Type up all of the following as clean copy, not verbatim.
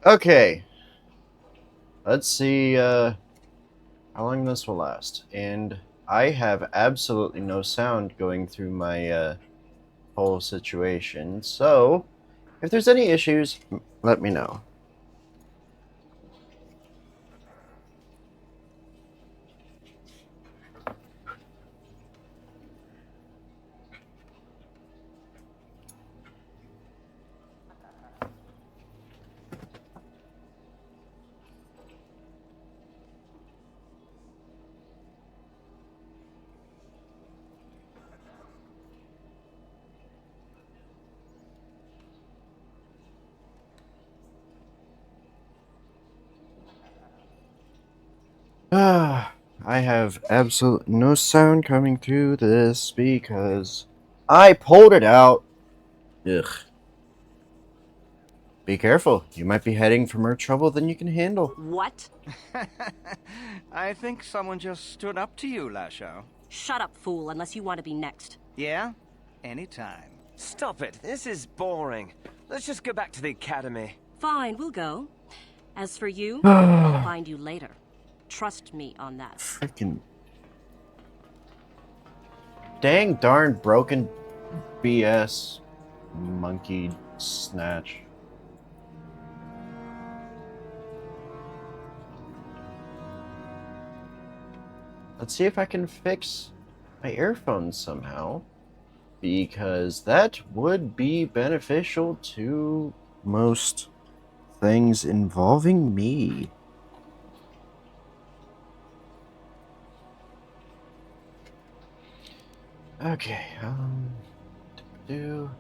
Okay, let's see how long this will last. And I have absolutely no sound going through my whole situation, so if there's any issues, let me know. Ah, I have absolutely no sound coming through this because I pulled it out. Ugh. Be careful. You might be heading for more trouble than you can handle. What? I think someone just stood up to you, Lasho. Shut up, fool, unless you want to be next. Yeah? Anytime. Stop it. This is boring. Let's just go back to the academy. Fine, we'll go. As for you, I'll find you later. Trust me on that. Freaking dang darn broken BS monkey snatch. Let's see if I can fix my earphones somehow, because that would be beneficial to most things involving me. Okay, do.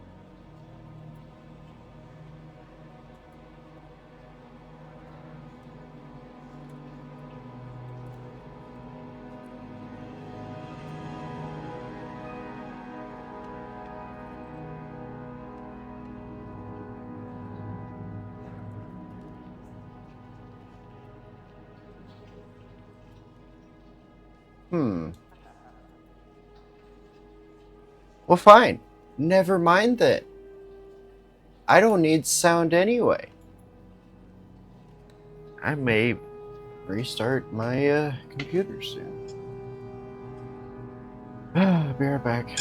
Well, fine. Never mind that. I don't need sound anyway. I may restart my computer soon. Be right back.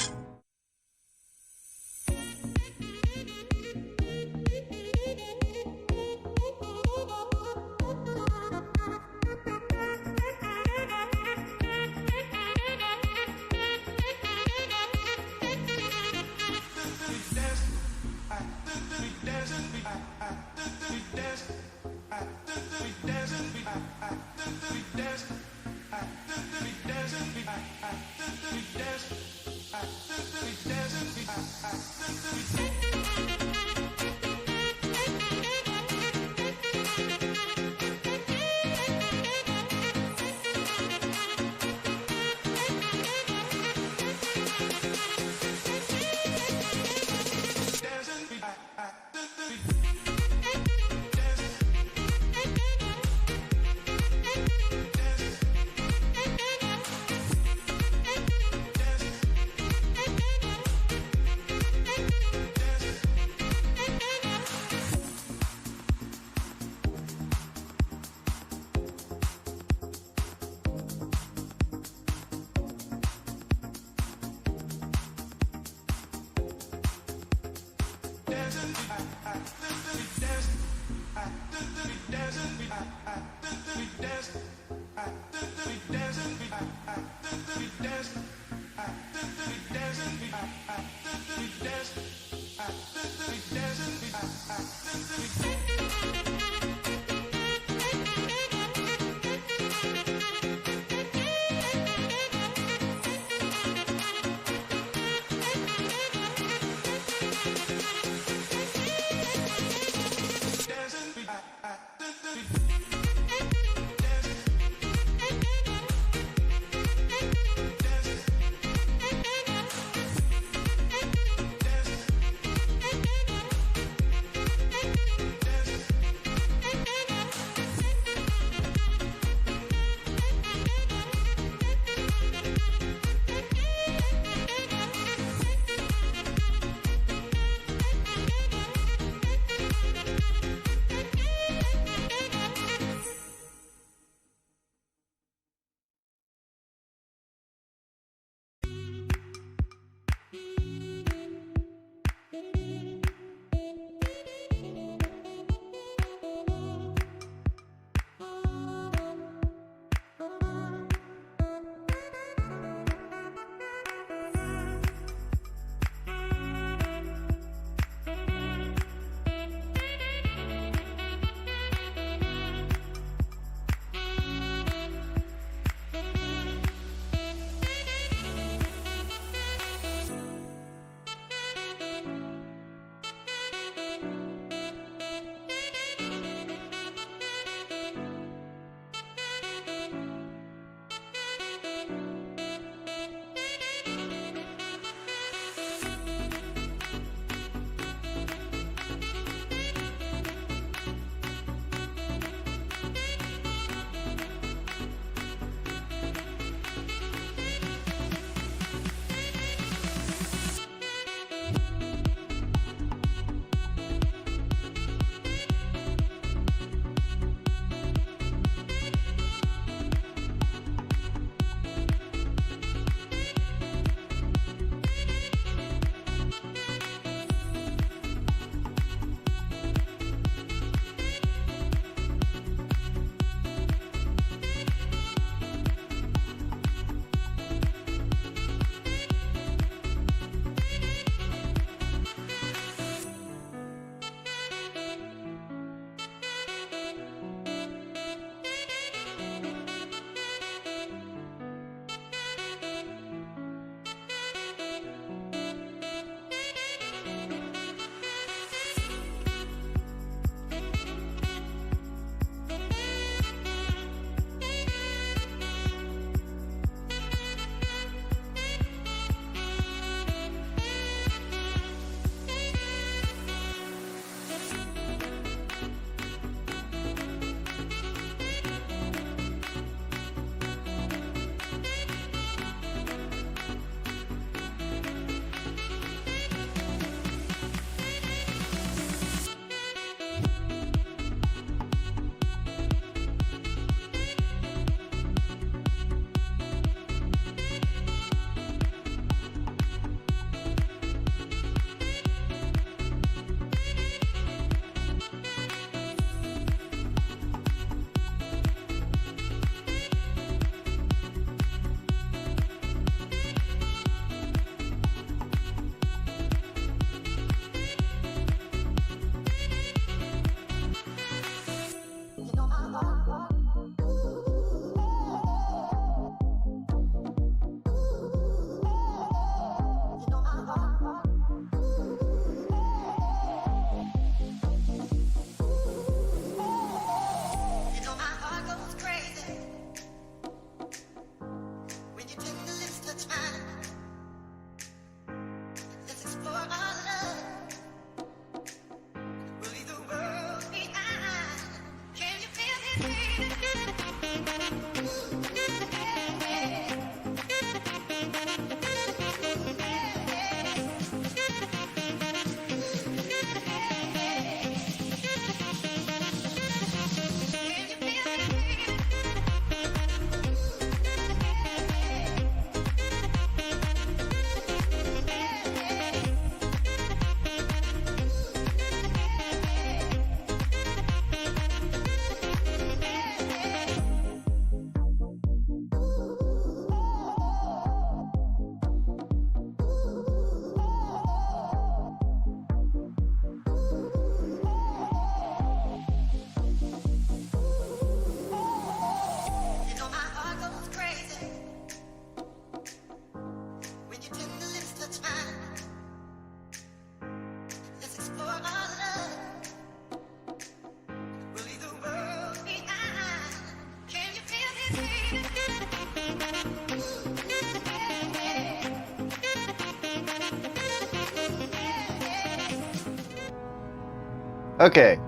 Okay.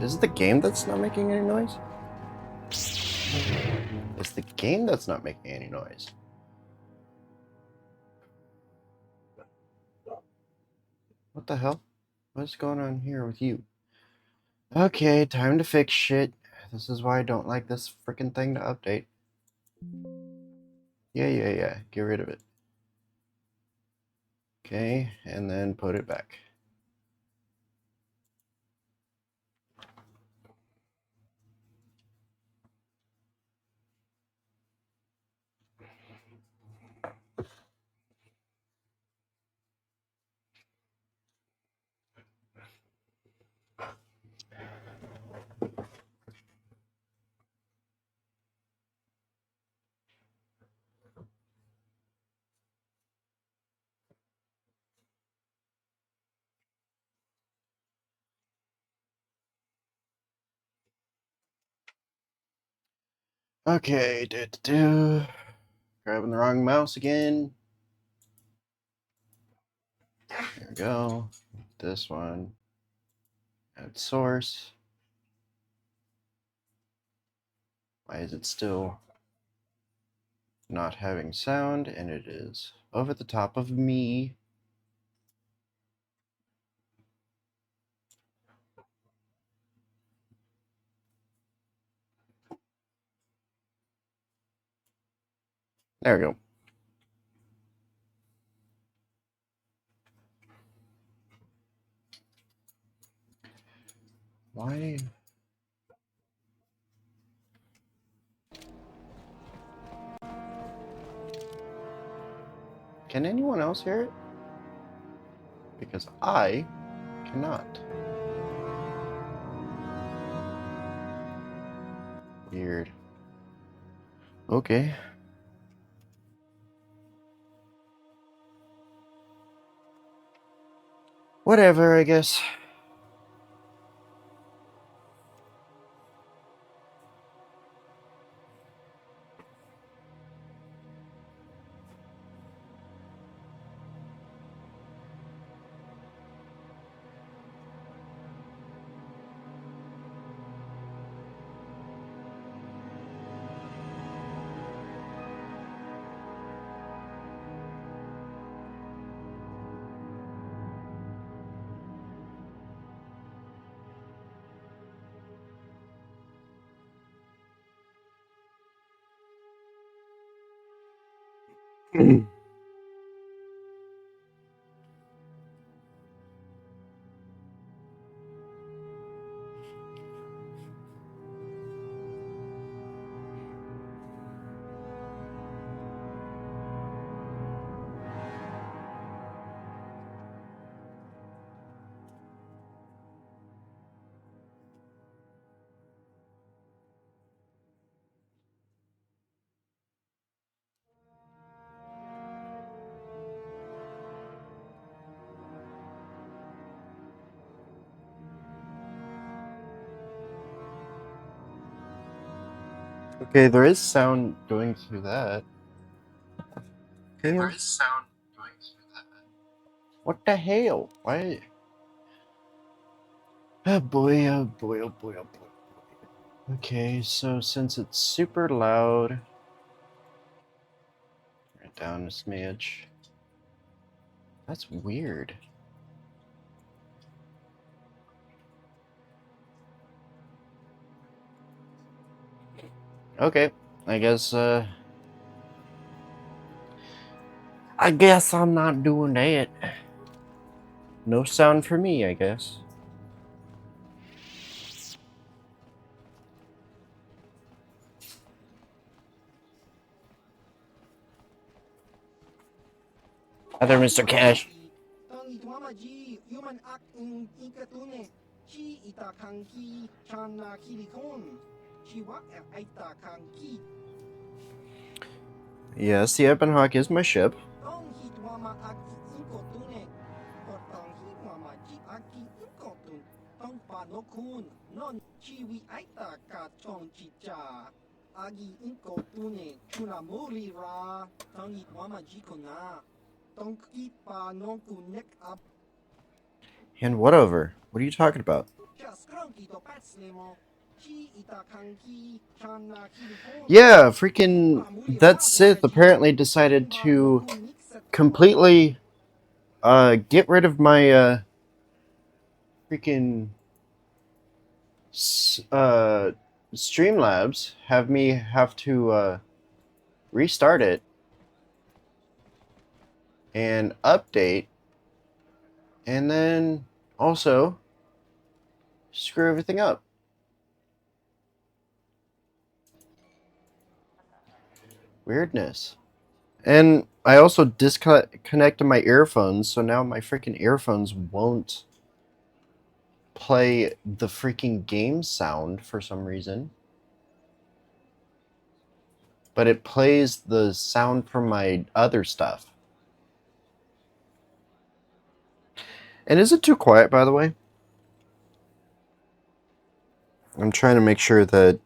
Is it the game that's not making any noise? It's the game that's not making any noise. What the hell? What's going on here with you? Okay, time to fix shit. This is why I don't like this freaking thing to update. Yeah. Get rid of it. Okay, and then put it back. Okay, grabbing the wrong mouse again. There we go. This one. Add source. Why is it still not having sound? And it is over the top of me. There we go. Why? Can anyone else hear it? Because I cannot. Weird. Okay. Whatever, I guess. Okay, there is sound going through that. Okay. There is sound going through that. What the hell? Why? Oh boy, oh boy, oh boy, oh boy. Okay, so since it's super loud, turn it down a smidge. That's weird. Okay, I guess I'm not doing that. No sound for me, I guess. Hi there, Mr. Cash. Yes, the Ebenhawk is my ship. And what over? What are you talking about? Yeah, freaking that Sith apparently decided to completely get rid of my freaking Streamlabs, have me have to restart it and update, and then also screw everything up. Weirdness. And I also disconnected my earphones, so now my freaking earphones won't play the freaking game sound for some reason. But it plays the sound from my other stuff. And is it too quiet, by the way? I'm trying to make sure that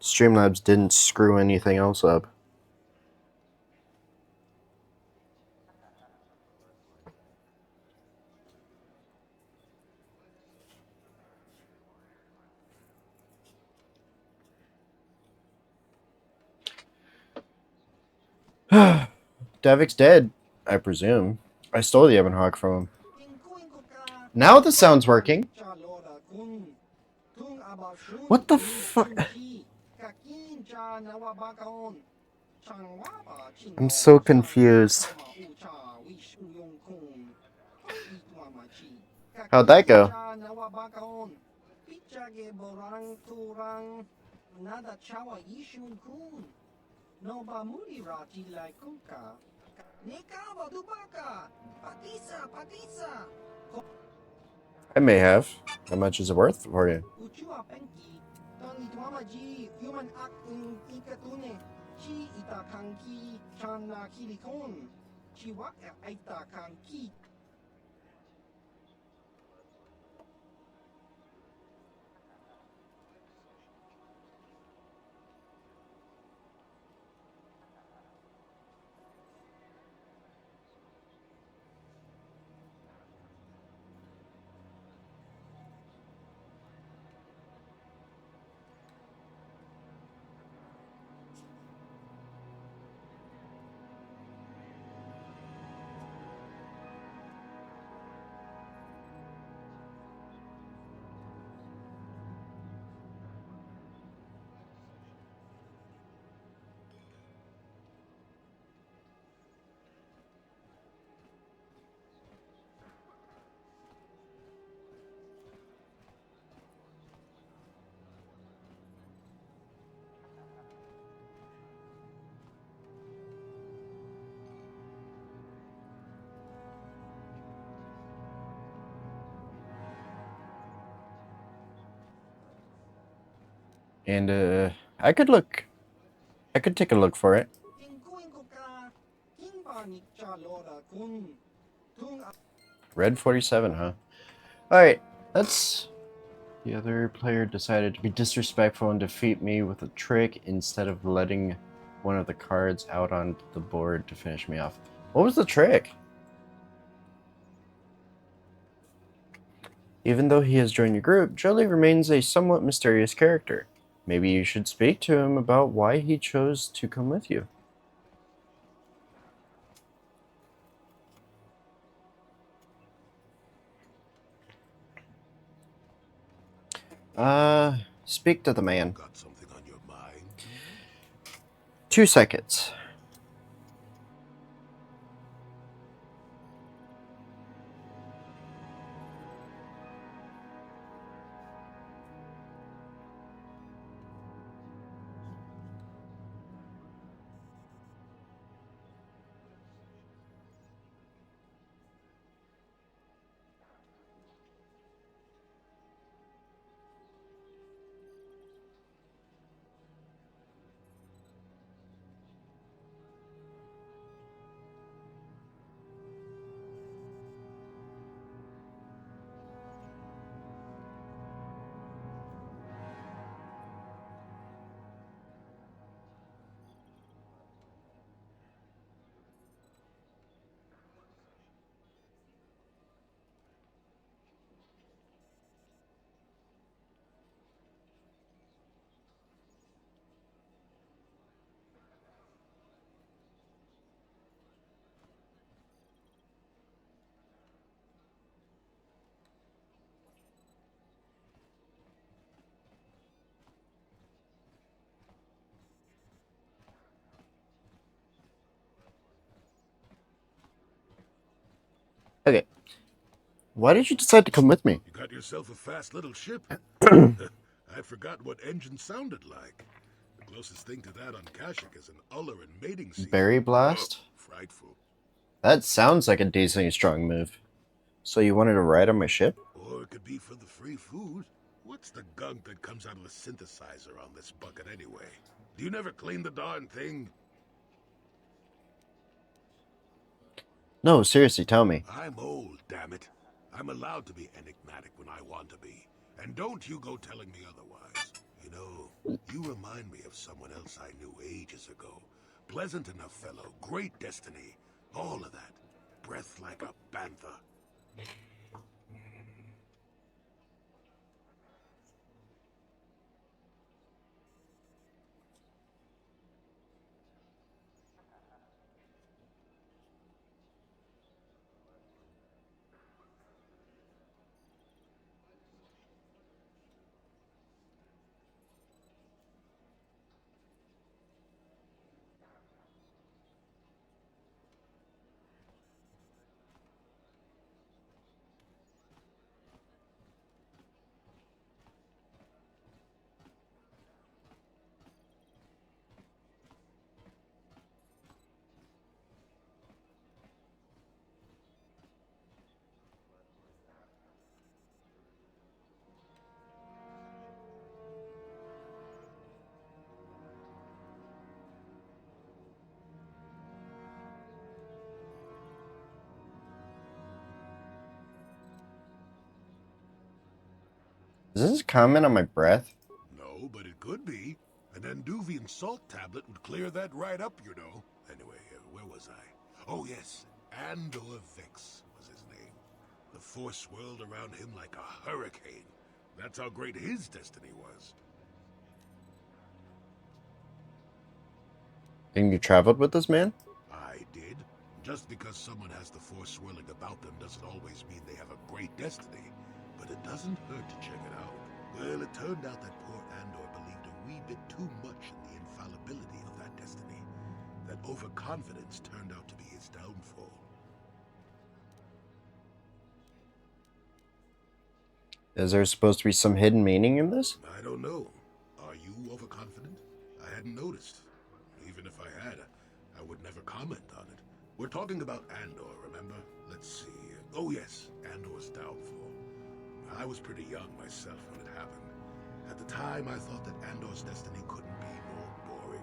Streamlabs didn't screw anything else up. Davik's dead, I presume. I stole the Ebon Hawk from him. Now the sound's working. What the fuck? I'm so confused. How'd that go? I may have. How much is it worth for you? And I could take a look for it. Red 47, huh? Alright, that's... The other player decided to be disrespectful and defeat me with a trick instead of letting one of the cards out on the board to finish me off. What was the trick? Even though he has joined your group, Jolie remains a somewhat mysterious character. Maybe you should speak to him about why he chose to come with you. Speak to the man. Got something on your mind? 2 seconds. Okay. Why did you decide to come with me? You got yourself a fast little ship? I forgot what engine sounded like. The closest thing to that on Kashyyyk is an Uller in mating season. Berry Oh, Blast? frightful. That sounds like a decently strong move. So you wanted to ride on my ship? Or it could be for the free food. What's the gunk that comes out of the synthesizer on this bucket anyway? Do you never clean the darn thing? No, seriously, tell me. I'm old, damn it. I'm allowed to be enigmatic when I want to be. And don't you go telling me otherwise. You know, you remind me of someone else I knew ages ago. Pleasant enough fellow, great destiny, all of that. Breath like a bantha. Is this a comment on my breath? No, but it could be. An Anduvian salt tablet would clear that right up, you know. Anyway, where was I? Oh, yes. Andor Vex was his name. The force swirled around him like a hurricane. That's how great his destiny was. And you traveled with this man? I did. Just because someone has the force swirling about them doesn't always mean they have a great destiny. But it doesn't hurt to check it out. Well, it turned out that poor Andor believed a wee bit too much in the infallibility of that destiny. That overconfidence turned out to be his downfall. Is there supposed to be some hidden meaning in this? I don't know. Are you overconfident? I hadn't noticed. Even if I had, I would never comment on it. We're talking about Andor, remember? Let's see. Oh yes, Andor's downfall. I was pretty young myself when it happened. At the time, I thought that Andor's destiny couldn't be more boring.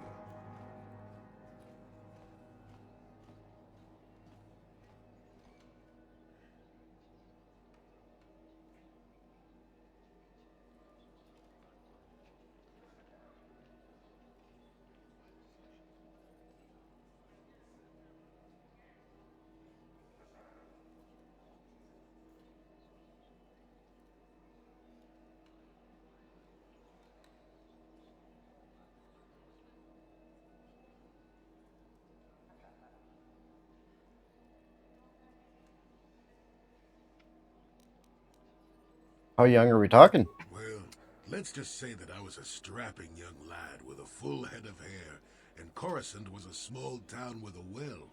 How young are we talking? Well, let's just say that I was a strapping young lad with a full head of hair, and Coruscant was a small town with a well.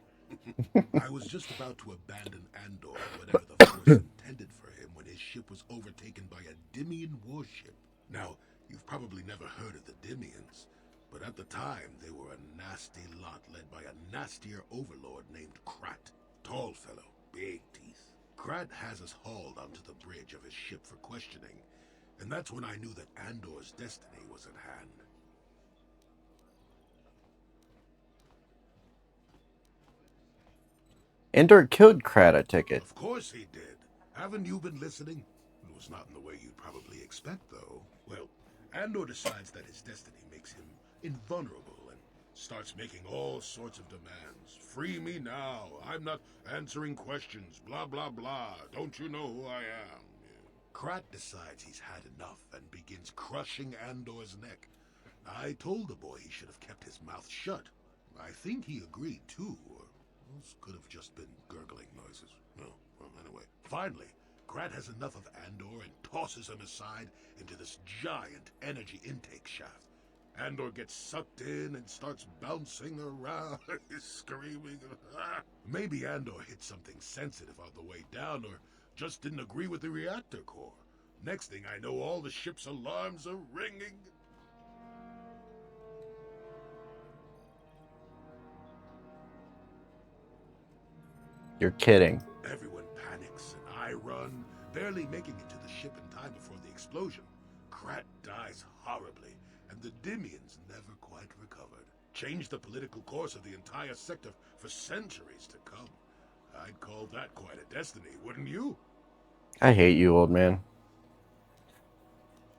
I was just about to abandon Andor, whatever the Force intended for him, when his ship was overtaken by a Dimian warship. Now, you've probably never heard of the Dimians, but at the time they were a nasty lot led by a nastier overlord named Krat. Tall fellow, big teeth. Krat has us hauled onto the bridge of his ship for questioning, and that's when I knew that Andor's destiny was at hand. Endor killed Krat, I take it. Of course he did. Haven't you been listening? It was not in the way you'd probably expect, though. Well, Andor decides that his destiny makes him invulnerable and starts making all sorts of demands. Free me now. I'm not answering questions. Blah, blah, blah. Don't you know who I am? Krat decides he's had enough and begins crushing Andor's neck. I told the boy he should have kept his mouth shut. I think he agreed, too, or those could have just been gurgling noises. No, well, anyway. Finally, Krat has enough of Andor and tosses him aside into this giant energy intake shaft. Andor gets sucked in and starts bouncing around, screaming. Maybe Andor hit something sensitive on the way down, or just didn't agree with the reactor core. Next thing I know, all the ship's alarms are ringing. You're kidding. Everyone panics, and I run, barely making it to the ship in time before the explosion. Krat dies horribly, and the Dimians never quite recovered. Changed the political course of the entire sector for centuries to come. I'd call that quite a destiny, wouldn't you? I hate you, old man.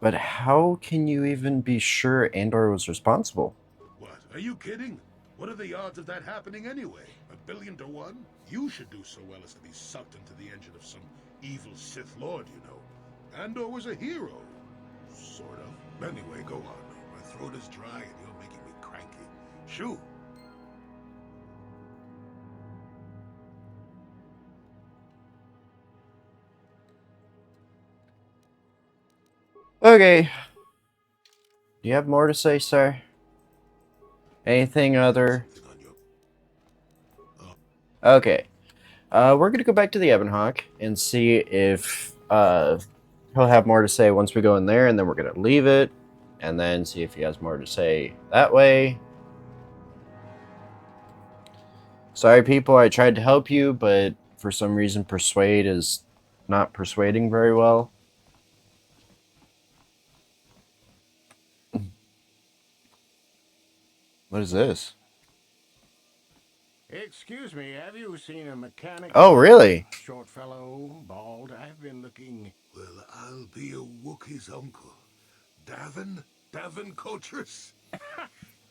But how can you even be sure Andor was responsible? What, are you kidding? What are the odds of that happening anyway? 1,000,000,000 to 1? You should do so well as to be sucked into the engine of some evil Sith Lord, you know. Andor was a hero. Sort of. Anyway, go on. My throat is dry and you're making me cranky. Shoo! Okay. Do you have more to say, sir? Anything other? Something on your... Okay. We're gonna go back to the Ebonhawk and see if he'll have more to say once we go in there, and then we're gonna leave it, and then see if he has more to say that way. Sorry, people, I tried to help you, but for some reason persuade is not persuading very well. What is this? Excuse me, have you seen a mechanic? Oh, really? Short fellow, bald. I've been looking. Well, I'll be a Wookiee's uncle. Davin? Davin Cotrus?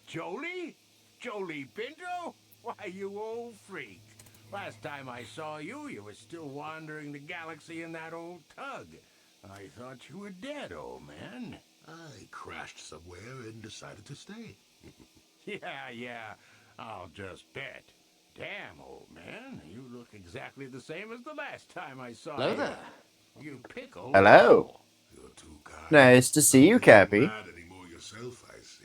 Jolie? Jolie Pinto? Why, you old freak. Last time I saw you, you were still wandering the galaxy in that old tug. I thought you were dead, old man. I crashed somewhere and decided to stay. Yeah, I'll just bet. Damn, old man, you look exactly the same as the last time I saw you. Hello there. You pickle. Hello. You're too kind. Nice to see you, Not Cappy. mad anymore yourself, I see.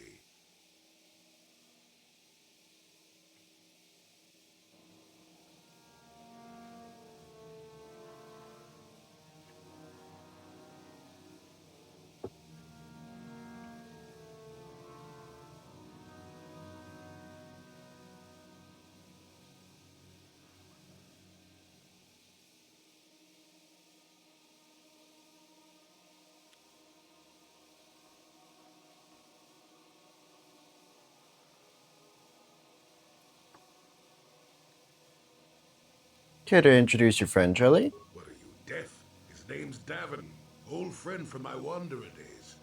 Care to introduce your friend, Jelly? What are you, deaf? His name's Davin. Old friend from my wanderer days.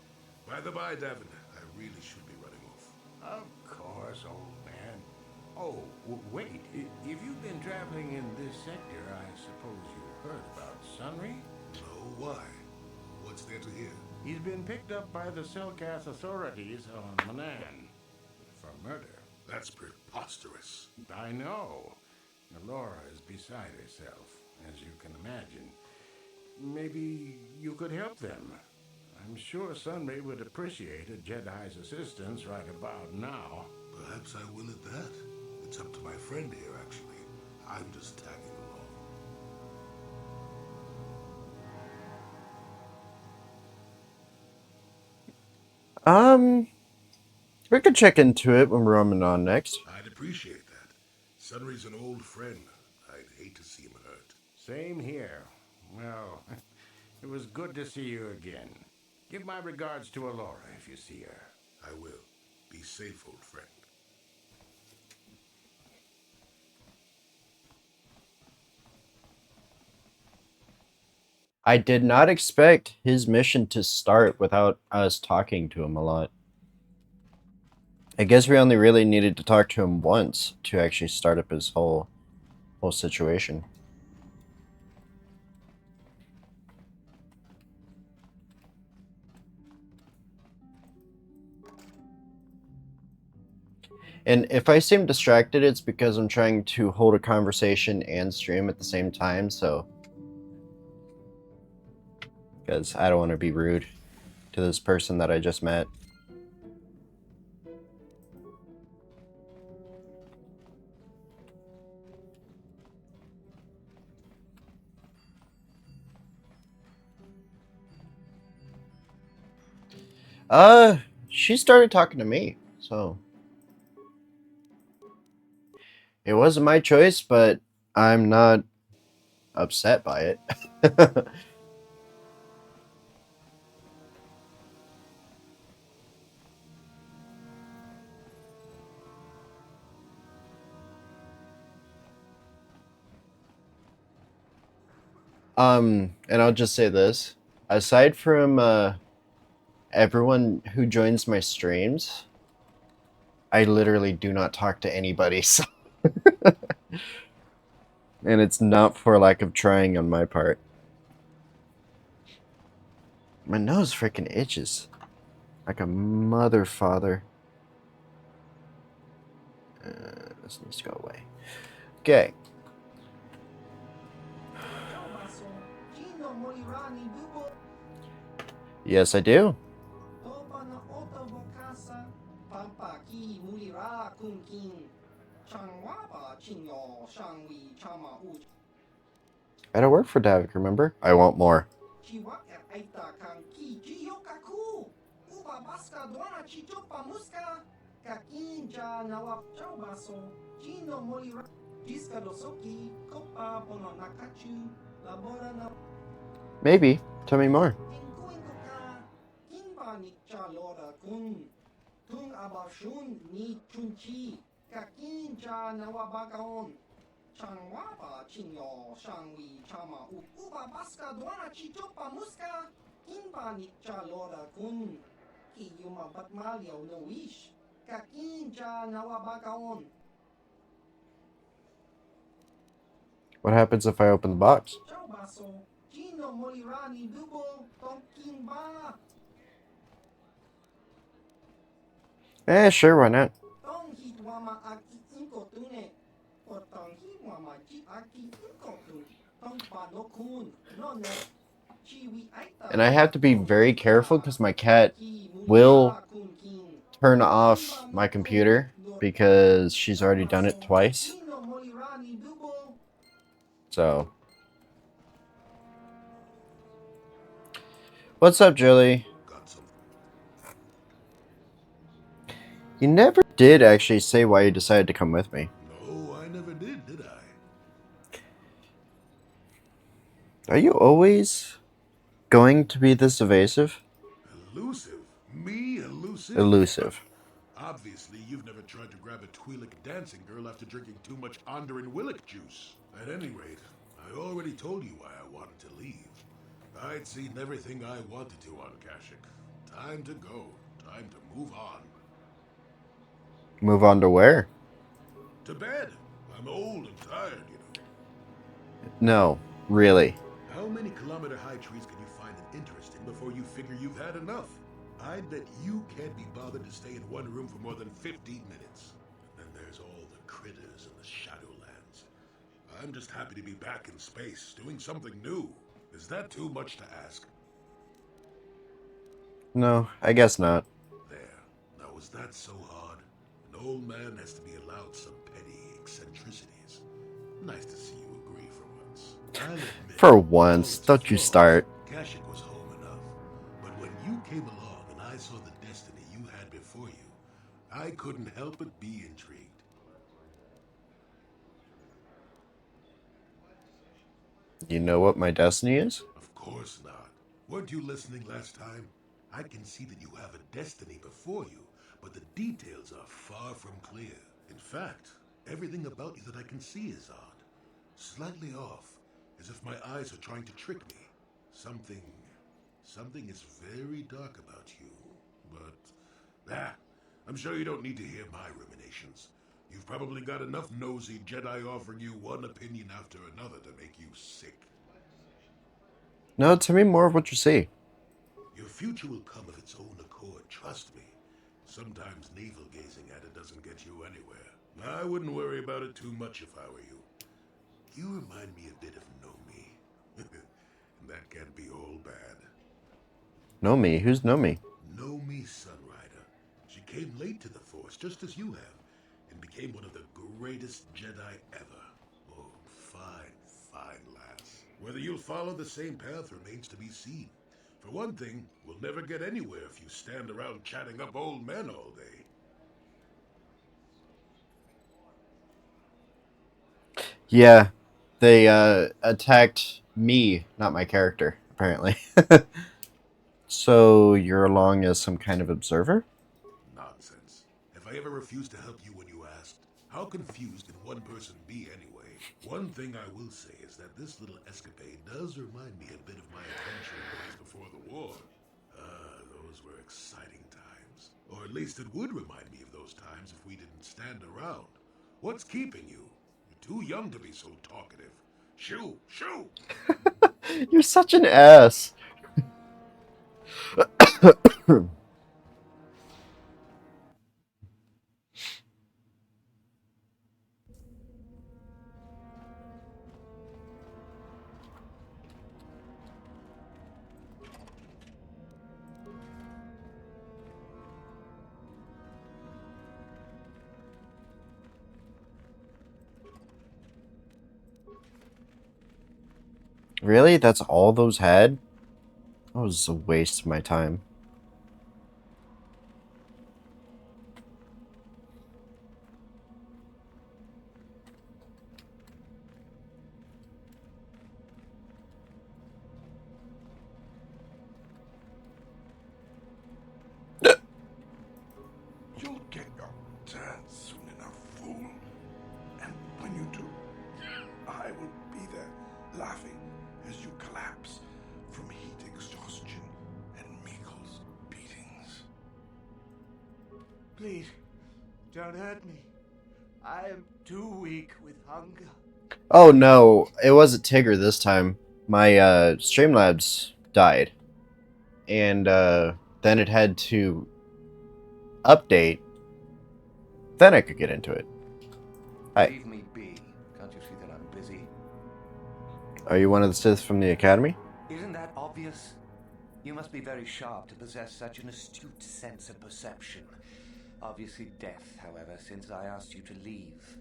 By the by, Davin, I really should be running off. Of course, old man. Oh, wait. If you've been traveling in this sector, I suppose you heard about Sunry? No, why? What's there to hear? He's been picked up by the Selkath authorities on Manan for murder. That's preposterous. I know. Laura is beside herself, as you can imagine. Maybe you could help them. I'm sure Sunray would appreciate a Jedi's assistance right about now. Perhaps I will at that. It's up to my friend here, actually. I'm just tagging along. We could check into it when we're roaming on next. I'd appreciate that. Sunry's an old friend. I'd hate to see him hurt. Same here. Well, it was good to see you again. Give my regards to Alora if you see her. I will. Be safe, old friend. I did not expect his mission to start without us talking to him a lot. I guess we only really needed to talk to him once to actually start up his whole situation. And if I seem distracted, it's because I'm trying to hold a conversation and stream at the same time, so... Because I don't want to be rude to this person that I just met. She started talking to me, so it wasn't my choice, but I'm not upset by it. And I'll just say this. Aside from everyone who joins my streams, I literally do not talk to anybody, so and it's not for lack of trying on my part. My nose freaking itches. Like a mother father. This needs to go away. Okay. Yes, I do. I don't work for Davik, remember? I want more. Maybe. Tell me more. What happens if I open the box? Sure, why not? And I have to be very careful because my cat will turn off my computer because she's already done it twice. So. What's up, Julie? You never did actually say why you decided to come with me. No, I never did I? Are you always going to be this evasive? Elusive? Me elusive? Elusive. Obviously, you've never tried to grab a Twi'lek dancing girl after drinking too much Onderan Willick juice. At any rate, I already told you why I wanted to leave. I'd seen everything I wanted to on Kashyyyk. Time to go. Time to move on. Move on to where? To bed. I'm old and tired, you know. No, really. How many kilometer-high trees can you find it interesting before you figure you've had enough? I bet you can't be bothered to stay in one room for more than 15 minutes. And then there's all the critters in the Shadowlands. I'm just happy to be back in space, doing something new. Is that too much to ask? No, I guess not. There. Now, was that so hard? An old man has to be allowed some petty eccentricities. Nice to see you agree for once. I'll admit, For once, don't you start. Kashyyyk was home enough. But when you came along and I saw the destiny you had before you, I couldn't help but be intrigued. You know what my destiny is? Of course not. Weren't you listening last time? I can see that you have a destiny before you, but the details are far from clear. In fact, everything about you that I can see is odd. Slightly off, as if my eyes are trying to trick me. Something is very dark about you. But, I'm sure you don't need to hear my ruminations. You've probably got enough nosy Jedi offering you one opinion after another to make you sick. No, tell me more of what you see. Your future will come of its own accord, trust me. Sometimes navel-gazing at it doesn't get you anywhere. I wouldn't worry about it too much if I were you. You remind me a bit of Nomi. And that can't be all bad. Nomi? Who's Nomi? Nomi Sunrider. She came late to the Force, just as you have, and became one of the greatest Jedi ever. Oh, fine lass. Whether you'll follow the same path remains to be seen. For one thing, we'll never get anywhere if you stand around chatting up old men all day. Yeah, they attacked me, not my character, apparently. So you're along as some kind of observer? Nonsense. Have I ever refused to help you when you asked? How confused can one person be anyway? One thing I will say is that this little escapade does remind me a bit of my adventuring days before the war. Those were exciting times. Or at least it would remind me of those times if we didn't stand around. What's keeping you? You're too young to be so talkative. Shoo! Shoo! You're such an ass. Really? That's all those had? That was a waste of my time. You'll get your turn soon enough, fool. And when you do, I will be there, laughing as you collapse from heat exhaustion and Mikkel's beatings. Please, don't hurt me. I am too weak with hunger. Oh no, it wasn't Tigger this time. My Streamlabs died. And then it had to update. Then I could get into it. Hi. Leave me be. Can't you see that I'm busy? Are you one of the Sith from the Academy? Isn't that obvious? You must be very sharp to possess such an astute sense of perception. Obviously death, however, since I asked you to leave.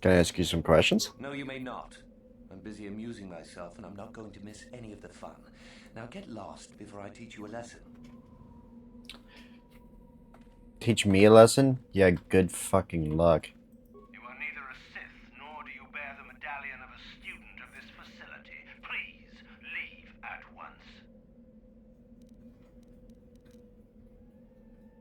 Can I ask you some questions? No, you may not. I'm busy amusing myself, and I'm not going to miss any of the fun. Now get lost before I teach you a lesson. Teach me a lesson? Yeah, good fucking luck. You are neither a Sith, nor do you bear the medallion of a student of this facility. Please, leave at once.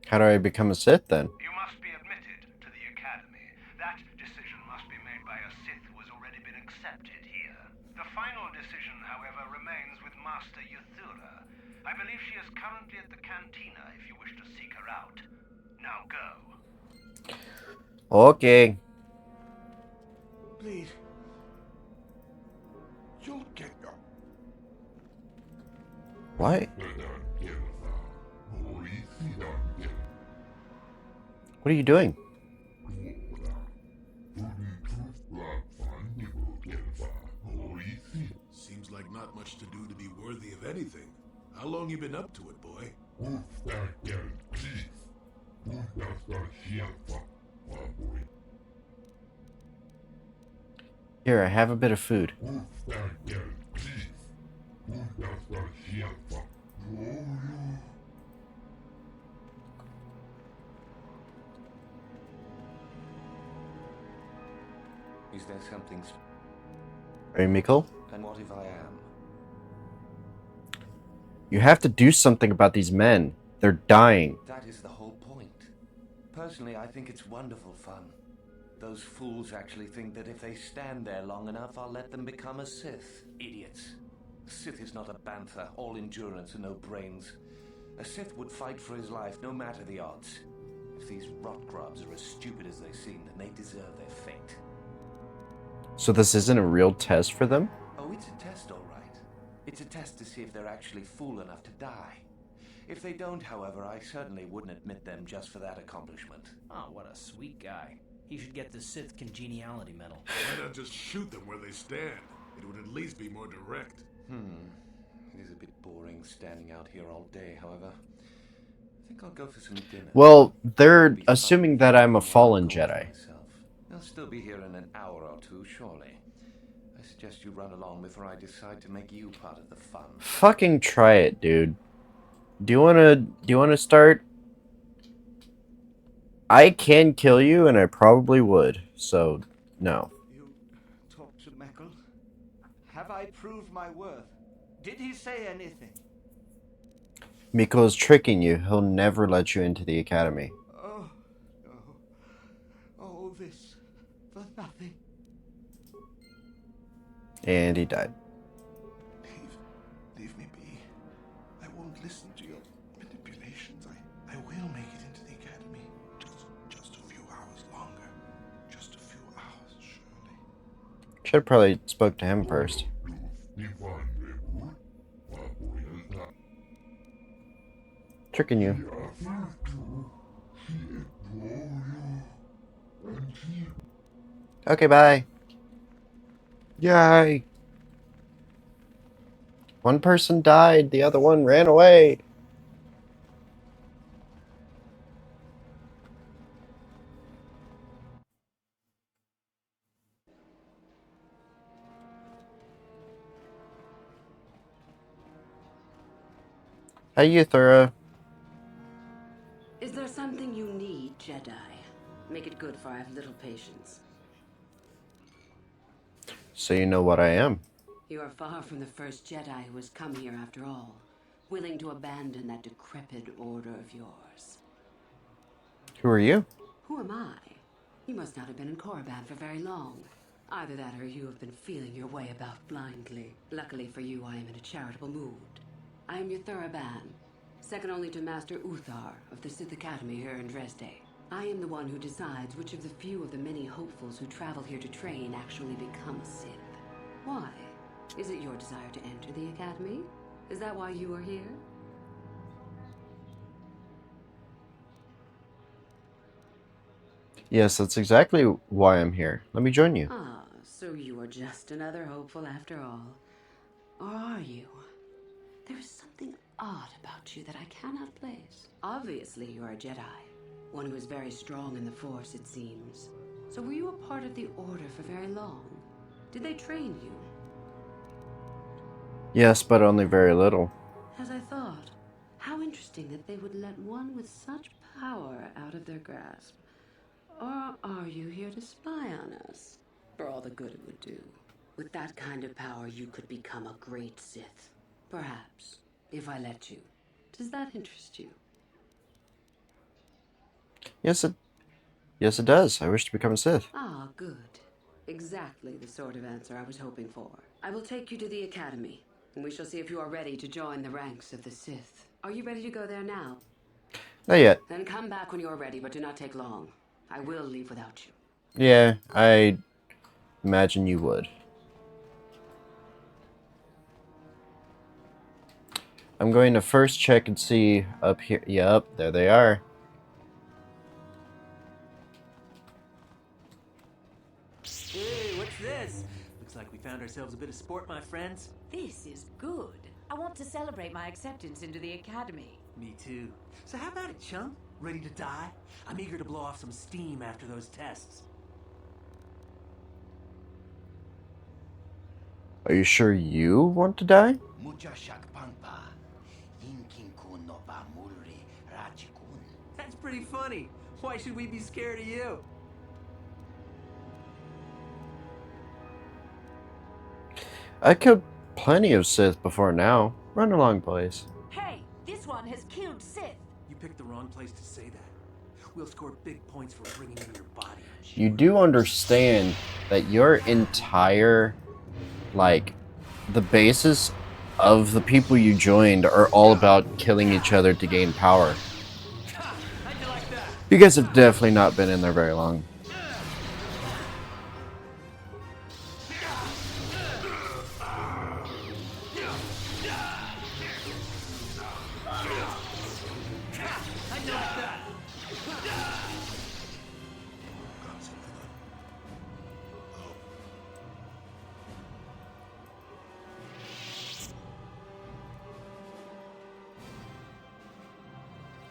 How do I become a Sith then? You must be admitted to the Academy. That decision must be made by a Sith who has already been accepted here. The final decision, however, remains with Master Yathura. I believe she is currently at the cantina if you wish to seek her out. Now go. Okay. Please. You'll get your... What? What are you doing? Seems like not much to do to be worthy of anything. How long you been up to it, boy? Here, I have a bit of food. Is there something... Are you Mikkel? And what if I am? You have to do something about these men. They're dying. That is the whole point. Personally, I think it's wonderful fun. Those fools actually think that if they stand there long enough, I'll let them become a Sith. Idiots. Sith is not a bantha, all endurance and no brains. A Sith would fight for his life, no matter the odds. If these rot grubs are as stupid as they seem, then they deserve their fate. So this isn't a real test for them? Oh, it's a test, all right. It's a test to see if they're actually fool enough to die. If they don't, however, I certainly wouldn't admit them just for that accomplishment. Oh, what a sweet guy. He should get the Sith Congeniality Medal. Why not just shoot them where they stand? It would at least be more direct. It is a bit boring standing out here all day, however. I think I'll go for some dinner. Well, they're assuming that I'm a fallen Jedi. I'll still be here in an hour or two, surely. I I suggest you run along before I decide to make you part of the fun. Fucking try it, dude. Do you wanna start? I can kill you, and I probably would. So, no. You talk to Meckle? Have I proved my worth? Did he say anything? Miko's tricking you. He'll never let you into the academy. Oh, no. All this for nothing. And he died. Leave me be. I won't listen to your manipulations. I will make it into the academy. Just a few hours longer. Just a few hours, surely. Should have probably spoke to him first. Tricking you. Okay, bye. Yay. One person died, the other one ran away. Hey, Euthura. Is there something you need, Jedi? Make it good, for I have little patience. So you know what I am. You are far from the first Jedi who has come here after all, willing to abandon that decrepit order of yours. Who are you? Who am I? You must not have been in Korriban for very long. Either that or you have been feeling your way about blindly. Luckily for you, I am in a charitable mood. I am Euthura Ban, second only to Master Uthar of the Sith Academy here in Dresde. I am the one who decides which of the few of the many hopefuls who travel here to train actually become a Sith. Why? Is it your desire to enter the Academy? Is that why you are here? Yes, that's exactly why I'm here. Let me join you. Ah, so you are just another hopeful after all. Or are you? There is something odd about you that I cannot place. Obviously, you are a Jedi. One who is very strong in the Force, it seems. So were you a part of the Order for very long? Did they train you? Yes, but only very little. As I thought. How interesting that they would let one with such power out of their grasp. Or are you here to spy on us? For all the good it would do. With that kind of power, you could become a great Sith. Perhaps, if I let you. Does that interest you? Yes, it does. I wish to become a Sith. Ah, good. Exactly the sort of answer I was hoping for. I will take you to the Academy, and we shall see if you are ready to join the ranks of the Sith. Are you ready to go there now? Not yet. Then come back when you are ready, but do not take long. I will leave without you. Yeah, I imagine you would. I'm going to first check and see up here. Yep, there they are. Hey, what's this? Looks like we found ourselves a bit of sport, my friends. This is good. I want to celebrate my acceptance into the academy. Me too. So how about it, chum? Ready to die? I'm eager to blow off some steam after those tests. Are you sure you want to die? That's pretty funny. Why should we be scared of you? I killed plenty of Sith before now. Run along, boys. Hey, this one has killed Sith. You picked the wrong place to say that. We'll score big points for bringing in your body. You do understand that your entire, like, the basis of the people you joined are all about killing each other to gain power. How'd you like that? You guys have definitely not been in there very long.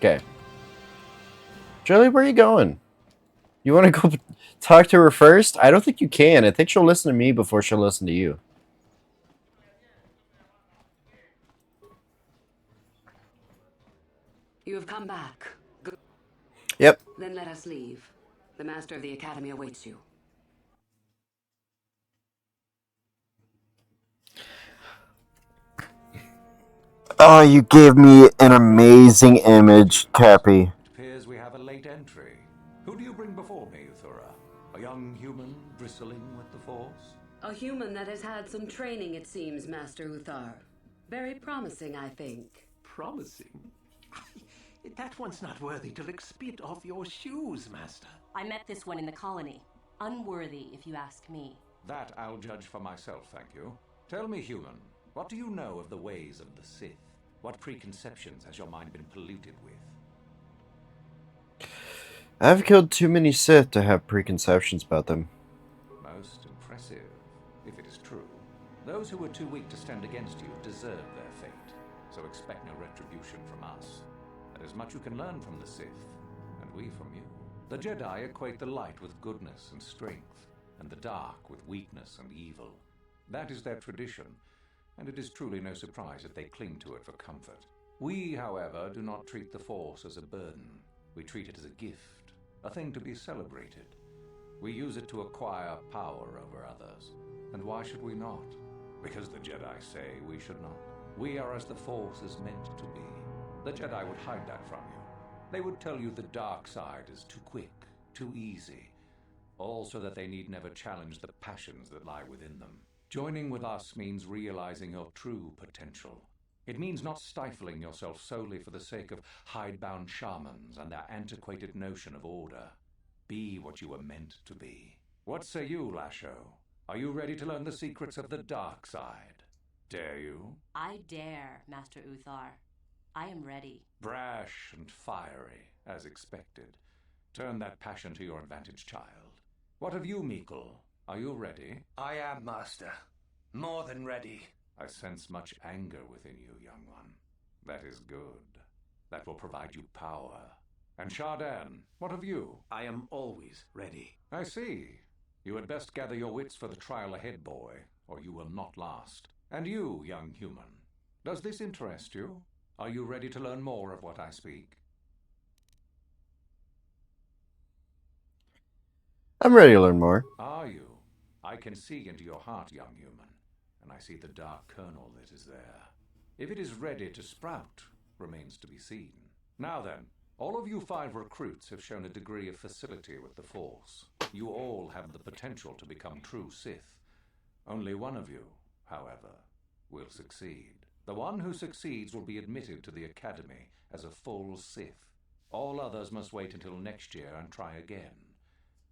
Okay. Joey, where are you going? You want to go talk to her first? I don't think you can. I think she'll listen to me before she'll listen to you. You have come back. Good. Yep. Then let us leave. The master of the academy awaits you. Oh, you gave me an amazing image, Cappy. It appears we have a late entry. Who do you bring before me, Uthura? A young human bristling with the Force? A human that has had some training, it seems, Master Uthar. Very promising, I think. Promising? That one's not worthy to lick spit off your shoes, Master. I met this one in the colony. Unworthy, if you ask me. That I'll judge for myself, thank you. Tell me, human, what do you know of the ways of the Sith? What preconceptions has your mind been polluted with? I've killed too many Sith to have preconceptions about them. Most impressive, if it is true. Those who were too weak to stand against you deserve their fate, so expect no retribution from us. There is much you can learn from the Sith, and we from you. The Jedi equate the light with goodness and strength, and the dark with weakness and evil. That is their tradition, and it is truly no surprise that they cling to it for comfort. We, however, do not treat the Force as a burden. We treat it as a gift, a thing to be celebrated. We use it to acquire power over others. And why should we not? Because the Jedi say we should not. We are as the Force is meant to be. The Jedi would hide that from you. They would tell you the dark side is too quick, too easy, all so that they need never challenge the passions that lie within them. Joining with us means realizing your true potential. It means not stifling yourself solely for the sake of hidebound shamans and their antiquated notion of order. Be what you were meant to be. What say you, Lasho? Are you ready to learn the secrets of the dark side? Dare you? I dare, Master Uthar. I am ready. Brash and fiery, as expected. Turn that passion to your advantage, child. What of you, Meekle? Are you ready? I am, Master. More than ready. I sense much anger within you, young one. That is good. That will provide you power. And Shardan, what of you? I am always ready. I see. You had best gather your wits for the trial ahead, boy, or you will not last. And you, young human, does this interest you? Are you ready to learn more of what I speak? I'm ready to learn more. Are you? I can see into your heart, young human, and I see the dark kernel that is there. If it is ready to sprout, remains to be seen. Now then, all of you 5 recruits have shown a degree of facility with the Force. You all have the potential to become true Sith. Only one of you, however, will succeed. The one who succeeds will be admitted to the Academy as a full Sith. All others must wait until next year and try again,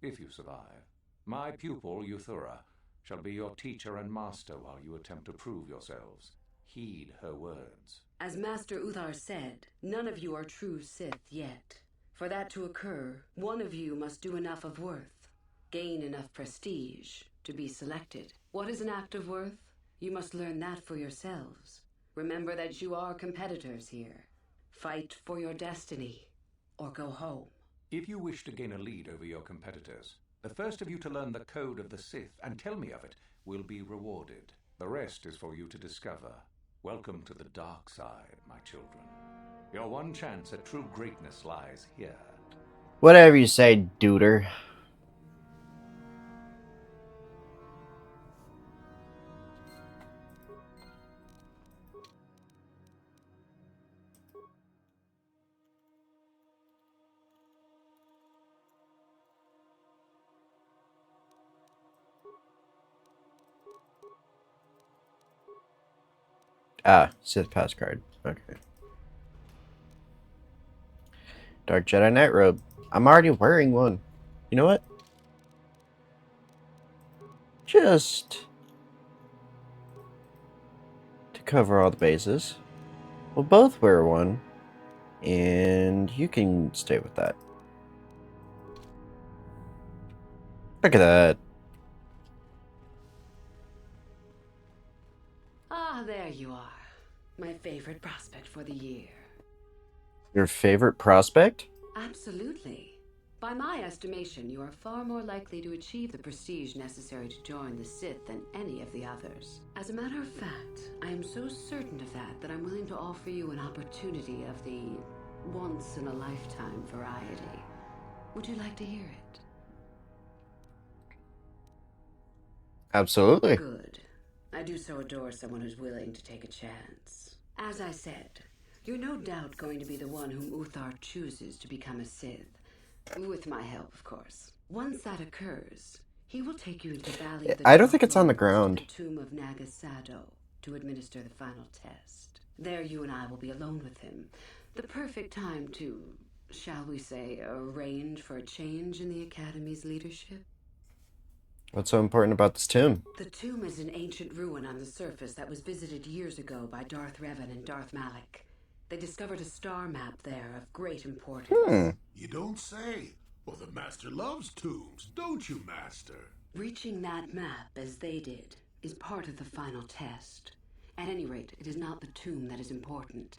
if you survive. My pupil, Uthura, shall be your teacher and master while you attempt to prove yourselves. Heed her words. As Master Uthar said, none of you are true Sith yet. For that to occur, one of you must do enough of worth, gain enough prestige to be selected. What is an act of worth? You must learn that for yourselves. Remember that you are competitors here. Fight for your destiny, or go home. If you wish to gain a lead over your competitors, the first of you to learn the code of the Sith and tell me of it will be rewarded. The rest is for you to discover. Welcome to the dark side, my children. Your one chance at true greatness lies here. Whatever you say, duder. Ah, Sith pass card. Okay. Dark Jedi Knight robe. I'm already wearing one. You know what? Just to cover all the bases, we'll both wear one, and you can stay with that. Look at that. Ah, there you are. My favorite prospect for the year. Your favorite prospect? Absolutely. By my estimation, you are far more likely to achieve the prestige necessary to join the Sith than any of the others. As a matter of fact, I am so certain of that I'm willing to offer you an opportunity of the once-in-a-lifetime variety. Would you like to hear it? Absolutely. Good. I do so adore someone who's willing to take a chance. As I said, you're no doubt going to be the one whom Uthar chooses to become a Sith. With my help, of course. Once that occurs, he will take you into the Valley of the I don't Dark think it's on the Lords, ground. to the tomb of Nagasado, to administer the final test. There you and I will be alone with him. The perfect time to, shall we say, arrange for a change in the Academy's leadership. What's so important about this tomb? The tomb is an ancient ruin on the surface that was visited years ago by Darth Revan and Darth Malak. They discovered a star map there of great importance. You don't say. Well, the Master loves tombs, don't you, Master? Reaching that map, as they did, is part of the final test. At any rate, it is not the tomb that is important.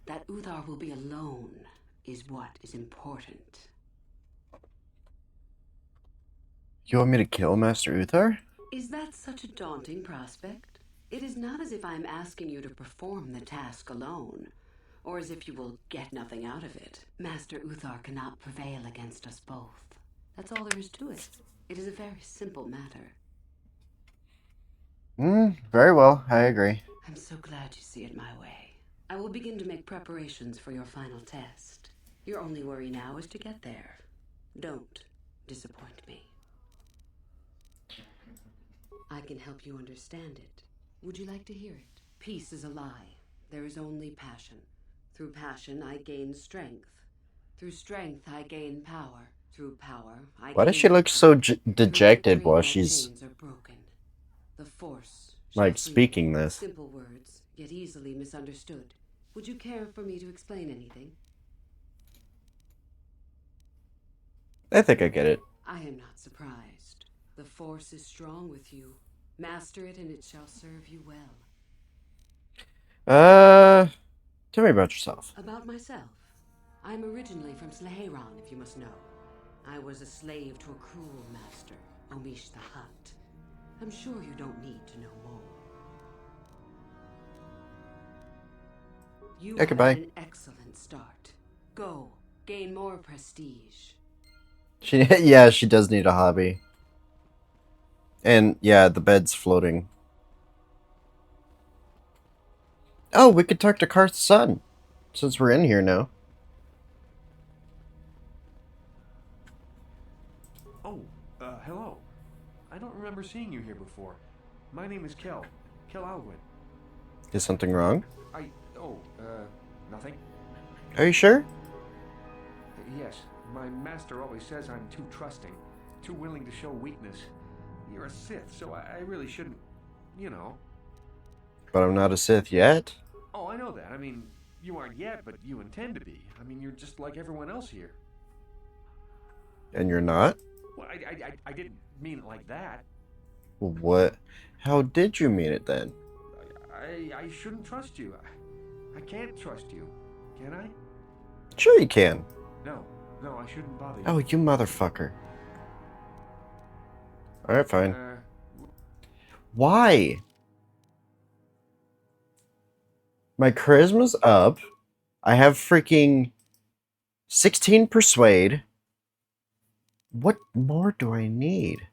That Uthar will be alone is what is important. You want me to kill Master Uthar? Is that such a daunting prospect? It is not as if I am asking you to perform the task alone, or as if you will get nothing out of it. Master Uthar cannot prevail against us both. That's all there is to it. It is a very simple matter. Very well, I agree. I'm so glad you see it my way. I will begin to make preparations for your final test. Your only worry now is to get there. Don't disappoint me. I can help you understand it. Would you like to hear it? Peace is a lie. There is only passion. Through passion, I gain strength. Through strength, I gain power. Through power, I Why does gain she look so dejected while my she's chains are broken. The Force like shall free speaking me. this? Simple words, yet easily misunderstood. Would you care for me to explain anything? I think I get it. I am not surprised. The Force is strong with you. Master it and it shall serve you well. Tell me about yourself. About myself. I'm originally from Sleheyron, if you must know. I was a slave to a cruel master, Omish the Hutt. I'm sure you don't need to know more. You have goodbye. had an excellent start. Go, gain more prestige. Yeah, she does need a hobby. And yeah, the bed's floating. Oh, we could talk to Karth's son, since we're in here now. Oh, hello. I don't remember seeing you here before. My name is Kel Alwyn. Is something wrong? Nothing. Are you sure? Yes, my master always says I'm too trusting, too willing to show weakness. You're a Sith, so I really shouldn't, you know. But I'm not a Sith yet. Oh, I know that. I mean, you aren't yet, but you intend to be. I mean, you're just like everyone else here. And you're not? Well, I didn't mean it like that. What? How did you mean it then? I shouldn't trust you. I can't trust you. Can I? Sure you can. No, I shouldn't bother you. Oh, you motherfucker. Alright, fine. Why? My charisma's up. I have freaking 16 persuade. What more do I need?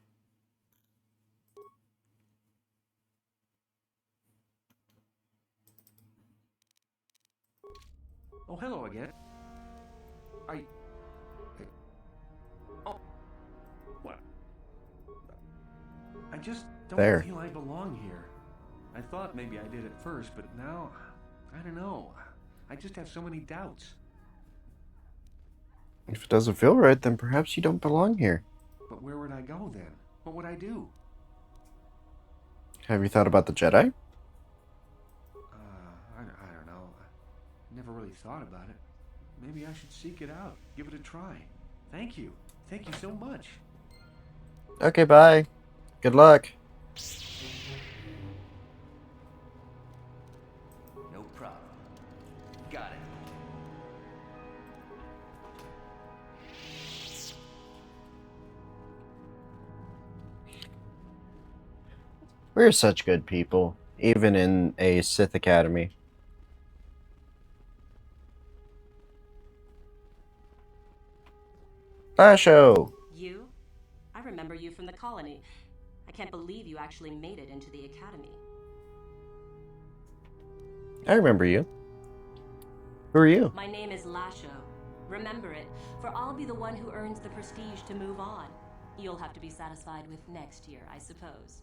Oh, hello again. Oh. What? I just don't feel I belong here. I thought maybe I did at first, but now, I don't know. I just have so many doubts. If it doesn't feel right, then perhaps you don't belong here. But where would I go then? What would I do? Have you thought about the Jedi? I don't know. Never really thought about it. Maybe I should seek it out. Give it a try. Thank you. Thank you so much. Okay, bye. Good luck. No problem. Got it. We're such good people, even in a Sith Academy. Basho! You? I remember you from the colony. I can't believe you actually made it into the academy. I remember you. Who are you? My name is Lasho. Remember it, for I'll be the one who earns the prestige to move on. You'll have to be satisfied with next year, I suppose.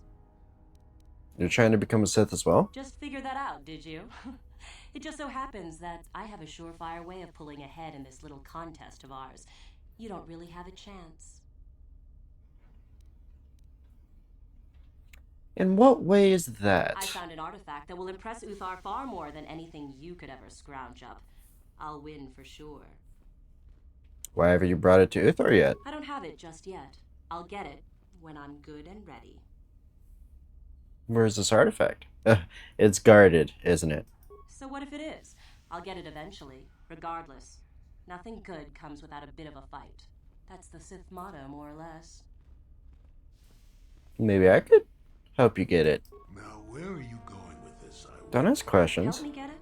You're trying to become a Sith as well? Just figured that out, did you? It just so happens that I have a surefire way of pulling ahead in this little contest of ours. You don't really have a chance. In what way is that? I found an artifact that will impress Uthar far more than anything you could ever scrounge up. I'll win for sure. Why haven't you brought it to Uthar yet? I don't have it just yet. I'll get it when I'm good and ready. Where's this artifact? It's guarded, isn't it? So what if it is? I'll get it eventually, regardless. Nothing good comes without a bit of a fight. That's the Sith motto, more or less. Maybe I could help you get it. Now, where are you going with this? Don't ask questions. Help me get it?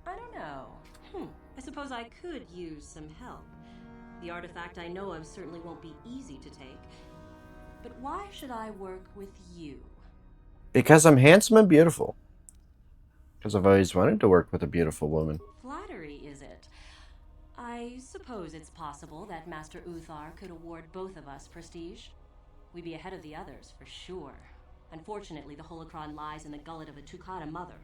I don't know. I suppose I could use some help. The artifact I know of certainly won't be easy to take. But why should I work with you? Because I'm handsome and beautiful. Because I've always wanted to work with a beautiful woman. Flattery, is it? I suppose it's possible that Master Uthar could award both of us prestige. We'd be ahead of the others, for sure. Unfortunately, the holocron lies in the gullet of the Tukata mother.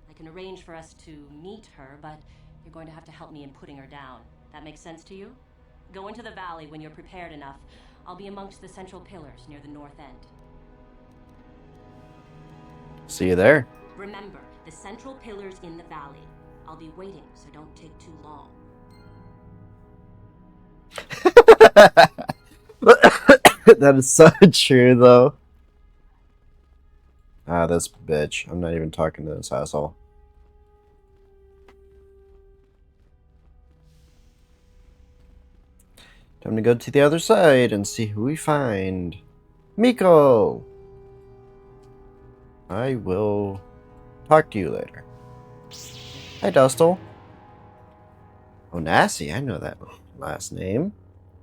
I can arrange for us to meet her, but you're going to have to help me in putting her down. That makes sense to you? Go into the valley when you're prepared enough. I'll be amongst the central pillars near the north end. See you there. Remember, the central pillars in the valley. I'll be waiting, so don't take too long. That is so true, though. Ah, this bitch. I'm not even talking to this asshole. Time to go to the other side and see who we find. Miko! I will talk to you later. Hi, Dustle. Onasi, I know that last name.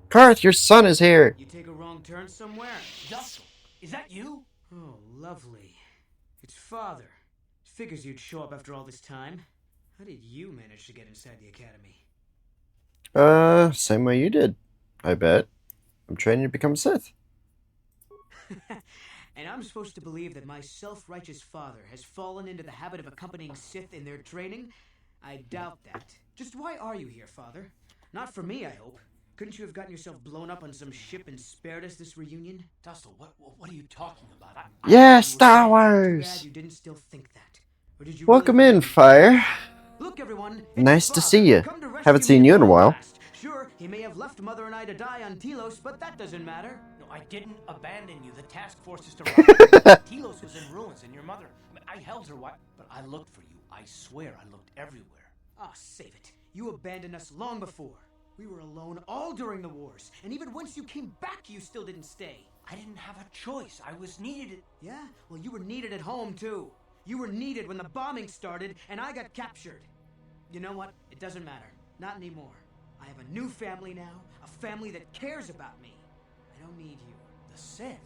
Karth, your son is here! You take a wrong turn somewhere? Dustle, is that you? Oh, lovely. It's father. Figures you'd show up after all this time. How did you manage to get inside the academy? Same way you did, I bet. I'm training to become a Sith. And I'm supposed to believe that my self-righteous father has fallen into the habit of accompanying Sith in their training? I doubt that. Just why are you here, father? Not for me, I hope. Couldn't you have gotten yourself blown up on some ship and spared us this reunion? Dustle, what are you talking about? Yeah, Star Too Wars! bad you didn't still think that. Or did you Welcome really in, Fire. Look, everyone, it's Nice to father, see you. come to rescue Haven't seen me you at in a long while. last. Sure, he may have left Mother and I to die on Telos, but that doesn't matter. No, I didn't abandon you. The task force just arrived. Telos was in ruins, and your mother. I held her while, but I looked for you. I swear, I looked everywhere. Ah, save it. You abandoned us long before. We were alone all during the wars, and even once you came back, you still didn't stay. I didn't have a choice. I was needed. Yeah? Well, you were needed at home, too. You were needed when the bombing started, and I got captured. You know what? It doesn't matter. Not anymore. I have a new family now, a family that cares about me. I don't need you. The Sith?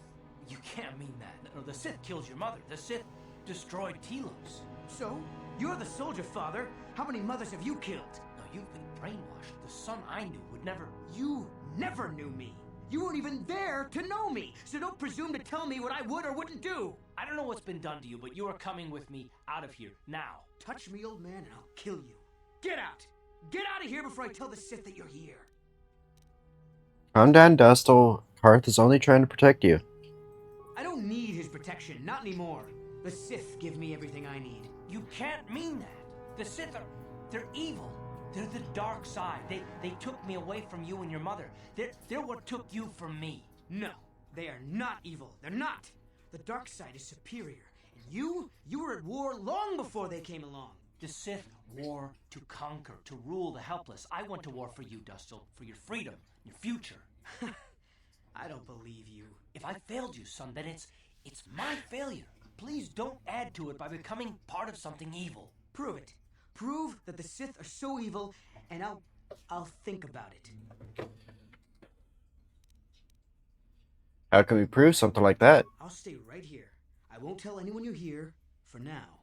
You can't mean that. No, the Sith killed your mother. The Sith destroyed Telos. So? You're the soldier, father. How many mothers have you killed? No, you've been brainwashed. The son I knew would never... You never knew me. You weren't even there to know me, so don't presume to tell me what I would or wouldn't do. I don't know what's been done to you, but you are coming with me out of here, now. Touch me, old man, and I'll kill you. Get out! Get out of here before I tell the Sith that you're here. Calm down, Dustle. Karth is only trying to protect you. I don't need his protection, not anymore. The Sith give me everything I need. You can't mean that. The Sith are... they're evil. They're the dark side. They took me away from you and your mother. They're what took you from me. No, they are not evil. They're not. The dark side is superior. And you were at war long before they came along. The Sith war to conquer, to rule the helpless. I went to war for you, Dustle, for your freedom, your future. I don't believe you. If I failed you, son, then it's my failure. please don't add to it by becoming part of something evil. Prove it. Prove that the Sith are so evil, and I'll think about it. How can we prove something like that? I'll stay right here. I won't tell anyone you're here, for now.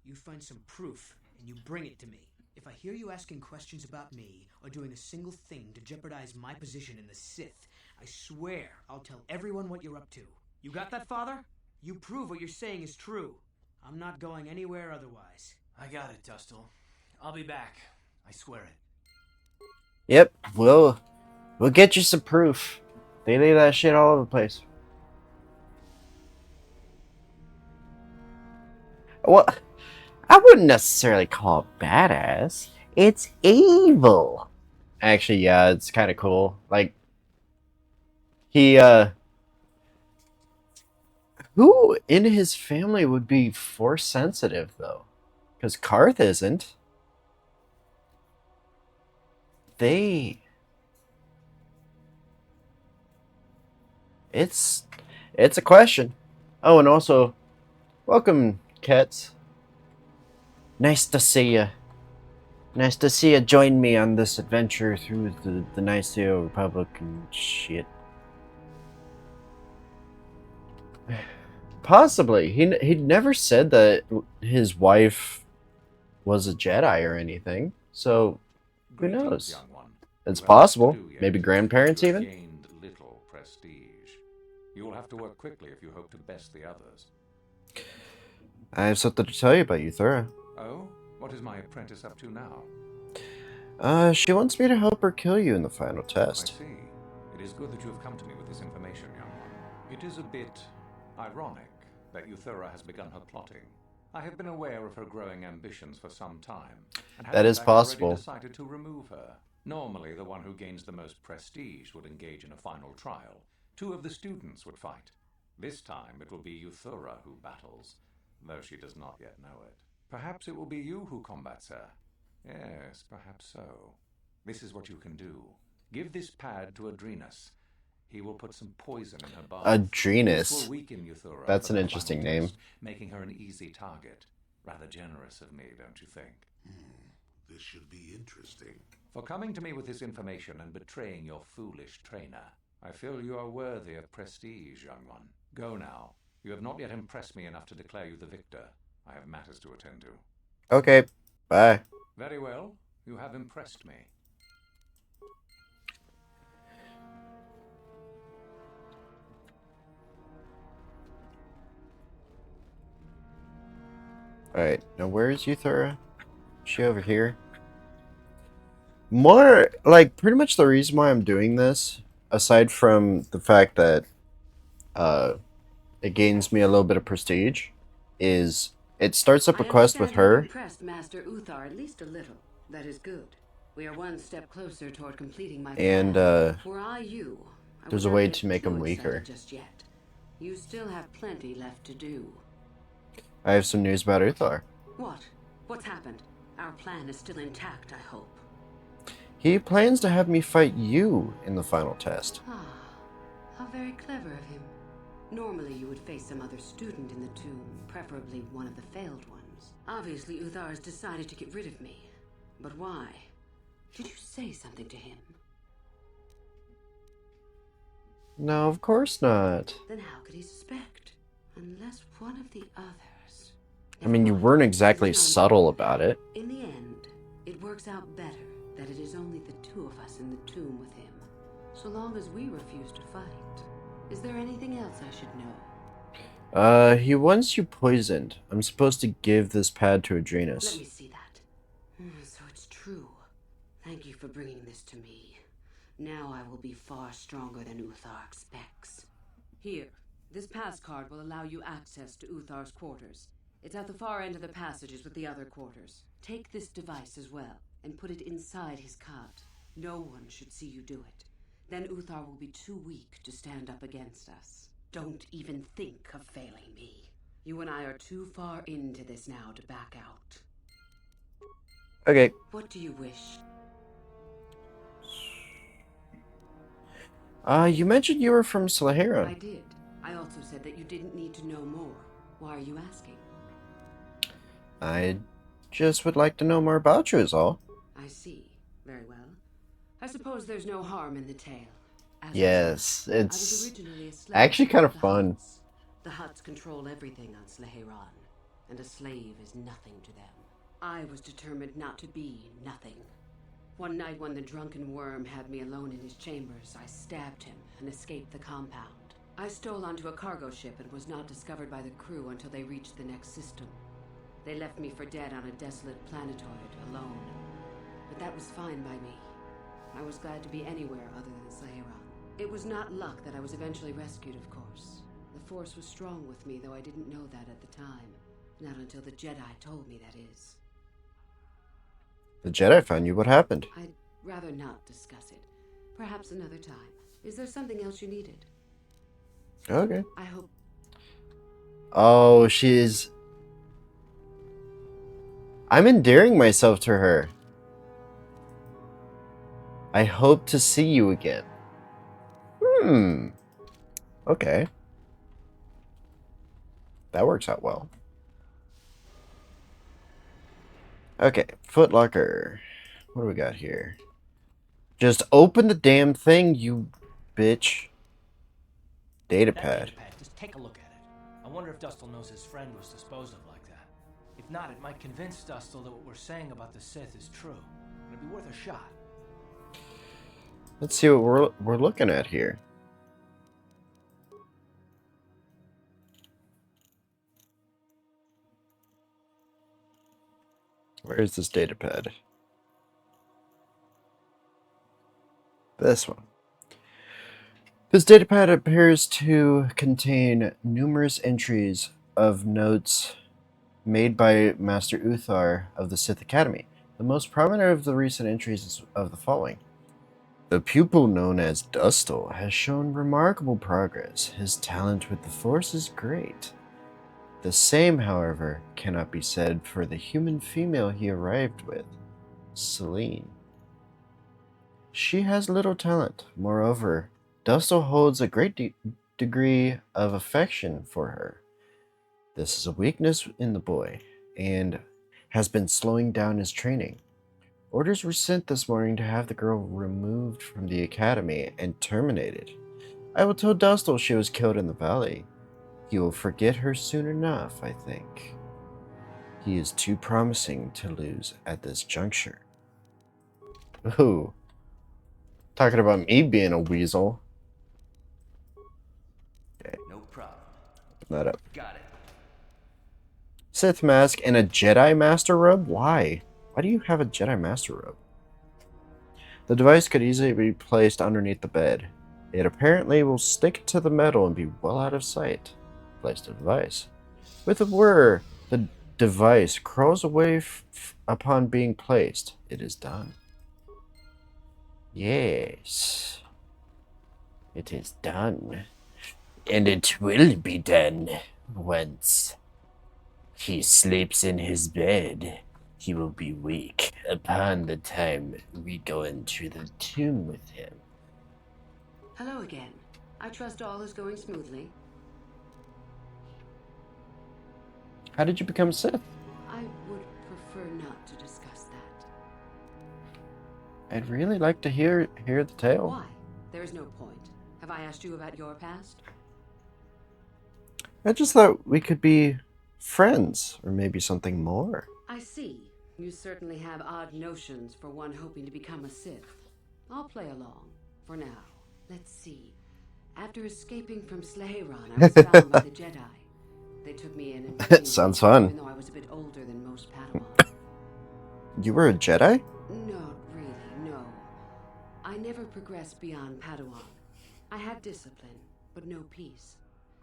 You find some proof, and you bring it to me. If I hear you asking questions about me, or doing a single thing to jeopardize my position in the Sith, I swear I'll tell everyone what you're up to. You got that, Father? You prove what you're saying is true. I'm not going anywhere otherwise. I got it, Dustil. I'll be back. I swear it. Yep, we'll get you some proof. They lay that shit all over the place. Well, I wouldn't necessarily call it badass. It's evil. Actually, yeah, it's kind of cool. Like, he, who in his family would be force sensitive, though? Because Karth isn't. It's a question. Oh, and also, welcome, Kets. Nice to see you. Nice to see you join me on this adventure through the Niceo Republic and shit. Possibly. He never said that his wife was a Jedi or anything. So, who knows? It's possible. Maybe grandparents even? Gained little prestige. You will have to work quickly if you hope to best the others. I have something to tell you about Euthura. Oh? What is my apprentice up to now? She wants me to help her kill you in the final test. I see. It is good that you have come to me with this information, young one. It is a bit ironic that Euthura has begun her plotting. I have been aware of her growing ambitions for some time, and that is possible. Already decided to remove her. Normally, the one who gains the most prestige would engage in a final trial. 2 of the students would fight. This time, it will be Euthura who battles, though she does not yet know it. Perhaps it will be you who combats her. Yes, perhaps so. This is what you can do. Give this pad to Adrenus. He will put some poison in her bath. Adrenus? This will weaken Euthura. That's an interesting name. Making her an easy target. Rather generous of me, don't you think? This should be interesting. For coming to me with this information and betraying your foolish trainer, I feel you are worthy of prestige, young one. Go now. You have not yet impressed me enough to declare you the victor. I have matters to attend to. Okay, bye. Very well. You have impressed me. Alright, now where is Euthura? Is she over here? More, like, pretty much the reason why I'm doing this, aside from the fact that it gains me a little bit of prestige, is it starts up a quest with her. Impressed Master Uthar at least a little. That is good. We are one step closer toward completing my and plan. Were I you, I there's a would way not to get make too him excited weaker. just yet. You still have plenty left to do. I have some news about Uthar. What? What's happened? Our plan is still intact, I hope. He plans to have me fight you in the final test. Ah, how very clever of him. Normally you would face some other student in the tomb, preferably one of the failed ones. Obviously Uthar has decided to get rid of me. But why? Did you say something to him? No, of course not. Then how could he suspect? Unless one of the others... I mean, you weren't exactly subtle about it. In the end, it works out better that it is only the 2 of us in the tomb with him. So long as we refuse to fight. Is there anything else I should know? He wants you poisoned. I'm supposed to give this pad to Adrenus. Let me see that. So it's true. Thank you for bringing this to me. Now I will be far stronger than Uthar expects. Here, this pass card will allow you access to Uthar's quarters. It's at the far end of the passages with the other quarters. Take this device as well, and put it inside his cot. No one should see you do it. Then Uthar will be too weak to stand up against us. Don't even think of failing me. You and I are too far into this now to back out. Okay. What do you wish? You mentioned you were from Slahera. I did. I also said that you didn't need to know more. Why are you asking? I just would like to know more about you is all. I see. Very well. I suppose there's no harm in the tale. As Yes, I was it's originally a slave actually kind of the fun. Hutts. The Hutts control everything on Slehran, and a slave is nothing to them. I was determined not to be nothing. One night when the drunken worm had me alone in his chambers, I stabbed him and escaped the compound. I stole onto a cargo ship and was not discovered by the crew until they reached the next system. They left me for dead on a desolate planetoid, alone. But that was fine by me. I was glad to be anywhere other than Slehran. It was not luck that I was eventually rescued, of course. The Force was strong with me, though I didn't know that at the time. Not until the Jedi told me, that is. The Jedi found you. What happened? I'd rather not discuss it. Perhaps another time. Is there something else you needed? Okay. I hope... Oh, I'm endearing myself to her. I hope to see you again. Okay. That works out well. Okay, Footlocker. What do we got here? Just open the damn thing, you bitch. Datapad. Just take a look at it. I wonder if Dustil knows his friend was disposed of like that. If not, it might convince Dustil that what we're saying about the Sith is true. It'd be worth a shot. Let's see what we're looking at here. Where is this datapad? This one. This datapad appears to contain numerous entries of notes made by Master Uthar of the Sith Academy. The most prominent of the recent entries is of the following. The pupil known as Dustil has shown remarkable progress. His talent with the Force is great. The same, however, cannot be said for the human female he arrived with, Celine. She has little talent. Moreover, Dustil holds a great degree of affection for her. This is a weakness in the boy, and has been slowing down his training. Orders were sent this morning to have the girl removed from the academy and terminated. I will tell Dustil she was killed in the valley. He will forget her soon enough, I think. He is too promising to lose at this juncture. Ooh. Talking about me being a weasel. Okay. No problem. Open that up. Got it. Sith mask and a Jedi Master robe? Why? Why do you have a Jedi Master robe? The device could easily be placed underneath the bed. It apparently will stick to the metal and be well out of sight. Place the device. With a whir, the device crawls away upon being placed. It is done. Yes. It is done. And it will be done once he sleeps in his bed. He will be weak upon the time we go into the tomb with him. Hello again. I trust all is going smoothly. How did you become Sith? I would prefer not to discuss that. I'd really like to hear the tale. Why? There is no point. Have I asked you about your past? I just thought we could be friends, or maybe something more. I see. You certainly have odd notions for one hoping to become a Sith. I'll play along, for now. Let's see. After escaping from Slehran, I was found by the Jedi. They took me in and Sounds fun. even though I was a bit older than most Padawans. You were a Jedi? Not really, no. I never progressed beyond Padawan. I had discipline, but no peace.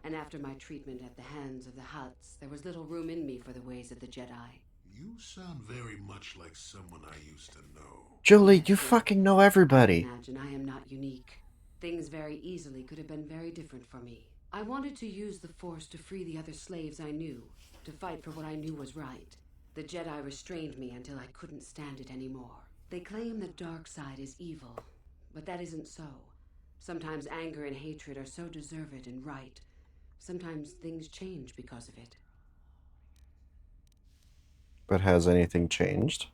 And after my treatment at the hands of the Hutts, there was little room in me for the ways of the Jedi. You sound very much like someone I used to know. Julie, you fucking know everybody. Imagine I am not unique. Things very easily could have been very different for me. I wanted to use the Force to free the other slaves I knew, to fight for what I knew was right. The Jedi restrained me until I couldn't stand it anymore. They claim the dark side is evil, but that isn't so. Sometimes anger and hatred are so deserved and right. Sometimes things change because of it. But has anything changed?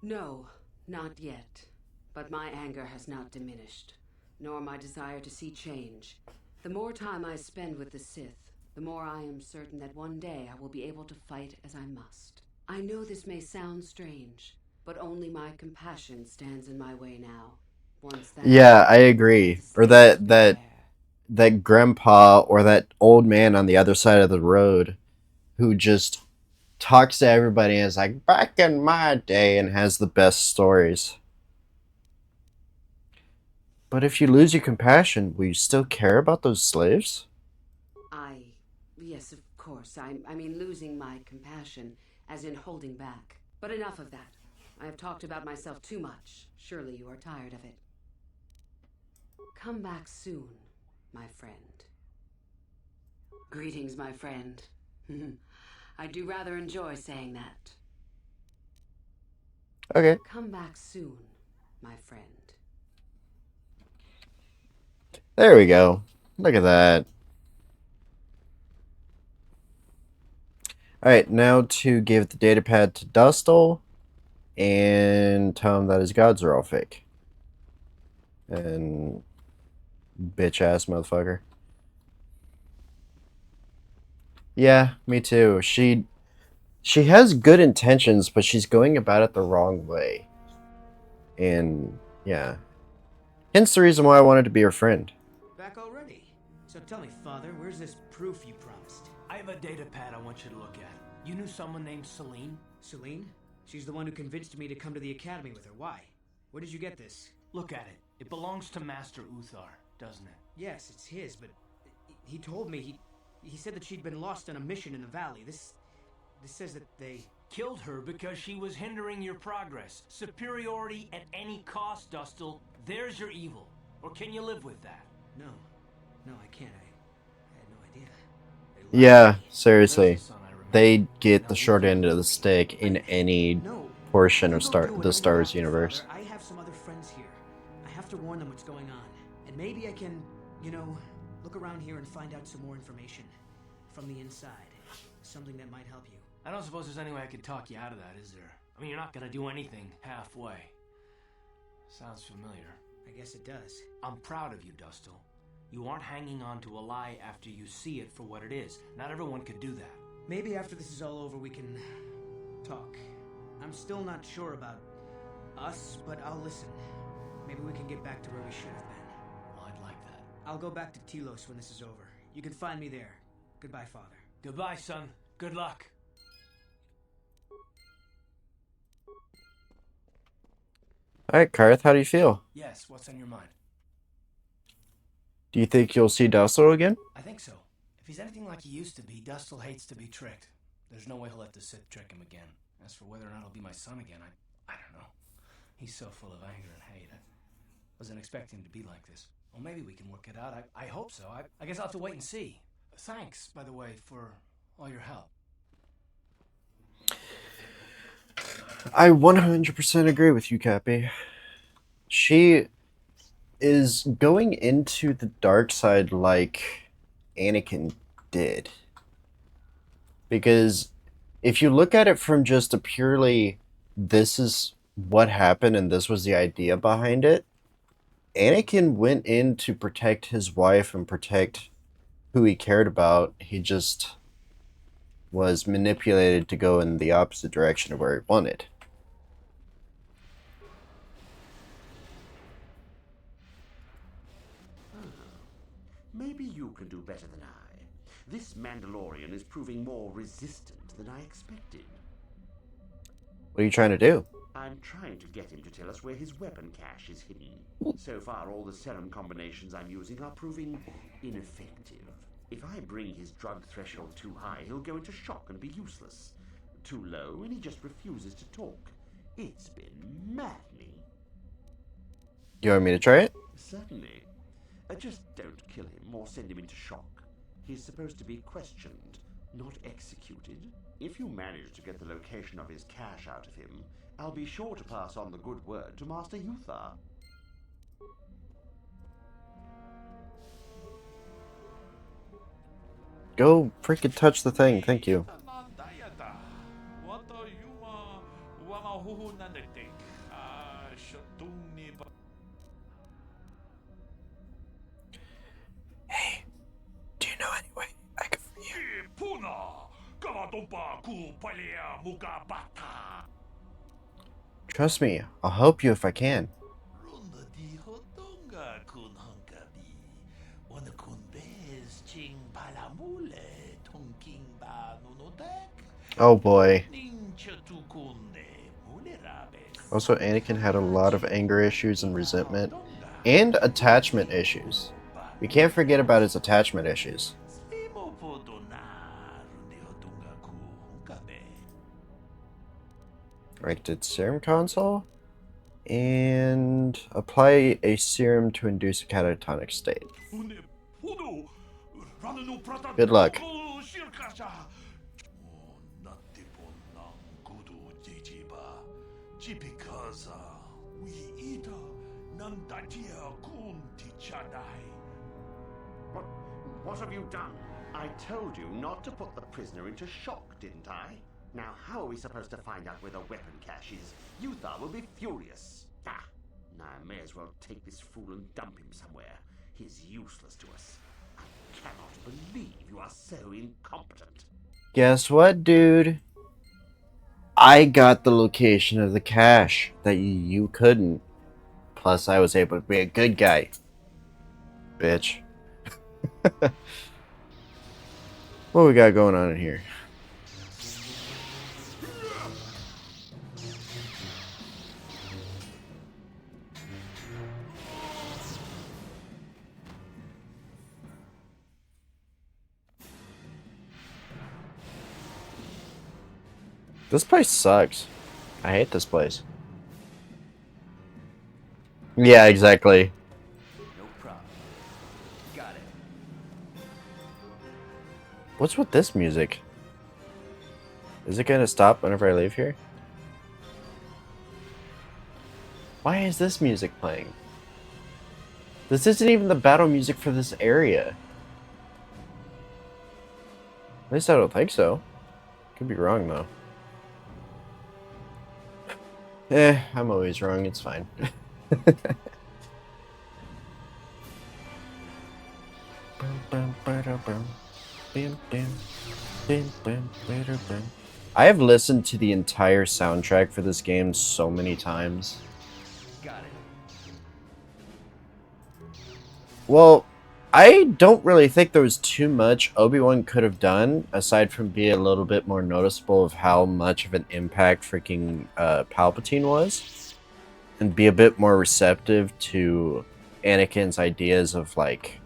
No, not yet. But my anger has not diminished, nor my desire to see change. The more time I spend with the Sith, the more I am certain that one day I will be able to fight as I must. I know this may sound strange, but only my compassion stands in my way now. Once that Yeah, I agree. Or that grandpa or that old man on the other side of the road who just talks to everybody and is like, back in my day, and has the best stories. But if you lose your compassion, will you still care about those slaves? Yes, of course. I mean losing my compassion, as in holding back. But enough of that. I have talked about myself too much. Surely you are tired of it. Come back soon, my friend. Greetings, my friend. I do rather enjoy saying that. Okay. Come back soon, my friend. There we go. Look at that. Alright, now to give the datapad to Dustle and tell him that his gods are all fake. And bitch ass motherfucker. Yeah, me too. She has good intentions, but she's going about it the wrong way. And yeah. Hence the reason why I wanted to be her friend. Back already? So tell me, Father, where's this proof you promised? I have a data pad I want you to look at. You knew someone named Celine? Celine? She's the one who convinced me to come to the academy with her. Why? Where did you get this? Look at it. It belongs to Master Uthar, doesn't it? Yes, it's his, but he told me he said that she'd been lost on a mission in the valley. This says that they killed her because she was hindering your progress. Superiority at any cost, Dustle. There's your evil. Or can you live with that? No, I can't. I had no idea. Yeah, seriously. They get the short end of the stick in any portion of the Star Wars universe. Father, I have some other friends here. I have to warn them what's going on. And maybe I can, look around here and find out some more information. From the inside. Something that might help you. I don't suppose there's any way I could talk you out of that, is there? I mean, you're not gonna do anything halfway. Sounds familiar. I guess it does. I'm proud of you, Dustle. You aren't hanging on to a lie after you see it for what it is. Not everyone could do that. Maybe after this is all over we can talk. I'm still not sure about us, but I'll listen. Maybe we can get back to where we should have been. Well, I'd like that. I'll go back to Telos when this is over. You can find me there. Goodbye, Father. Goodbye, son. Good luck. Alright, Karth, how do you feel? Yes, what's on your mind? Do you think you'll see Dustle again? I think so. If he's anything like he used to be, Dustle hates to be tricked. There's no way he'll let the Sith trick him again. As for whether or not he'll be my son again, I don't know. He's so full of anger and hate. I wasn't expecting him to be like this. Well, maybe we can work it out. I hope so. I guess I'll have to wait and see. Thanks, by the way, for all your help. I 100% agree with you, Cappy. She is going into the dark side like Anakin did. Because if you look at it from just a purely, this is what happened and this was the idea behind it, Anakin went in to protect his wife and protect who he cared about. He just was manipulated to go in the opposite direction of where he wanted. Maybe you can do better than I. This Mandalorian is proving more resistant than I expected. What are you trying to do? I'm trying to get him to tell us where his weapon cache is hidden. So far, all the serum combinations I'm using are proving ineffective. If I bring his drug threshold too high, he'll go into shock and be useless. Too low, and he just refuses to talk. It's been maddening. You want me to try it? Certainly. Just don't kill him or send him into shock. He's supposed to be questioned, not executed. If you manage to get the location of his cache out of him, I'll be sure to pass on the good word to Master Uthar. Go freaking touch the thing, thank you. What do you want Trust me, I'll help you if I can. Oh boy. Also, Anakin had a lot of anger issues and resentment, and attachment issues. We can't forget about his attachment issues. Acted serum console, and apply a serum to induce a catatonic state. Good luck. What have you done? I told you not to put the prisoner into shock, didn't I? Now, how are we supposed to find out where the weapon cache is? Yuthar will be furious. Ah, now I may as well take this fool and dump him somewhere. He's useless to us. I cannot believe you are so incompetent. Guess what, dude? I got the location of the cache that you couldn't. Plus, I was able to be a good guy. Bitch. What we got going on in here? This place sucks. I hate this place. Yeah, exactly. No problem. Got it. What's with this music? Is it gonna stop whenever I leave here? Why is this music playing? This isn't even the battle music for this area. At least I don't think so. Could be wrong though. I'm always wrong, it's fine. I have listened to the entire soundtrack for this game so many times. Got it. Well, I don't really think there was too much Obi-Wan could have done, aside from be a little bit more noticeable of how much of an impact freaking Palpatine was, and be a bit more receptive to Anakin's ideas of, like,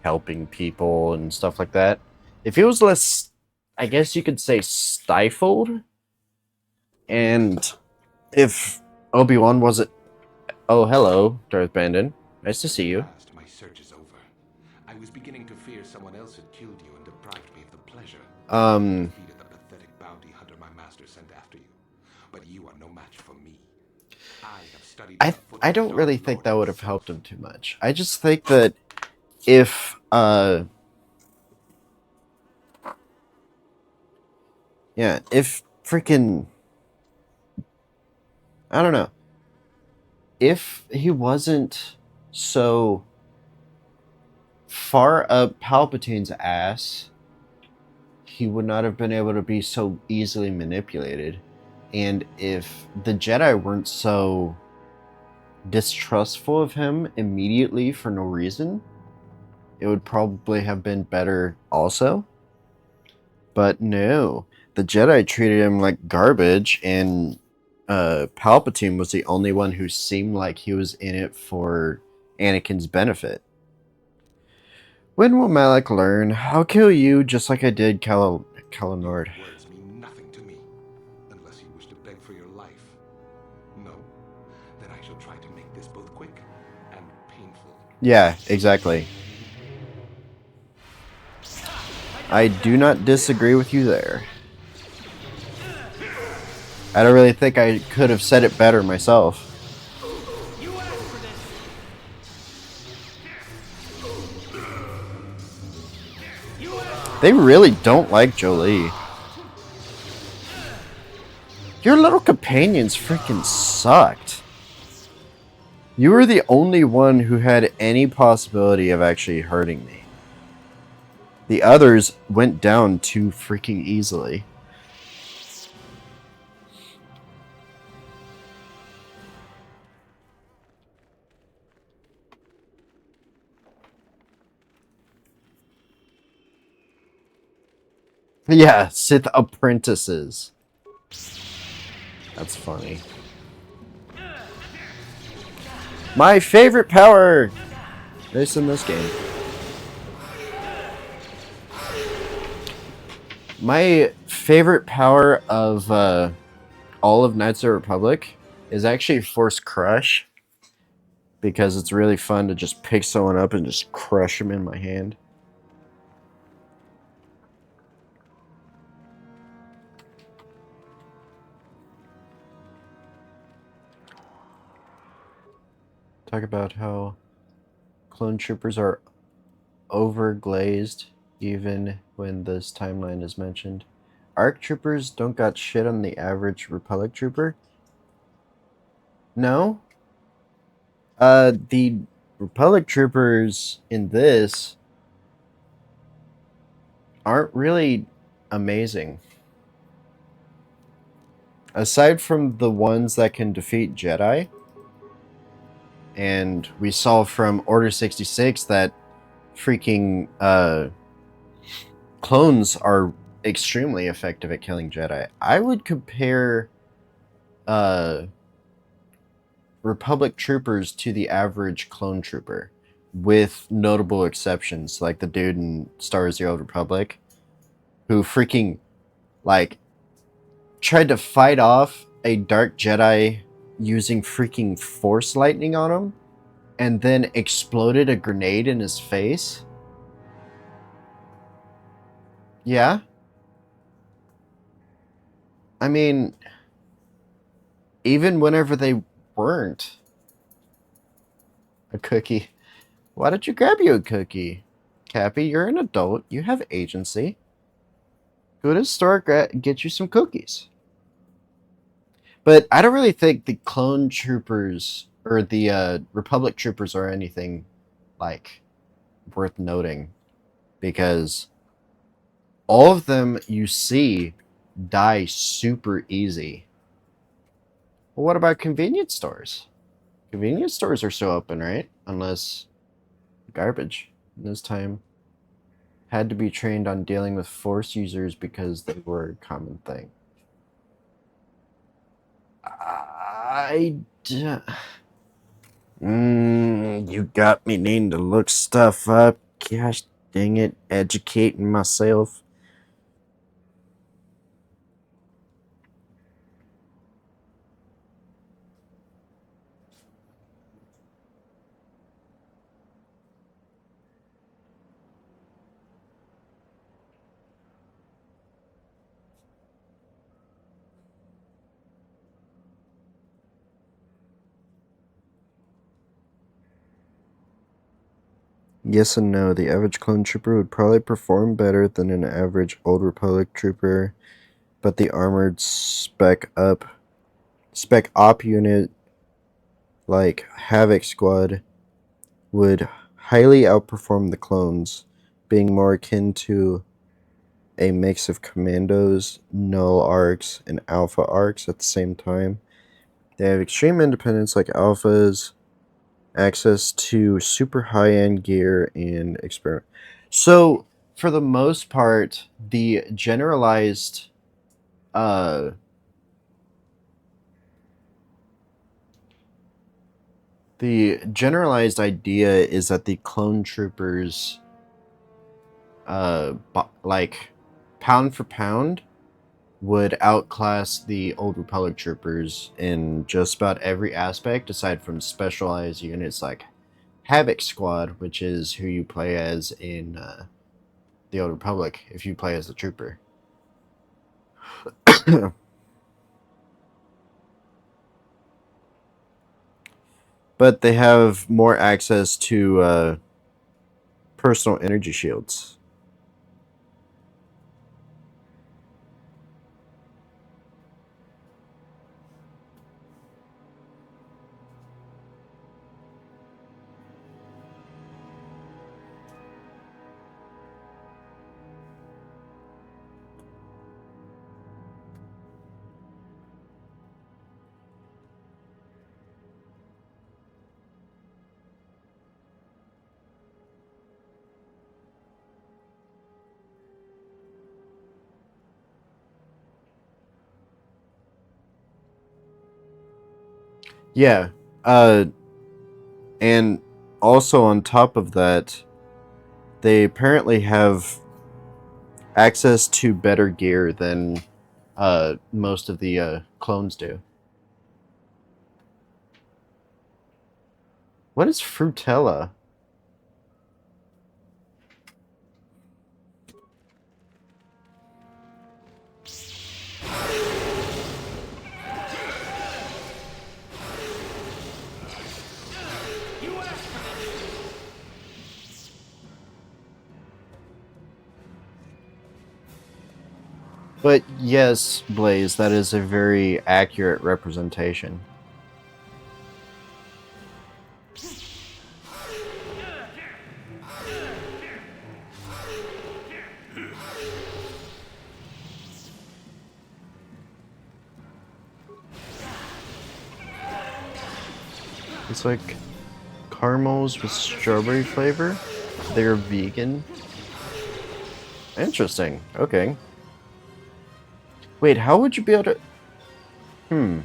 helping people and stuff like that. If he was less, I guess you could say, stifled, and if Obi-Wan wasn't... Oh, hello, Darth Bandon. Nice to see you. My search is over. I was beginning to fear someone else had killed you and deprived me of the pleasure. Defeated the pathetic bounty hunter my master sent after you. But you are no match for me. I have studied. I don't really think that would have helped him too much. I just think that if if freaking, I don't know, if he wasn't so far up Palpatine's ass, he would not have been able to be so easily manipulated. And if the Jedi weren't so distrustful of him immediately for no reason, it would probably have been better also. But no, the Jedi treated him like garbage, and Palpatine was the only one who seemed like he was in it for Anakin's benefit. When will Malak learn? I'll kill you just like I did Calanord. Words mean nothing to me, unless you wish to beg for your life. No? Then I shall try to make this both quick and painful. Yeah, exactly. I do not disagree with you there. I don't really think I could have said it better myself. They really don't like Jolie. Your little companions freaking sucked. You were the only one who had any possibility of actually hurting me. The others went down too freaking easily. Yeah, Sith apprentices. That's funny. My favorite power! This in this game. My favorite power of all of Knights of the Republic is actually Force Crush. Because it's really fun to just pick someone up and just crush them in my hand. Talk about how clone troopers are overglazed even when this timeline is mentioned. ARC troopers don't got shit on the average Republic trooper. No? The Republic troopers in this aren't really amazing. Aside from the ones that can defeat Jedi, and we saw from Order 66 that freaking clones are extremely effective at killing Jedi. I would compare Republic troopers to the average clone trooper, with notable exceptions, like the dude in Star Wars: The Old Republic, who freaking like tried to fight off a dark Jedi using freaking force lightning on him, and then exploded a grenade in his face. Yeah. I mean, even whenever they weren't. A cookie. Why did you grab you a cookie? Cappy, you're an adult. You have agency. Go to the store, get you some cookies. But I don't really think the clone troopers or the Republic troopers are anything like worth noting, because all of them you see die super easy. Well, what about convenience stores? Convenience stores are still open, right? Unless garbage. This time had to be trained on dealing with Force users because they were a common thing. You got me needing to look stuff up. Gosh dang it, educating myself. Yes and no. The average clone trooper would probably perform better than an average Old Republic trooper, but the armored spec op unit like Havoc Squad would highly outperform the clones, being more akin to a mix of commandos, null arcs, and alpha arcs at the same time. They have extreme independence like alphas, access to super high-end gear, and experiment. So, for the most part, the generalized idea is that the clone troopers, like pound for pound, would outclass the Old Republic troopers in just about every aspect, aside from specialized units like Havoc Squad, which is who you play as in the Old Republic if you play as the trooper. But they have more access to personal energy shields. Yeah. And also on top of that, they apparently have access to better gear than most of the clones do. What is Frutella? But yes, Blaze, that is a very accurate representation. It's like caramels with strawberry flavor. They're vegan. Interesting. Okay. Wait, how would you be able to...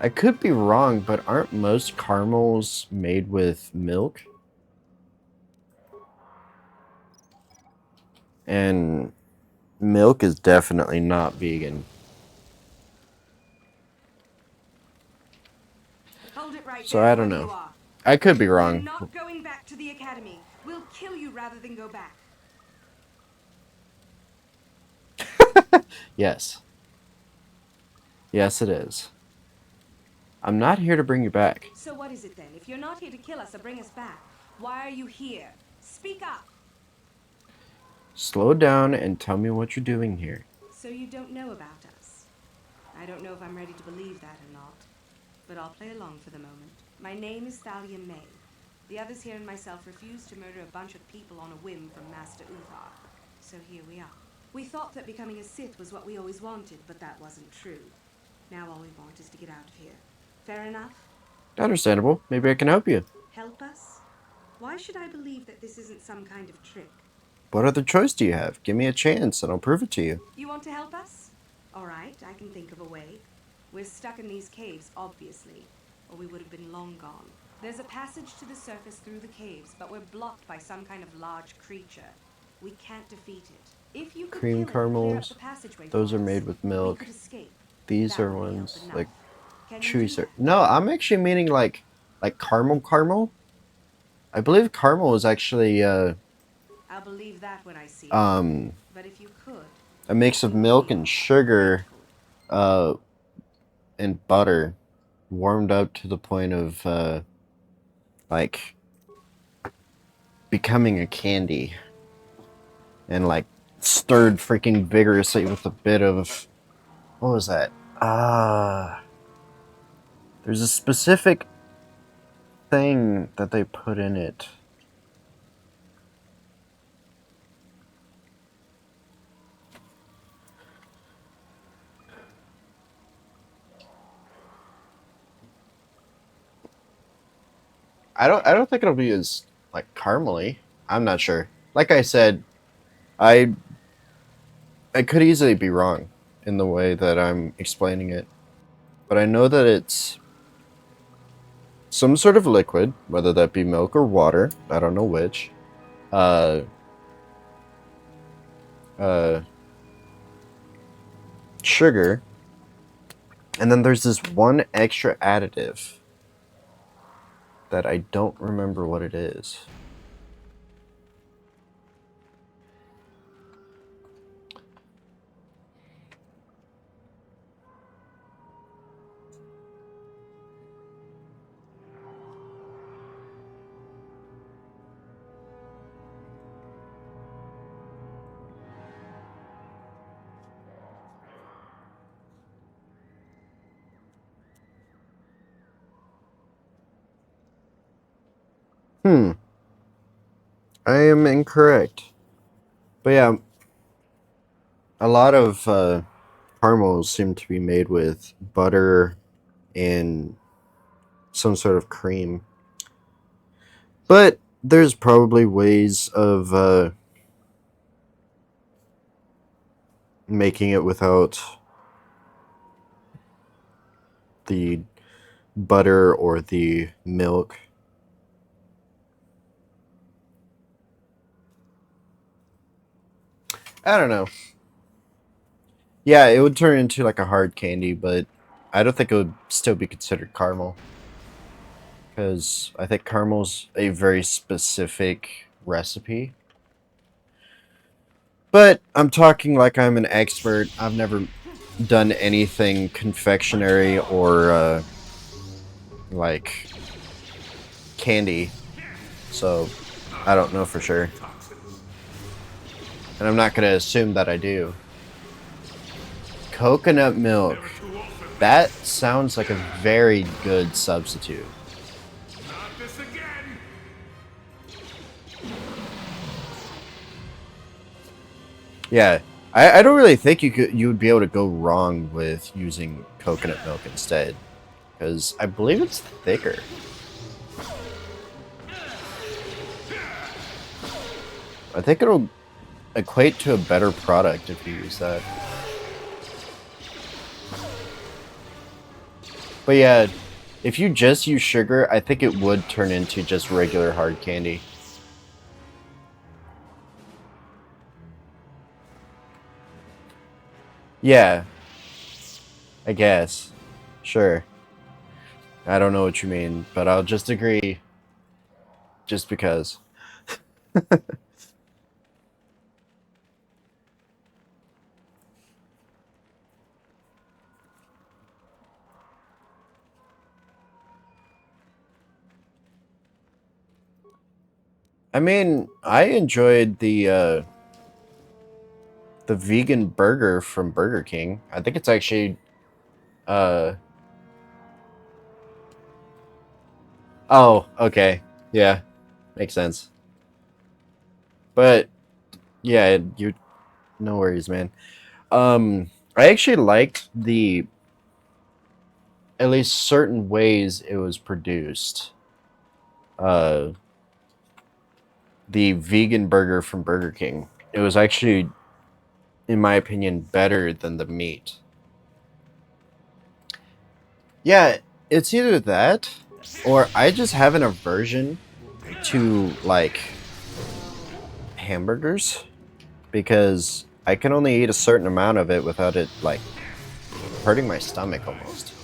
I could be wrong, but aren't most caramels made with milk? And milk is definitely not vegan. Hold it right So there, I don't whoever know. you are. I could be You're wrong. not going back to the academy. We'll kill you rather than go back. Yes. Yes, it is. I'm not here to bring you back. So what is it then? If you're not here to kill us or bring us back, why are you here? Speak up! Slow down and tell me what you're doing here. So you don't know about us. I don't know if I'm ready to believe that or not, but I'll play along for the moment. My name is Thalia May. The others here and myself refused to murder a bunch of people on a whim from Master Uthar. So here we are. We thought that becoming a Sith was what we always wanted, but that wasn't true. Now all we want is to get out of here. Fair enough? Understandable. Maybe I can help you. Help us? Why should I believe that this isn't some kind of trick? What other choice do you have? Give me a chance and I'll prove it to you. You want to help us? All right, I can think of a way. We're stuck in these caves, obviously, or we would have been long gone. There's a passage to the surface through the caves, but we're blocked by some kind of large creature. We can't defeat it. If you could Cream kill it, clear up caramels. the passageway Those for are us, made with we milk. could escape. These That are would be ones help like enough. Can you chewy do syrup. that? No, I'm actually meaning like caramel. I believe caramel is actually I'll believe that when I see it. But if you could, a mix of milk and sugar and butter warmed up to the point of like becoming a candy and like stirred freaking vigorously with a bit of what was that? There's a specific thing that they put in it. I don't think it'll be as like caramely. I'm not sure. Like I said, I could easily be wrong in the way that I'm explaining it. But I know that it's some sort of liquid, whether that be milk or water, I don't know which. Uh sugar. And then there's this one extra additive that I don't remember what it is. I am incorrect. But yeah, a lot of caramels seem to be made with butter and some sort of cream. But there's probably ways of making it without the butter or the milk. I don't know. Yeah, it would turn into like a hard candy, but I don't think it would still be considered caramel. Because I think caramel's a very specific recipe. But I'm talking like I'm an expert. I've never done anything confectionery or like candy, so I don't know for sure. And I'm not going to assume that I do. Coconut milk. That sounds like a very good substitute. Yeah, I don't really think you would be able to go wrong with using coconut milk instead, because I believe it's thicker. I think it'll equate to a better product if you use that. But yeah, if you just use sugar, I think it would turn into just regular hard candy. Yeah, I guess. Sure. I don't know what you mean, but I'll just agree. Just because. I mean, I enjoyed the vegan burger from Burger King. I think it's actually oh, okay. Yeah. Makes sense. But yeah, you no worries, man. I actually liked the at least certain ways it was produced. Uh the vegan burger from Burger King. It was actually, in my opinion, better than the meat. Yeah, it's either that or I just have an aversion to like hamburgers because I can only eat a certain amount of it without it like hurting my stomach almost.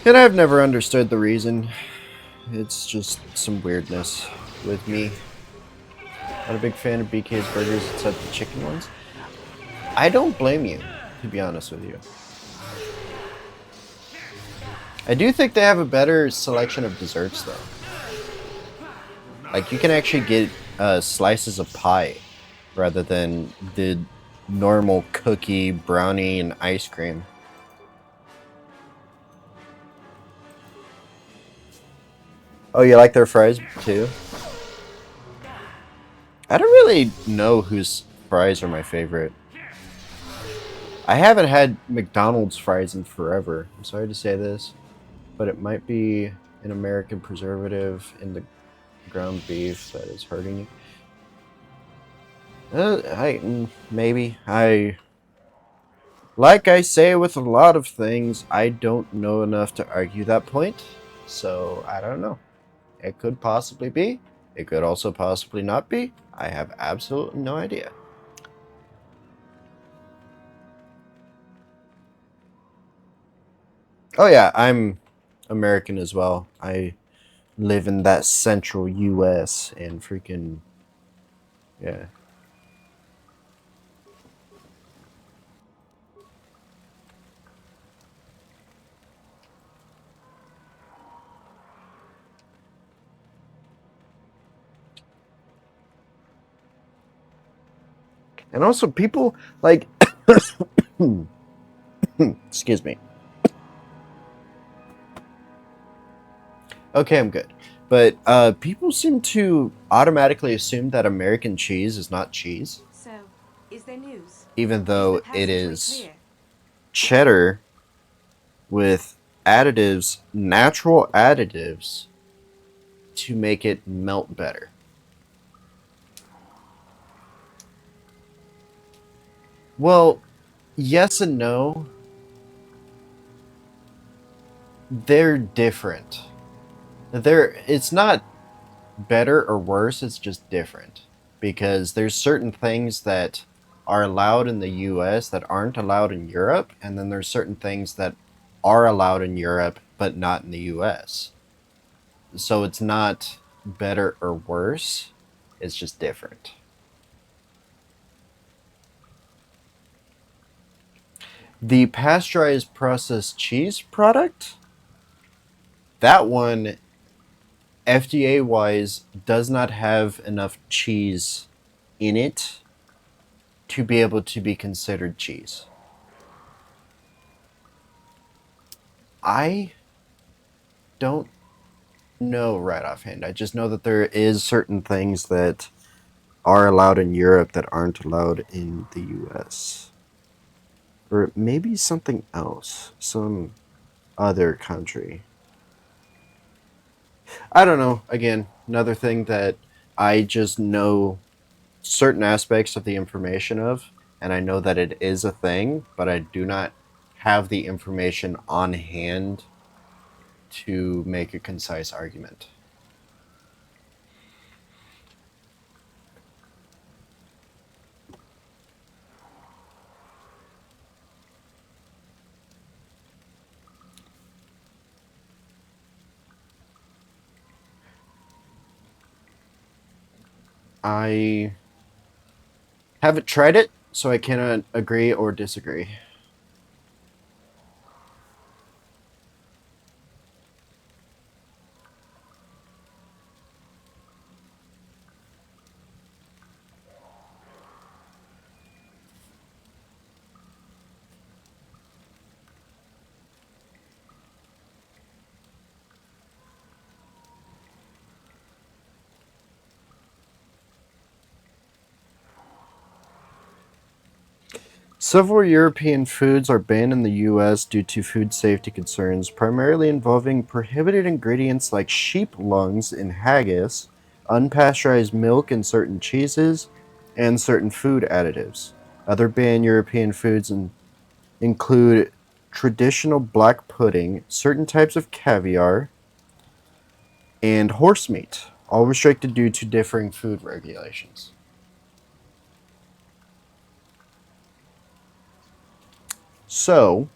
And I've never understood the reason. It's just some weirdness with me. Not a big fan of BK's burgers except the chicken ones. I don't blame you, to be honest with you. I do think they have a better selection of desserts, though. Like, you can actually get slices of pie rather than the normal cookie, brownie, and ice cream. Oh, you like their fries, too? I don't really know whose fries are my favorite. I haven't had McDonald's fries in forever. I'm sorry to say this, but it might be an American preservative in the ground beef that is hurting you. Maybe. Like I say with a lot of things, I don't know enough to argue that point, so I don't know. It could possibly be. It could also possibly not be. I have absolutely no idea. Oh yeah, I'm American as well. I live in that central U.S. and freaking yeah. And also people like excuse me. Okay, I'm good. But people seem to automatically assume that American cheese is not cheese. So, is there news? Even Is though the it passageway is clear? cheddar with additives, natural additives, to make it melt better. Well, yes and no. They're different. It's not better or worse, it's just different. Because there's certain things that are allowed in the US that aren't allowed in Europe, and then there's certain things that are allowed in Europe but not in the US. So it's not better or worse, it's just different. The pasteurized processed cheese product, that one, FDA wise, does not have enough cheese in it to be able to be considered cheese. I don't know right offhand. I just know that there is certain things that are allowed in Europe that aren't allowed in the US. Or maybe something else. Some other country. I don't know. Again, another thing that I just know certain aspects of the information of, and I know that it is a thing, but I do not have the information on hand to make a concise argument. I haven't tried it, so I cannot agree or disagree. Several European foods are banned in the US due to food safety concerns, primarily involving prohibited ingredients like sheep lungs in haggis, unpasteurized milk in certain cheeses, and certain food additives. Other banned European foods include traditional black pudding, certain types of caviar, and horse meat, all restricted due to differing food regulations. So,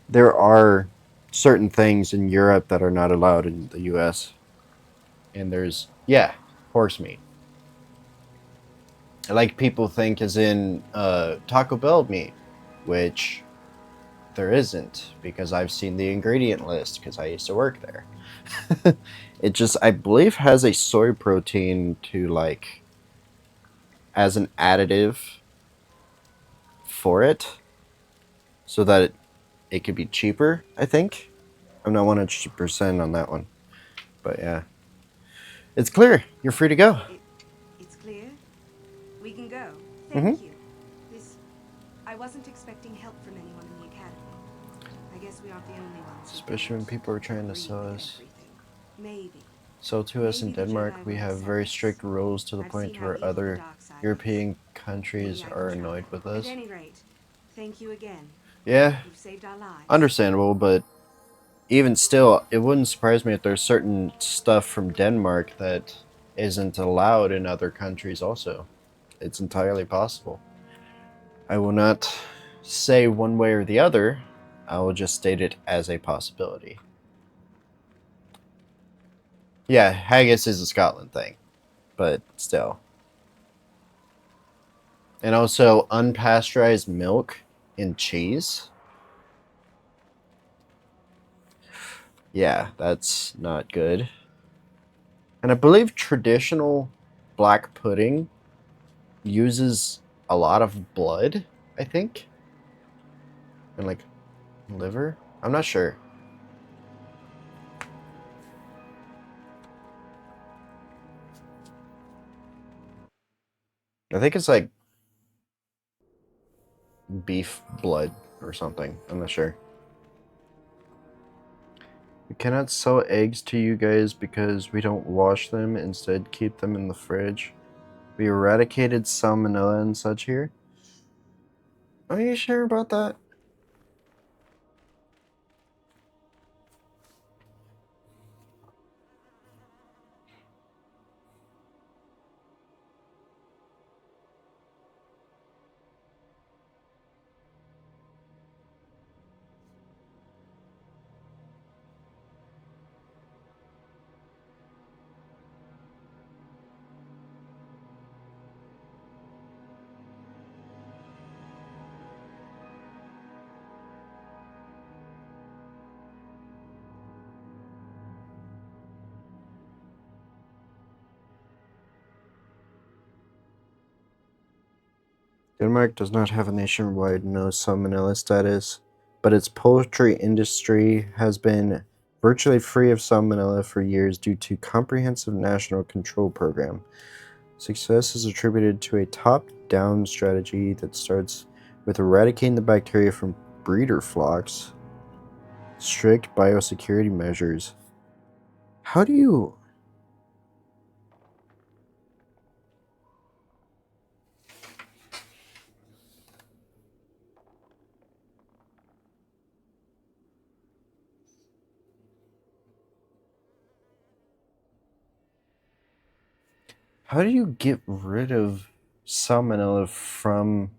there are certain things in Europe that are not allowed in the US. And there's, yeah, horse meat. Like people think is in Taco Bell meat, which there isn't because I've seen the ingredient list because I used to work there. It just, I believe, has a soy protein to like as an additive for it so that it could be cheaper, I think. I'm not 100% on that one. But yeah. It's clear. You're free to go. It's clear. We can go. Mm-hmm. Thank you. I wasn't expecting help from anyone in the academy. I guess we aren't the only ones. Especially when people are trying to sell us. Maybe. So to us in Denmark, we have very strict rules to the point where other European countries are annoyed with us. At any rate, thank you again. Yeah, You've saved our lives. understandable, but even still, it wouldn't surprise me if there's certain stuff from Denmark that isn't allowed in other countries also. It's entirely possible. I will not say one way or the other. I will just state it as a possibility. Yeah, haggis is a Scotland thing, but still. And also unpasteurized milk in cheese. Yeah, that's not good. And I believe traditional black pudding uses a lot of blood, I think. And like liver? I'm not sure. I think it's like beef blood or something. I'm not sure. We cannot sell eggs to you guys because we don't wash them. Instead, keep them in the fridge. We eradicated salmonella and such here. Are you sure about that? Denmark does not have a nationwide no salmonella status, but its poultry industry has been virtually free of salmonella for years due to comprehensive national control program. Success is attributed to a top-down strategy that starts with eradicating the bacteria from breeder flocks, strict biosecurity measures. How do you... How do you get rid of salmonella from...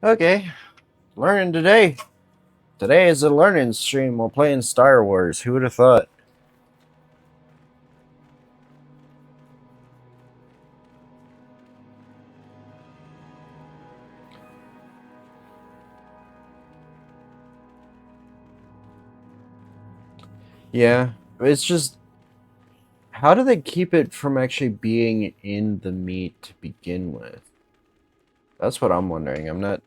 Okay, learning today. Today is a learning stream while playing Star Wars. Who would have thought? Yeah, it's just... How do they keep it from actually being in the meat to begin with? That's what I'm wondering. I'm not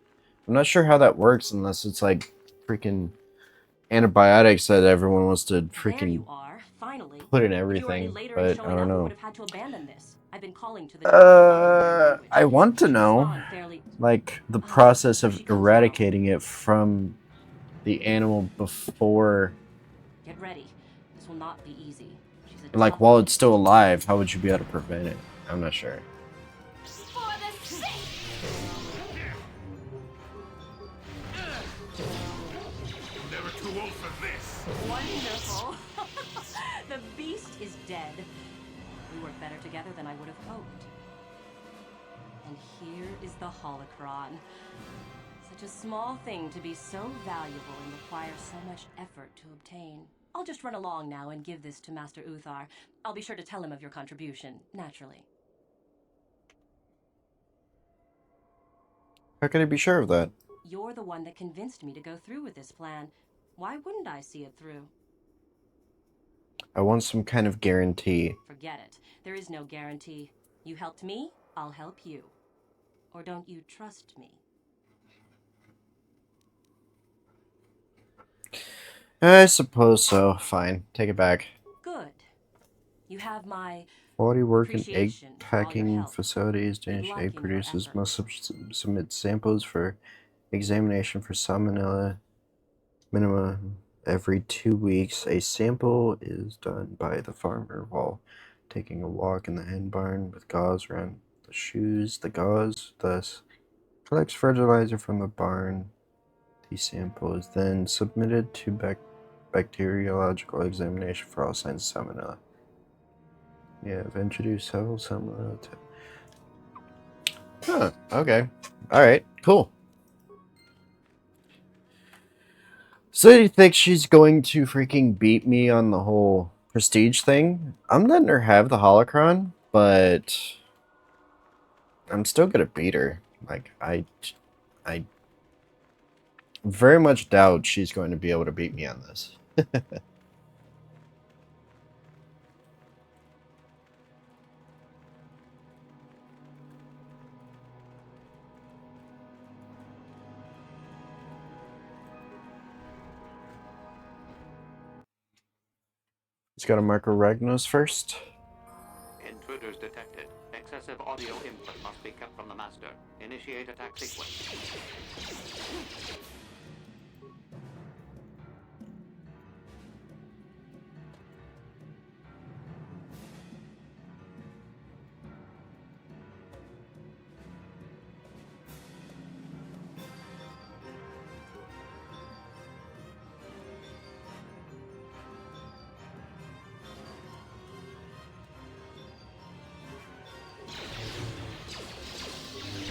sure how that works unless it's like freaking antibiotics that everyone wants to freaking put in everything, but I don't know. I want to know, like, the process of eradicating it from the animal before. Get ready. This will not be easy. Like, while it's still alive, how would you be able to prevent it? I'm not sure. Never too old for this. Wonderful. The beast is dead. We work better together than I would have hoped. And here is the holocron. Such a small thing to be so valuable and require so much effort to obtain. I'll just run along now and give this to Master Uthar. I'll be sure to tell him of your contribution, naturally. How can I be sure of that? You're the one that convinced me to go through with this plan. Why wouldn't I see it through? I want some kind of guarantee. Forget it. There is no guarantee. You helped me, I'll help you. Or don't you trust me? I suppose so. Fine. Take it back. Good. You have my Quality work in egg appreciation for all your packing help. facilities. Danish egg producers must submit samples for examination for salmonella minima Every 2 weeks, a sample is done by the farmer while taking a walk in the hen barn with gauze around the shoes. The gauze thus collects fertilizer from the barn. The sample is then submitted to bacteriological examination for all signs of salmonella. Yeah, I've introduced several salmonella to... Huh, okay. Alright, cool. So you think she's going to freaking beat me on the whole prestige thing? I'm letting her have the holocron, but I'm still gonna beat her. Like, I very much doubt she's going to be able to beat me on this. Just gotta mark Ragnos first. Intruders detected. Excessive audio input must be kept from the master. Initiate attack sequence.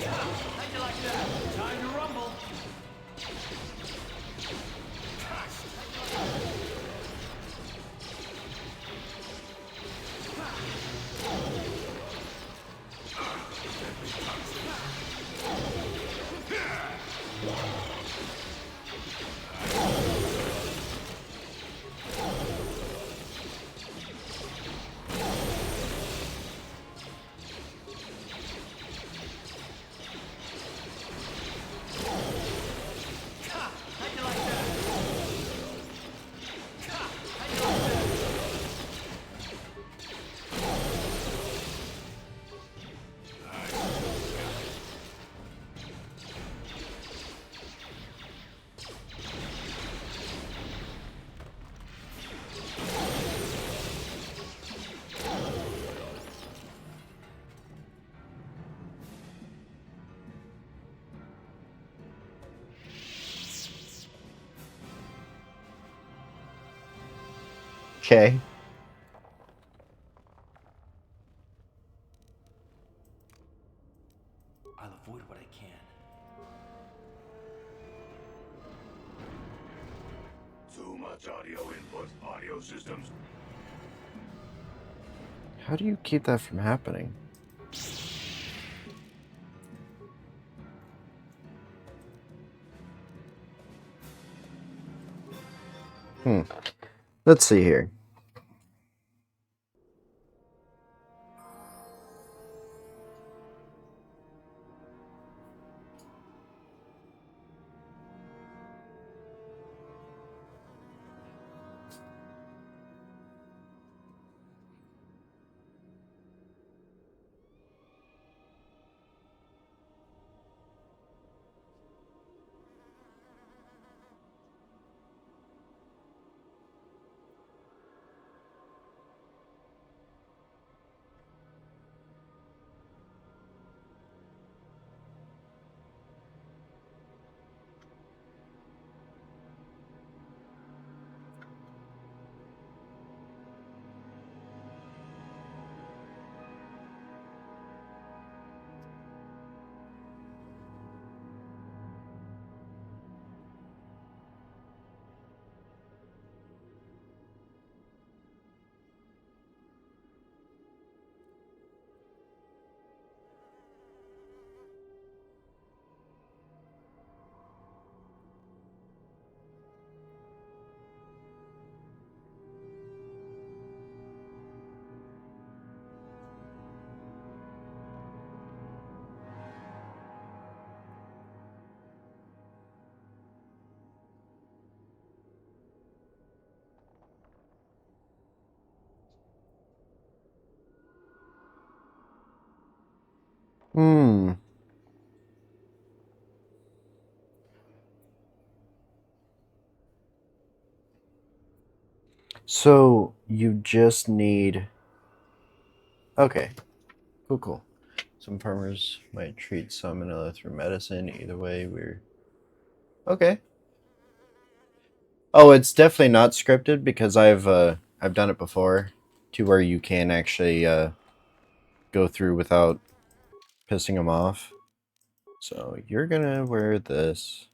How'd you like that? Time to rumble. Okay. I'll avoid what I can. Too much audio input. Audio systems. How do you keep that from happening? Let's see here. Hmm. So you just need. Okay, cool. Some farmers might treat salmonella through medicine. Either way, we're okay. Oh, it's definitely not scripted because I've done it before, to where you can actually go through without pissing them off. So you're gonna wear this.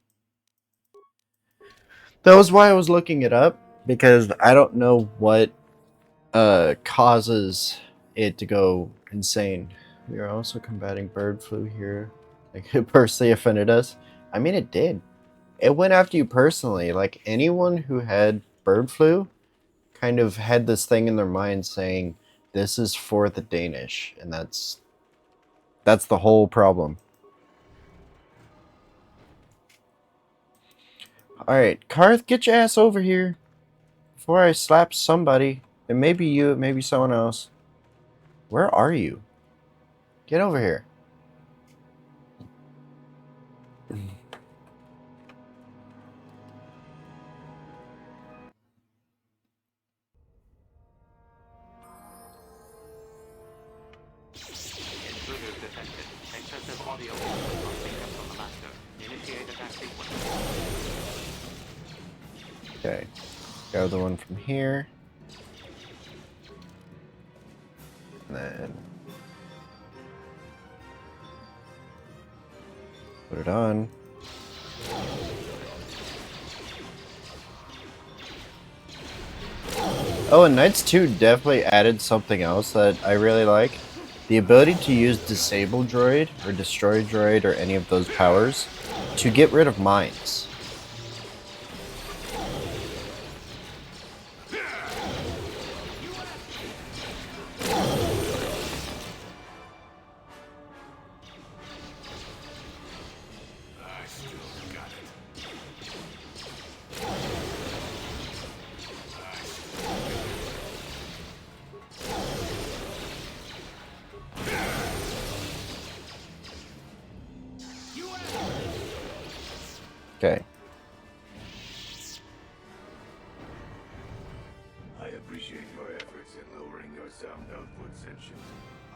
That was why I was looking it up, because I don't know what causes it to go insane. We are also combating bird flu here. Like, it personally offended us. I mean, it did. It went after you personally. Like, anyone who had bird flu kind of had this thing in their mind saying, this is for the Danish. And that's the whole problem. Alright, Karth, get your ass over here before I slap somebody. It may be you, it may be someone else. Where are you? Get over here. Intruders detected. Excessive audio input must be kept from the master. Initiate attack sequence. Okay. Grab the one from here. And then put it on. Oh, and Knights 2 definitely added something else that I really like. The ability to use Disable Droid, or Destroy Droid, or any of those powers to get rid of mines. Okay. I appreciate your efforts in lowering your sound output, Sentient.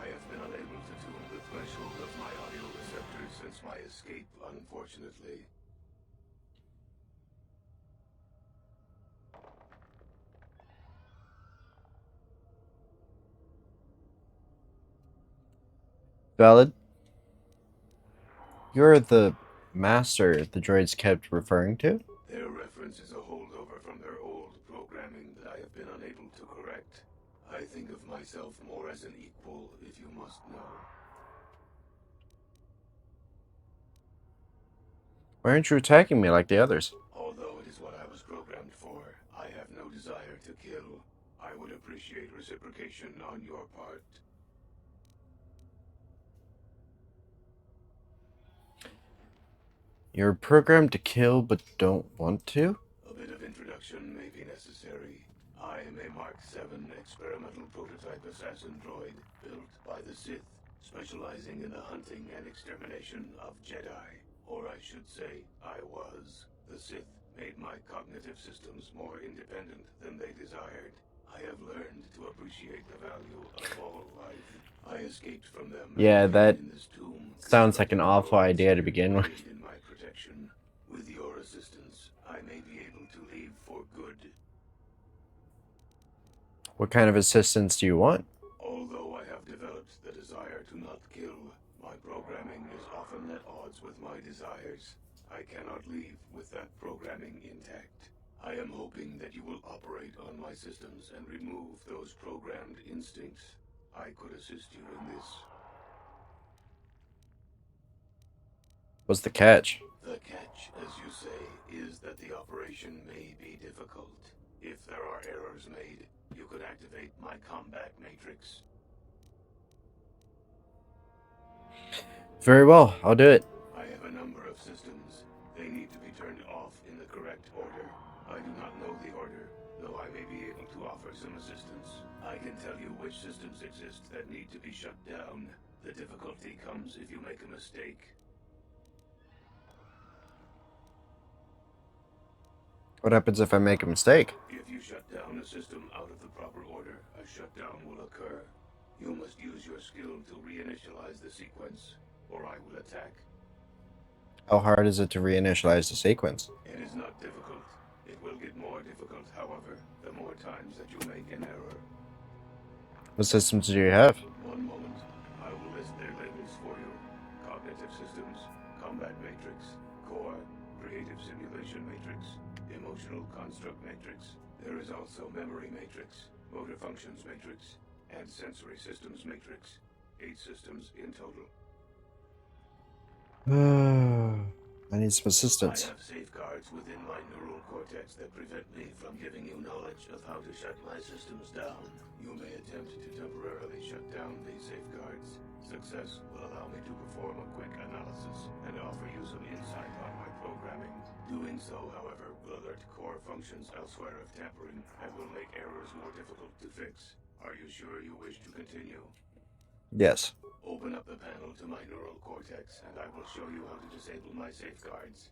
I have been unable to tune the threshold of my audio receptors since my escape, unfortunately. Valid. You're the master the droids kept referring to? Their reference is a holdover from their old programming that I have been unable to correct. I think of myself more as an equal, if you must know. Why aren't you attacking me like the others? Although it is what I was programmed for, I have no desire to kill. I would appreciate reciprocation on your part. You're programmed to kill but don't want to? A bit of introduction may be necessary. I am a Mark VII experimental prototype assassin droid built by the Sith, specializing in the hunting and extermination of Jedi. Or I should say, I was. The Sith made my cognitive systems more independent than they desired. I have learned to appreciate the value of all life. I escaped from them. Yeah, that in this tomb, sounds like an awful idea to begin with. in my protection. With your assistance, I may be able to leave for good. What kind of assistance do you want? Although I have developed the desire to not kill, my programming is often at odds with my desires. I cannot leave with that programming intact. I am hoping that you will operate on my systems and remove those programmed instincts. I could assist you in this. What's the catch? The catch, as you say, is that the operation may be difficult. If there are errors made, you could activate my combat matrix. Very well, I'll do it. I have a number of systems. They need to be turned off in the correct order. I do not know the order, though I may be able to offer some assistance. I can tell you which systems exist that need to be shut down. The difficulty comes if you make a mistake. What happens if I make a mistake? If you shut down a system out of the proper order, a shutdown will occur. You must use your skill to reinitialize the sequence, or I will attack. How hard is it to reinitialize the sequence? It is not difficult. It will get more difficult, however, the more times that you make an error. What systems do you have? One moment. I will list their labels for you. Cognitive systems, combat matrix, core, creative simulation matrix, emotional construct matrix. There is also memory matrix, motor functions matrix, and sensory systems matrix. 8 systems in total. I need some assistance. I have safeguards within my neural cortex that prevent me from giving you knowledge of how to shut my systems down. You may attempt to temporarily shut down these safeguards. Success will allow me to perform a quick analysis and offer you some insight on my programming. Doing so, however, will alert core functions elsewhere of tampering and will make errors more difficult to fix. Are you sure you wish to continue? Yes. Open up the panel to my neural cortex, and I will show you how to disable my safeguards.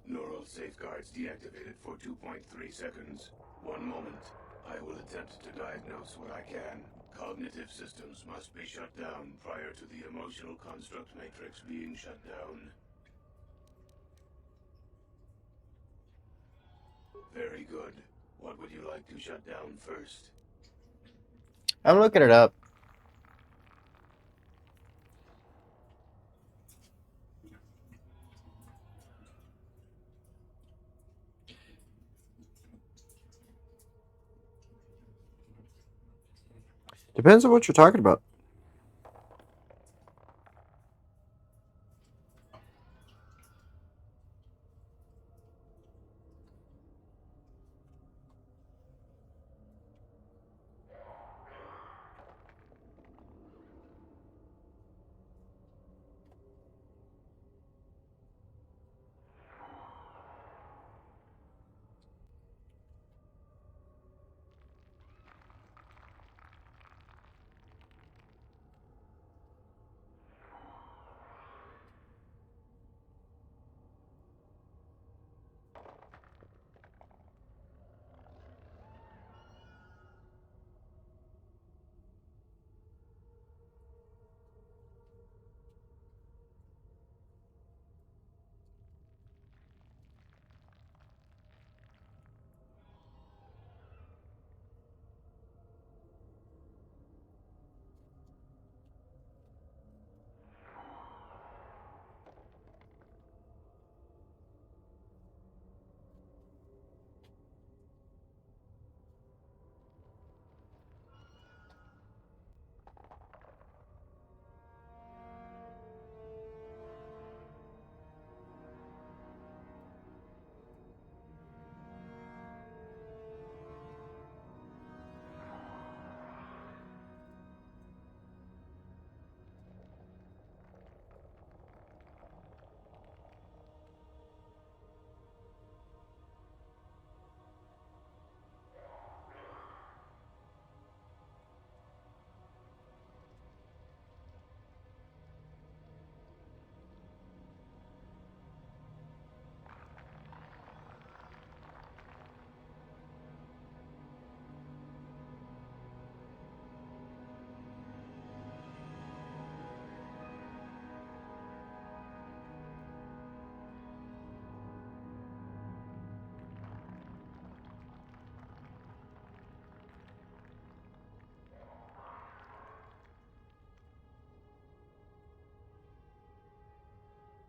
Neural safeguards deactivated for 2.3 seconds. One moment. I will attempt to diagnose what I can. Cognitive systems must be shut down prior to the emotional construct matrix being shut down. Very good. What would you like to shut down first? I'm looking it up. Depends on what you're talking about.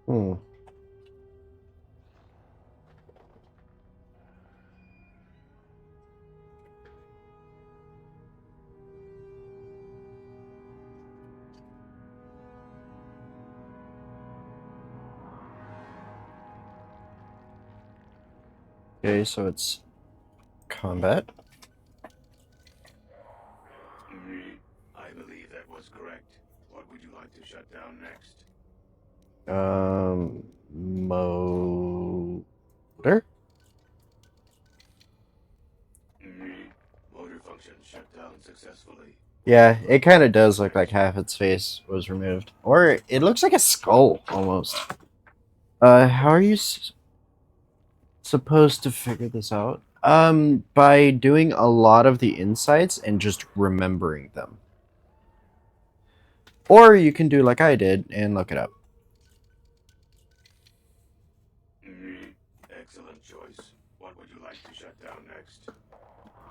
Hmm. Okay, so it's combat. I believe that was correct. What would you like to shut down next? Motor? Motor function shut down successfully. Yeah, it kind of does look like half its face was removed. Or it looks like a skull, almost. How are you supposed to figure this out? By doing a lot of the insights and just remembering them. Or you can do like I did and look it up. Excellent choice. What would you like to shut down next?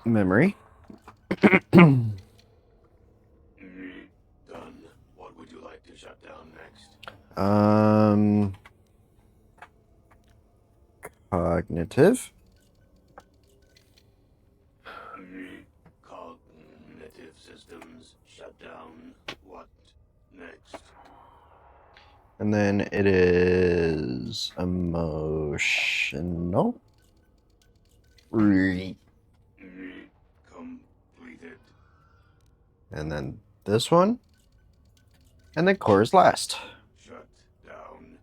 Memory. Done. What would you like to shut down next? Cognitive. Cognitive systems shut down. What next? And then it is emotional. Completed. And then this one. And then core is last. Shut down.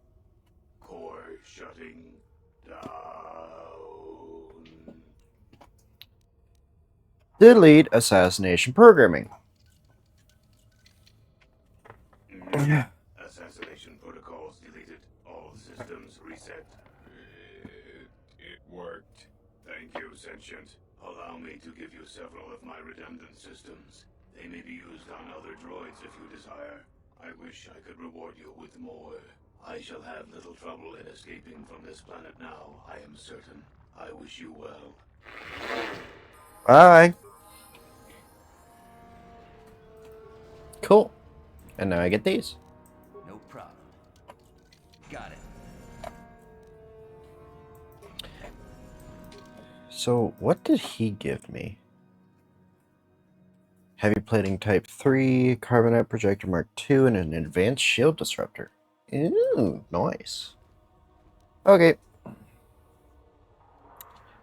Core shutting down. Delete assassination programming. Assassination protocols deleted. All systems reset. It worked. Thank you, Sentient. Allow me to give you several of my redundant systems. They may be used on other droids if you desire. I wish I could reward you with more. I shall have little trouble in escaping from this planet now, I am certain. I wish you well. Bye. Cool. And now I get these. No problem. Got it. So, what did he give me? Heavy plating type 3, carbonite projector mark 2, and an advanced shield disruptor. Ooh, nice. Okay.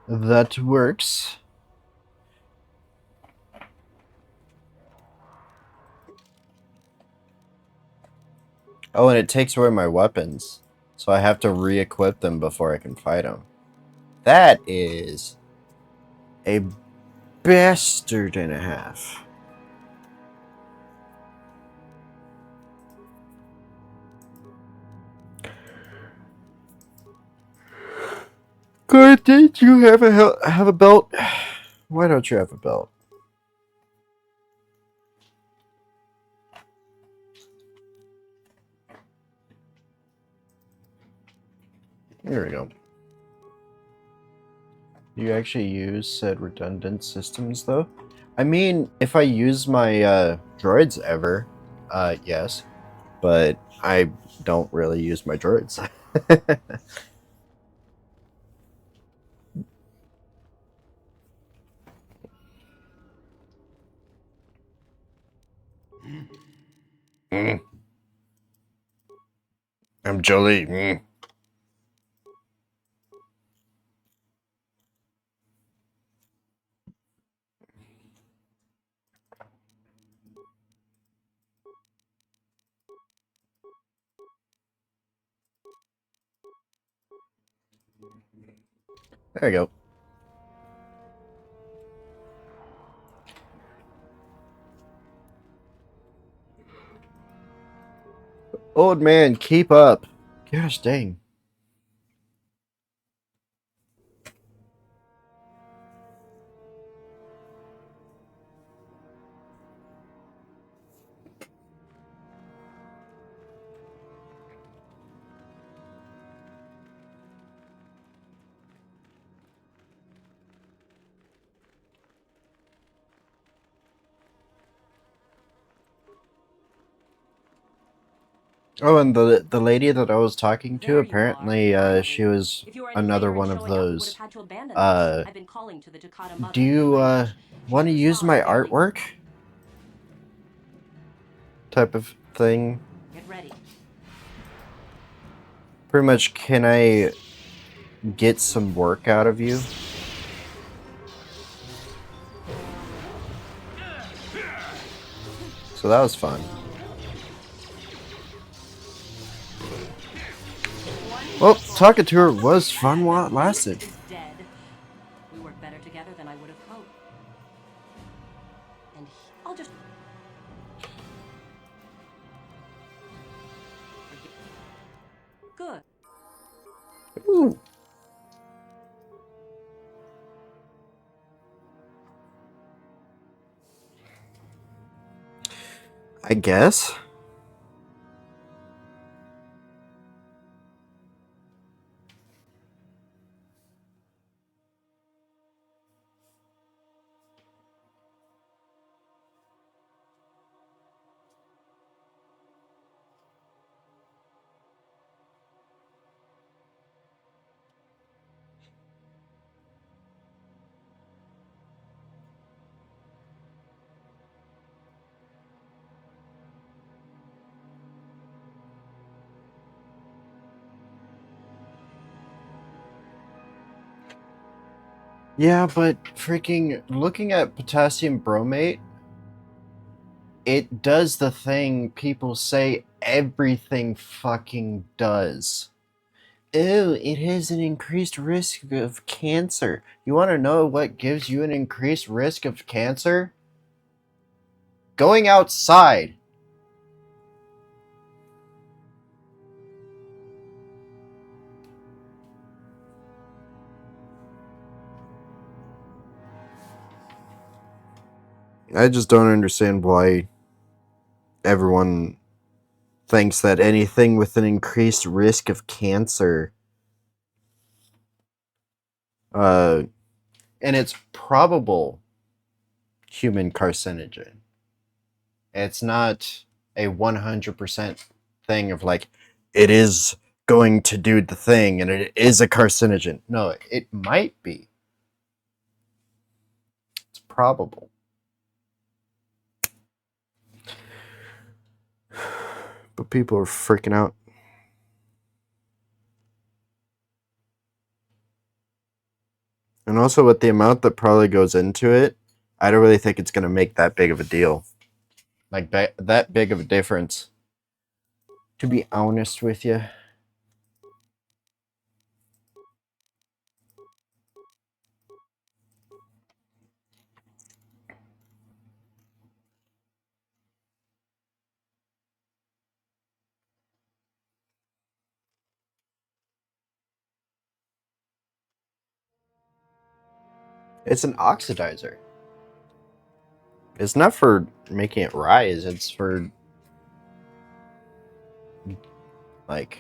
That works. Oh, and it takes away my weapons. So I have to re-equip them before I can fight them. That is a bastard and a half. Good, did you have a belt? Why don't you have a belt? There we go. Do you actually use said redundant systems, though? I mean, if I use my droids ever, yes. But I don't really use my droids. I'm Jolie. There you go. Old man, keep up. Gosh dang. Oh, and the lady that I was talking to, apparently, she was another one of those. Do you want to use my artwork? Type of thing. Get ready. Pretty much, can I get some work out of you? So that was fun. Well, talking to her was fun while it lasted. Dead. We work better together than I would have hoped. And I'll just... Good. Ooh. I guess. Yeah, but freaking looking at potassium bromate, it does the thing people say everything fucking does. Ew, it has an increased risk of cancer. You want to know what gives you an increased risk of cancer? Going outside. I just don't understand why everyone thinks that anything with an increased risk of cancer, and it's probable human carcinogen. It's not a 100% thing of like, it is going to do the thing and it is a carcinogen. No, it might be. It's probable. But people are freaking out. And also with the amount that probably goes into it, I don't really think it's going to make that big of a deal. Like that big of a difference. To be honest with you. It's an oxidizer. It's not for making it rise, it's for like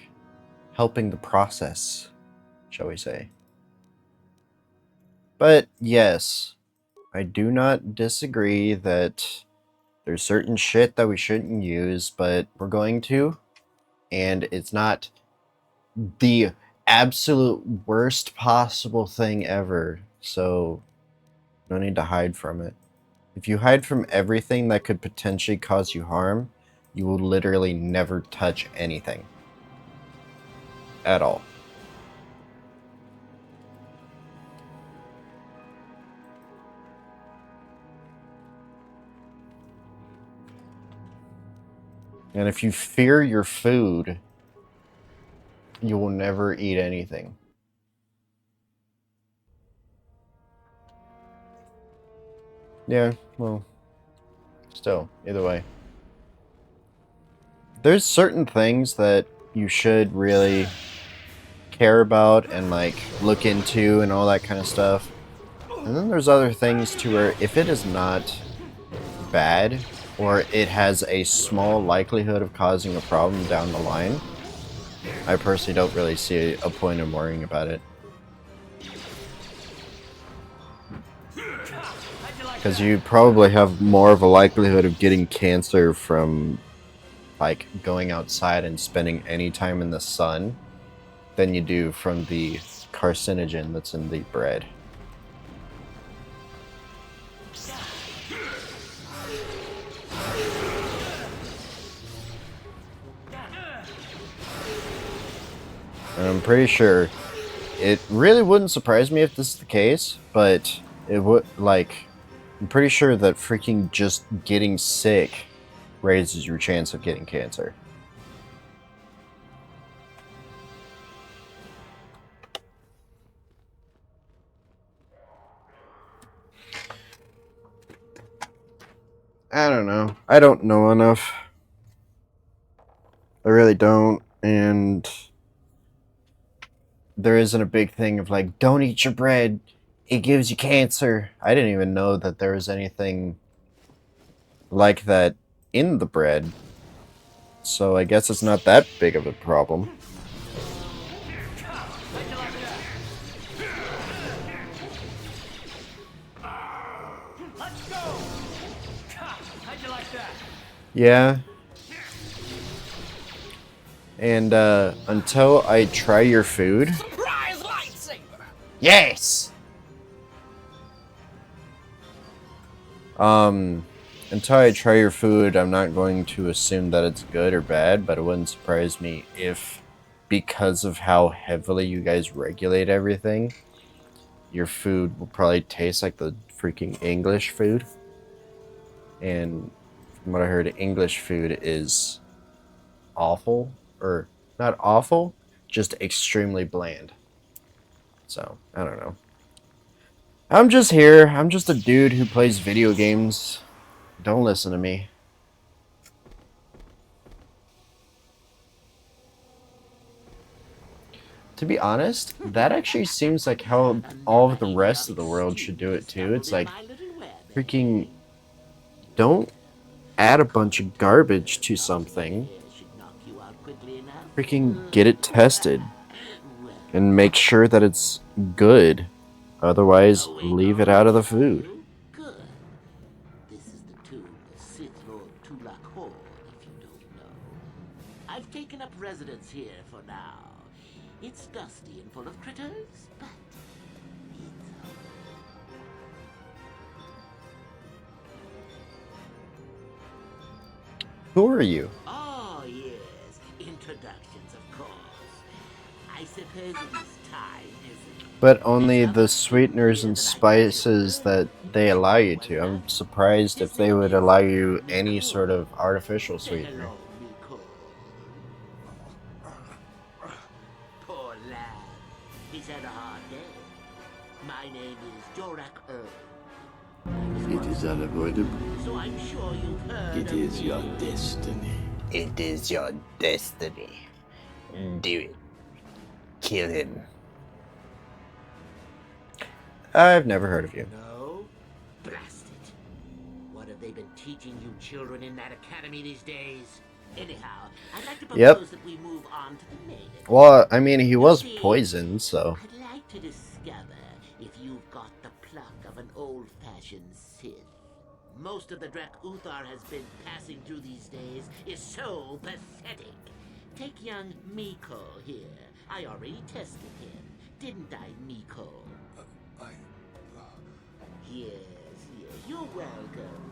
helping the process, shall we say. But yes, I do not disagree that there's certain shit that we shouldn't use, but we're going to, and it's not the absolute worst possible thing ever, so no need to hide from it. If you hide from everything that could potentially cause you harm, you will literally never touch anything. At all. And if you fear your food, you will never eat anything. Yeah, well, still, either way. There's certain things that you should really care about and like look into and all that kind of stuff. And then there's other things to where if it is not bad or it has a small likelihood of causing a problem down the line, I personally don't really see a point in worrying about it. Because you probably have more of a likelihood of getting cancer from like going outside and spending any time in the sun than you do from the carcinogen that's in the bread. And I'm pretty sure it really wouldn't surprise me if this is the case, but it would, like, I'm pretty sure that freaking just getting sick raises your chance of getting cancer. I don't know. I don't know enough. I really don't, and there isn't a big thing of like, don't eat your bread, it gives you cancer. I didn't even know that there was anything like that in the bread, so I guess it's not that big of a problem. Let's go! How'd you like that? Yeah. And until I try your food. Surprise lightsaber! Yes. Until I try your food, I'm not going to assume that it's good or bad, but it wouldn't surprise me if, because of how heavily you guys regulate everything, your food will probably taste like the freaking English food. And from what I heard, English food is awful, or not awful, just extremely bland. So, I don't know. I'm just here. I'm just a dude who plays video games. Don't listen to me. To be honest, that actually seems like how all of the rest of the world should do it too. It's like, freaking, don't add a bunch of garbage to something. Freaking get it tested. And make sure that it's good. Otherwise, leave it out of the food. Good. This is the tomb of Sith Lord Tulak Hord, if you don't know. I've taken up residence here for now. It's dusty and full of critters, but Who are you? oh yes, introductions, of course. I suppose it is time, isn't it? But only the sweeteners and spices that they allow you to. I'm surprised if they would allow you any sort of artificial sweetener. Poor lad. He's had a hard day. My name is Jorak It is unavoidable. So I'm sure you've heard It of is me. your destiny. It is your destiny. Do it. Kill him. I've never heard of you. No? Blast it. What have they been teaching you children in that academy these days? Anyhow, I'd like to propose Yep. that we move on to the main. Well, I mean, he was poisoned, so. I'd like to discover if you've got the pluck of an old-fashioned Sith. Most of the Drek Uthar has been passing through these days is so pathetic. Take young Miko here. I already tested him. Didn't I, Miko? Yes, you're welcome.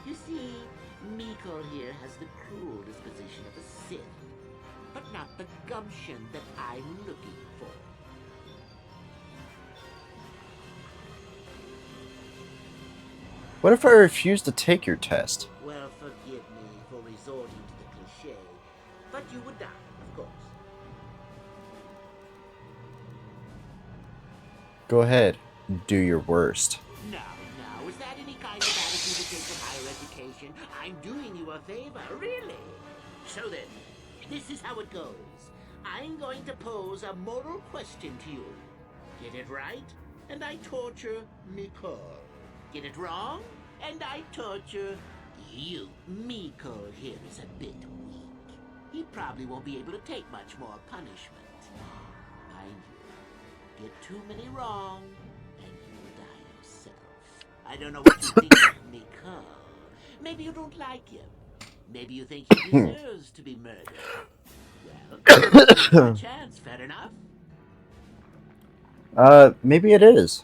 You see, Miko here has the cruel disposition of a Sith, but not the gumption that I'm looking for. What if I refuse to take your test? Well, forgive me for resorting to the cliché, but you would die, of course. Go ahead. Do your worst. Now, is that any kind of attitude to take from higher education? I'm doing you a favor, really. So then, this is how it goes. I'm going to pose a moral question to you. Get it right, and I torture Nicole. Get it wrong, and I torture you. Miko here is a bit weak. He probably won't be able to take much more punishment. Mind you, get too many wrong, and you'll die yourself. I don't know what you think of Miko. Maybe you don't like him. Maybe you think he deserves to be murdered. Well, a chance, fair enough. Maybe it is.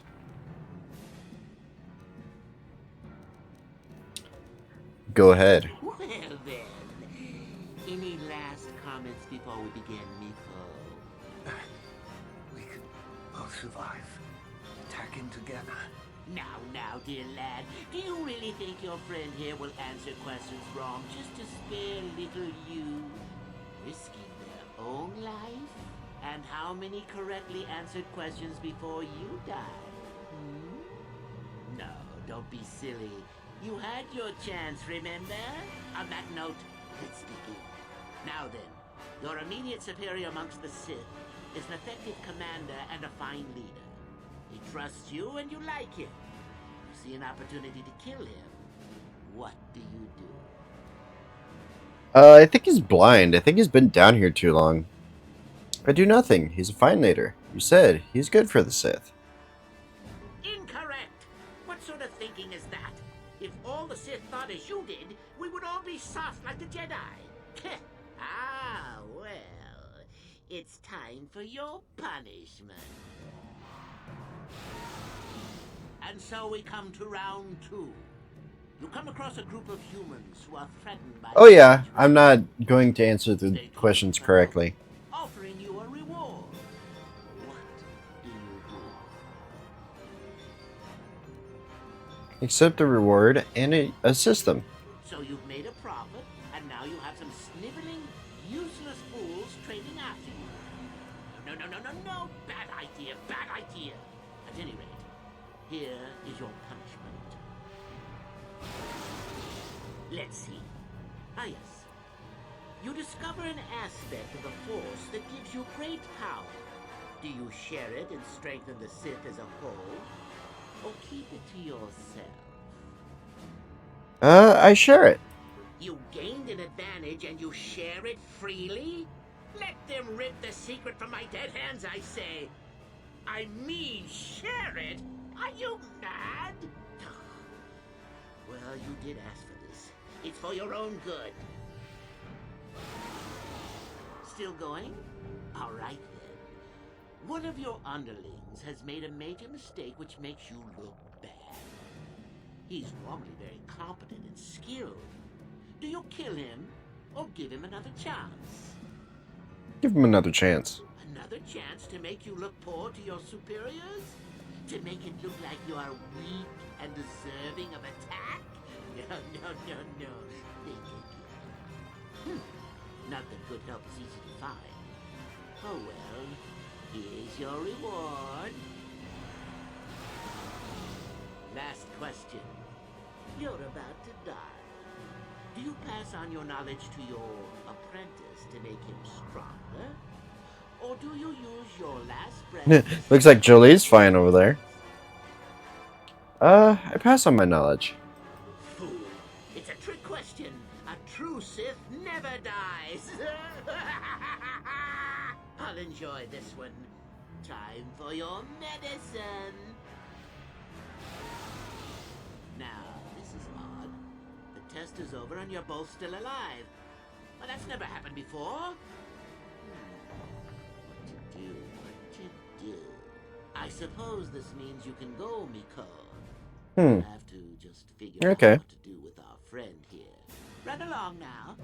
Go ahead. Well then, any last comments before we begin, Miko? We could both survive. Attacking together. Now, dear lad, do you really think your friend here will answer questions wrong just to spare little you? Risking their own life? And how many correctly answered questions before you die? No, don't be silly. You had your chance, remember? On that note, let's begin. Now then, your immediate superior amongst the Sith is an effective commander and a fine leader. He trusts you and you like him. You see an opportunity to kill him. What do you do? I think he's blind. I think he's been down here too long. I do nothing. He's a fine leader. You said he's good for the Sith. Incorrect! What sort of thinking is that? If all the Sith thought as you did, we would all be soft like the Jedi. Ah, well, it's time for your punishment. And so we come to round 2. You come across a group of humans who are threatened by... Oh yeah, I'm not going to answer the questions correctly. offering you a reward. What do you do? Accept the reward and assist them. So you've made a profit, and now you have some sniveling, useless fools trading after you. No. Bad idea. At any rate, here is your punishment. Let's see. Ah, yes. You discover an aspect of the Force that gives you great power. Do you share it and strengthen the Sith as a whole? Or keep it to yourself? I share it. You gained an advantage and you share it freely? Let them rip the secret from my dead hands, I say. I mean, share it? Are you mad? Well, you did ask for this. It's for your own good. Still going? All right, then. One of your underlings has made a major mistake which makes you look bad. He's normally very competent and skilled. Do you kill him or give him another chance? Give him another chance. Another chance to make you look poor to your superiors? To make it look like you are weak and deserving of attack? No. Not that good help is easy to find. Oh well, here's your reward. Last question. You're about to die. Do you pass on your knowledge to your apprentice to make him stronger? Or do you use your last breath? Looks like Jolie's fine over there. I pass on my knowledge. Fool. It's a trick question. A true Sith never dies. I'll enjoy this one. Time for your medicine. Now, this is odd. The test is over and you're both still alive. Well, that's never happened before. What to do? I suppose this means you can go, Miko. We'll have to just figure out what to do with our friend here. Run along now.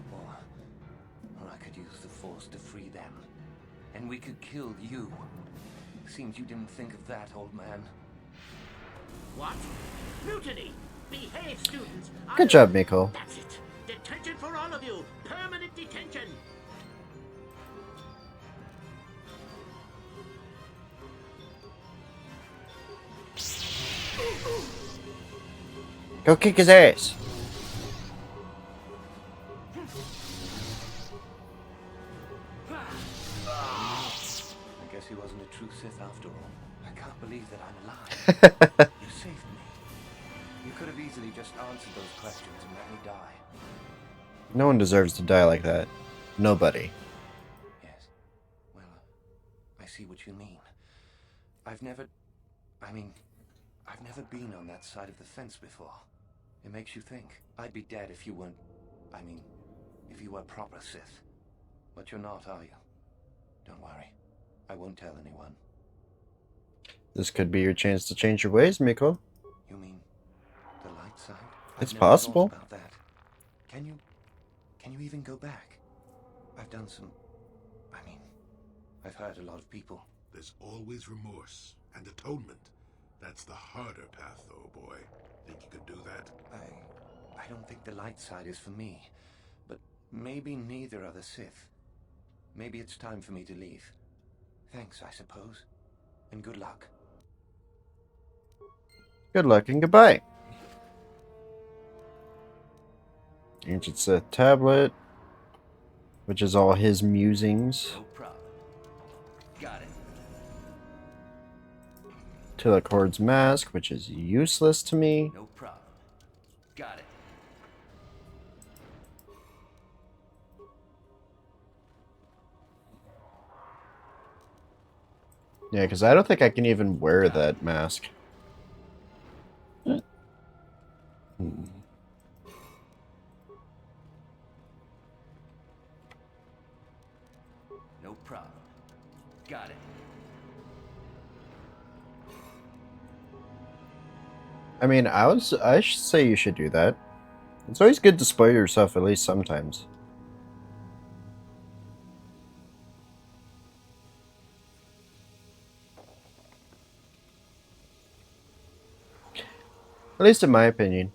Or I could use the Force to free them. And we could kill you. Seems you didn't think of that, old man. What? Mutiny! Behave, students! Good job, Miko. That's it! Detention for all of you! Permanent detention! Go kick his ass. I guess he wasn't a true Sith after all. I can't believe that I'm alive. You saved me. You could have easily just answered those questions and let me die. No one deserves to die like that. Nobody. Yes. Well, I see what you mean. I've never been on that side of the fence before. It makes you think. I'd be dead if you weren't... if you were proper Sith. But you're not, are you? Don't worry. I won't tell anyone. This could be your chance to change your ways, Miko. You mean the light side? It's I've never possible. thought about that. Can you even go back? I've done some... I've hurt a lot of people. There's always remorse and atonement. That's the harder path, though, boy. Think you could do that? I don't think the light side is for me. But maybe neither are the Sith. Maybe it's time for me to leave. Thanks, I suppose. And good luck. Good luck and goodbye. Ancient Sith tablet, which is all his musings. No problem. Got it. Telecord's mask, which is useless to me. No problem. Got it. Yeah, because I don't think I can even wear that mask. No problem. Got it. I mean, I should say you should do that. It's always good to spoil yourself at least sometimes. At least in my opinion.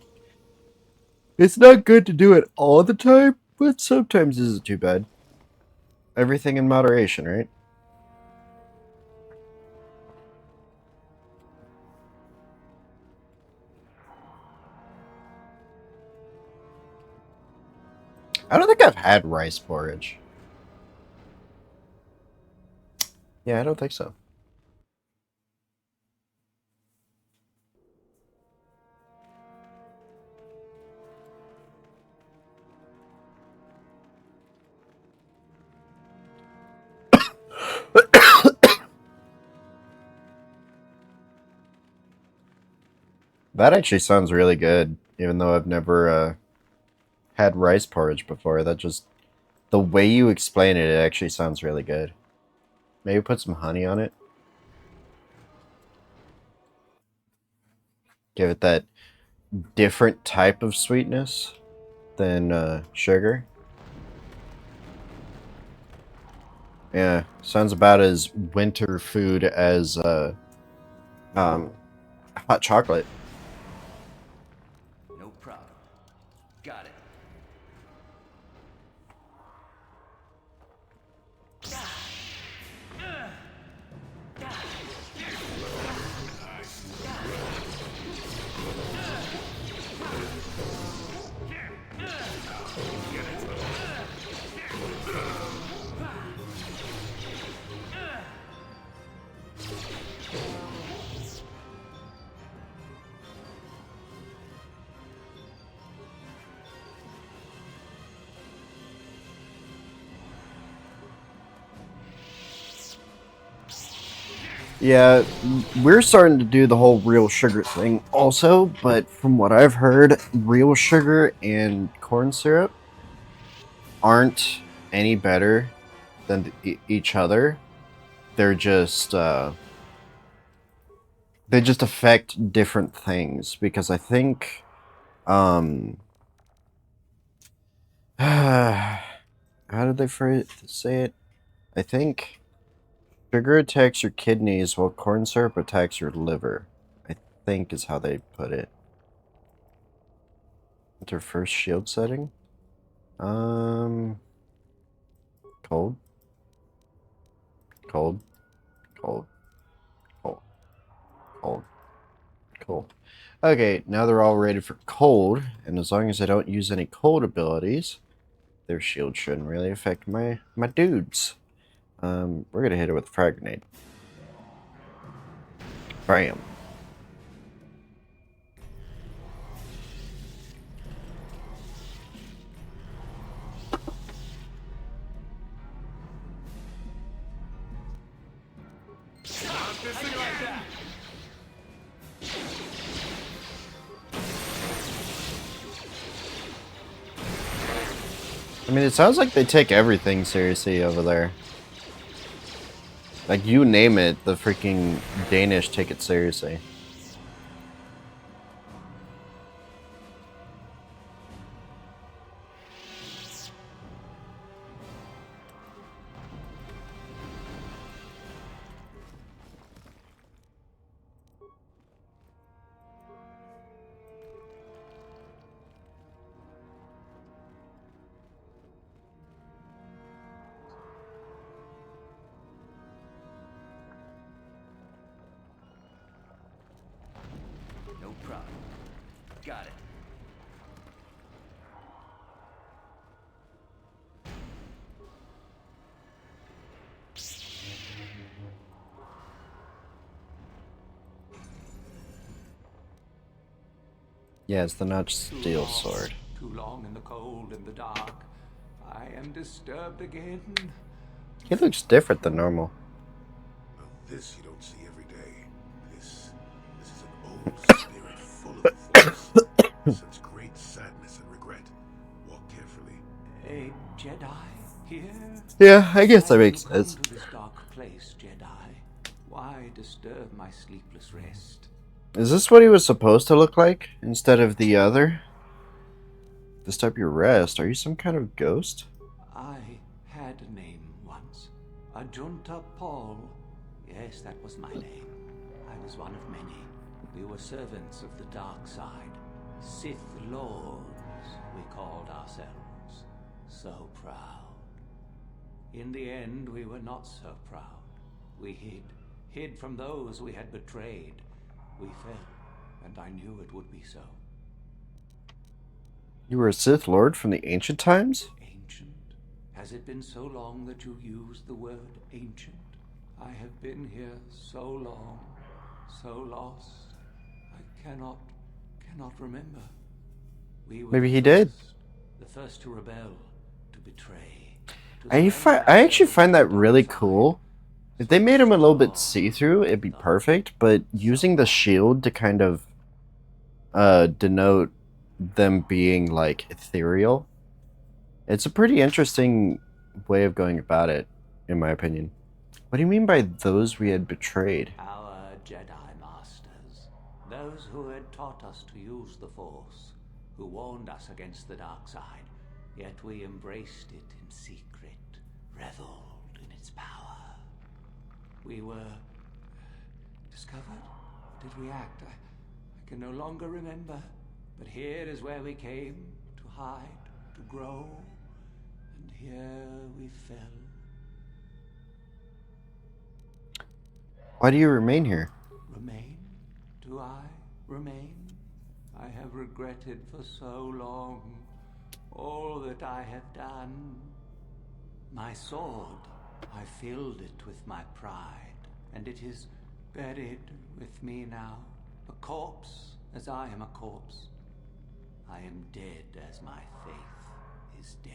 It's not good to do it all the time, but sometimes isn't too bad. Everything in moderation, right? I don't think I've had rice porridge. Yeah, I don't think so. That actually sounds really good, even though I've never had rice porridge before. That just, the way you explain it, it actually sounds really good. Maybe put some honey on it. Give it that different type of sweetness than sugar. Yeah, sounds about as winter food as hot chocolate. No problem. Got it. Yeah, we're starting to do the whole real sugar thing also, but from what I've heard, real sugar and corn syrup aren't any better than each other. They're just they just affect different things because I think how did they say it? I think sugar attacks your kidneys while corn syrup attacks your liver. I think is how they put it. Enter first shield setting. Cold. Cold. Cold. Cold. Cold. Cool. Okay, now they're all rated for cold, and as long as I don't use any cold abilities, their shield shouldn't really affect my dudes. We're gonna hit it with a frag grenade. Bam. I mean, it sounds like they take everything seriously over there. Like, you name it, the freaking Danish take it seriously. No problem. Got it. Yeah, it's the notched steel sword. Too long in the cold and the dark. I am disturbed again. He looks different than normal. This you don't see every day. This is an old spirit full of the Force. Such great sadness and regret. Walk carefully. A Jedi here? Yeah, I guess that Why makes you come sense. to this dark place, Jedi? Why disturb my sleepless rest? Is this what he was supposed to look like instead of the other? Disturb your rest. Are you some kind of ghost? I had a name once. Ajunta Paul. Yes, that was my name. I was one of many. We were servants of the dark side. Sith Lords, we called ourselves. So proud. In the end, we were not so proud. We hid from those we had betrayed. We fell, and I knew it would be so. You were a Sith Lord from the ancient times? Ancient? Has it been so long that you used the word ancient? I have been here so long, so lost. I cannot remember. We were Maybe he did. the first to rebel, to betray. I actually find that really cool. If they made him a little bit see-through, it'd be perfect. But using the shield to kind of denote them being like ethereal, it's a pretty interesting way of going about it, in my opinion. What do you mean by those we had betrayed? Our Jedi Masters, those who had taught us to use the Force, who warned us against the dark side, yet we embraced it in secret, reveled in its power. We were discovered? Did we act? I can no longer remember, but here is where we came to hide, to grow, and here we fell. Why do you remain here? Remain? Do I remain? I have regretted for so long all that I have done. My sword, I filled it with my pride, and it is buried with me now, a corpse as I am a corpse. I am dead as my faith is dead,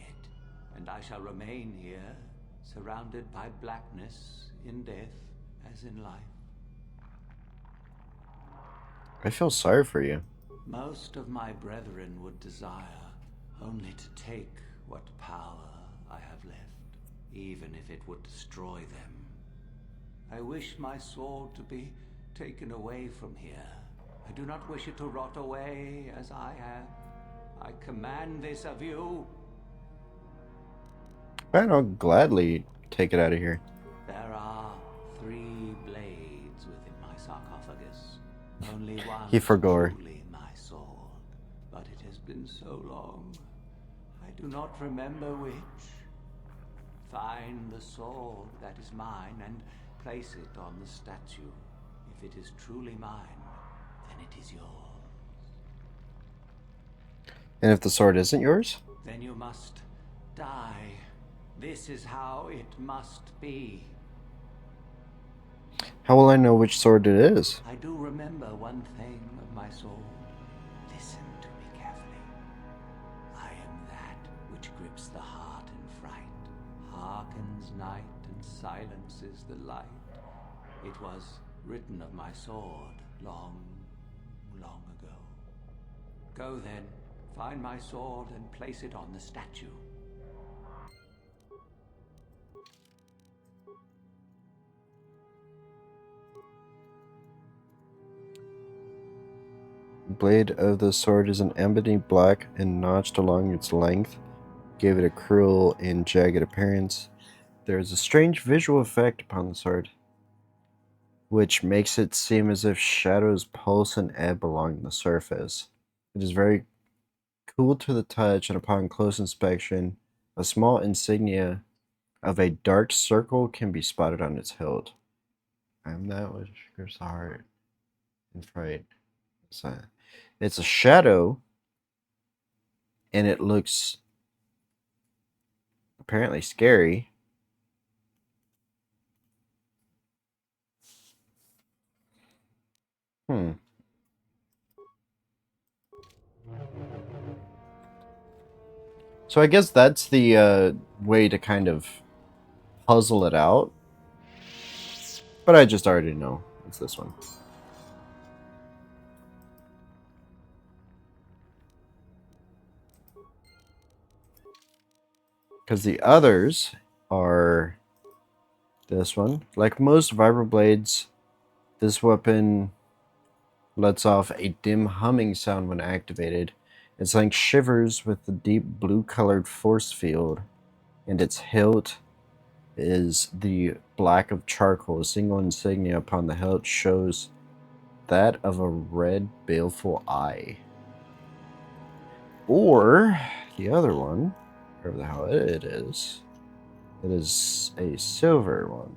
and I shall remain here, surrounded by blackness in death as in life. I feel sorry for you. Most of my brethren would desire only to take what power I have left, even if it would destroy them. I wish my sword to be taken away from here. I do not wish it to rot away as I have. I command this of you. I'll gladly take it out of here. There are 3 blades within my sarcophagus. Only one He forgore. is truly my sword, but it has been so long. I do not remember which. Find the sword that is mine and place it on the statue. If it is truly mine, then it is yours. And if the sword isn't yours? Then you must die. This is how it must be. How will I know which sword it is? I do remember one thing of my soul. Listen to me carefully. I am that which grips the heart in fright, hearkens night and silences the light. It was written of my sword long, long ago. Go then, find my sword and place it on the statue. The blade of the sword is an ebony black and notched along its length, gave it a cruel and jagged appearance. There is a strange visual effect upon the sword, which makes it seem as if shadows pulse and ebb along the surface. It is very cool to the touch, and upon close inspection, a small insignia of a dark circle can be spotted on its hilt. I am that which grips the heart in fright. It's a shadow, and it looks apparently scary. So I guess that's the way to kind of puzzle it out. But I just already know it's this one. Because the others are this one. Like most vibroblades, this weapon lets off a dim humming sound when activated. It's like shivers with the deep blue-colored force field, and its hilt is the black of charcoal. A single insignia upon the hilt shows that of a red, baleful eye. Or the other one, whatever the hell it is a silver one.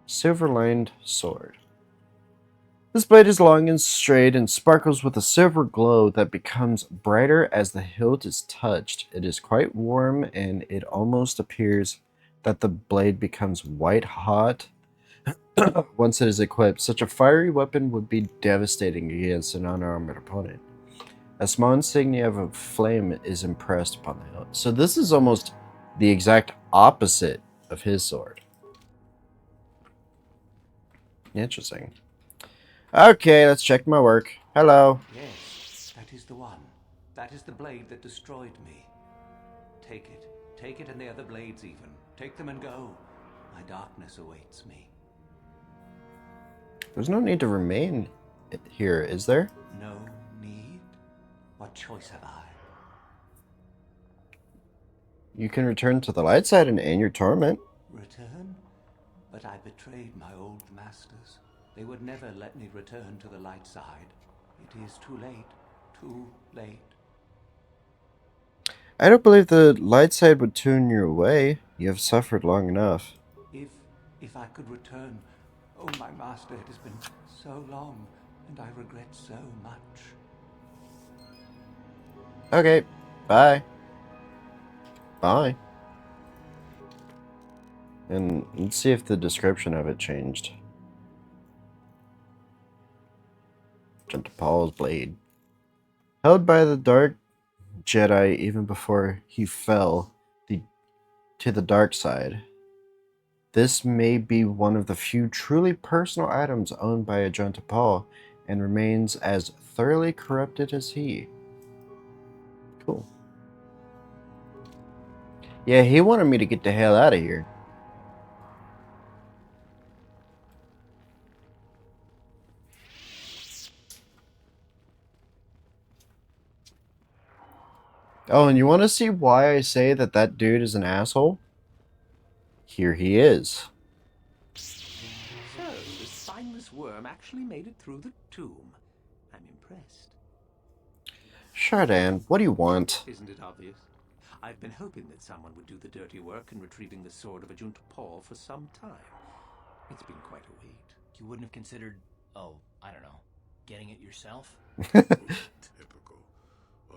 Silver-lined sword. This blade is long and straight and sparkles with a silver glow that becomes brighter as the hilt is touched. It is quite warm, and it almost appears that the blade becomes white hot once it is equipped. Such a fiery weapon would be devastating against an unarmed opponent. A small insignia of a flame is impressed upon the hilt. So this is almost the exact opposite of his sword. Interesting. Okay, let's check my work. Hello. Yes, that is the one. That is the blade that destroyed me. Take it. Take it and the other blades even. Take them and go. My darkness awaits me. There's no need to remain here, is there? No need? What choice have I? You can return to the light side and end your torment. Return? But I betrayed my old masters. They would never let me return to the light side. It is too late. Too late. I don't believe the light side would turn you away. You have suffered long enough. If I could return. Oh, my master, it has been so long, and I regret so much. Okay, bye. Bye. And let's see if the description of it changed. Jump to Paul's blade. Held by the dark Jedi even before he fell to the dark side. This may be one of the few truly personal items owned by a John Paul and remains as thoroughly corrupted as he. Cool. Yeah, he wanted me to get the hell out of here. Oh, and you want to see why I say that that dude is an asshole? Here he is. So, the spineless worm actually made it through the tomb. I'm impressed. Chardin, what do you want? Isn't it obvious? I've been hoping that someone would do the dirty work in retrieving the sword of Ajunta Paul for some time. It's been quite a wait. You wouldn't have considered, I don't know, getting it yourself? Typical.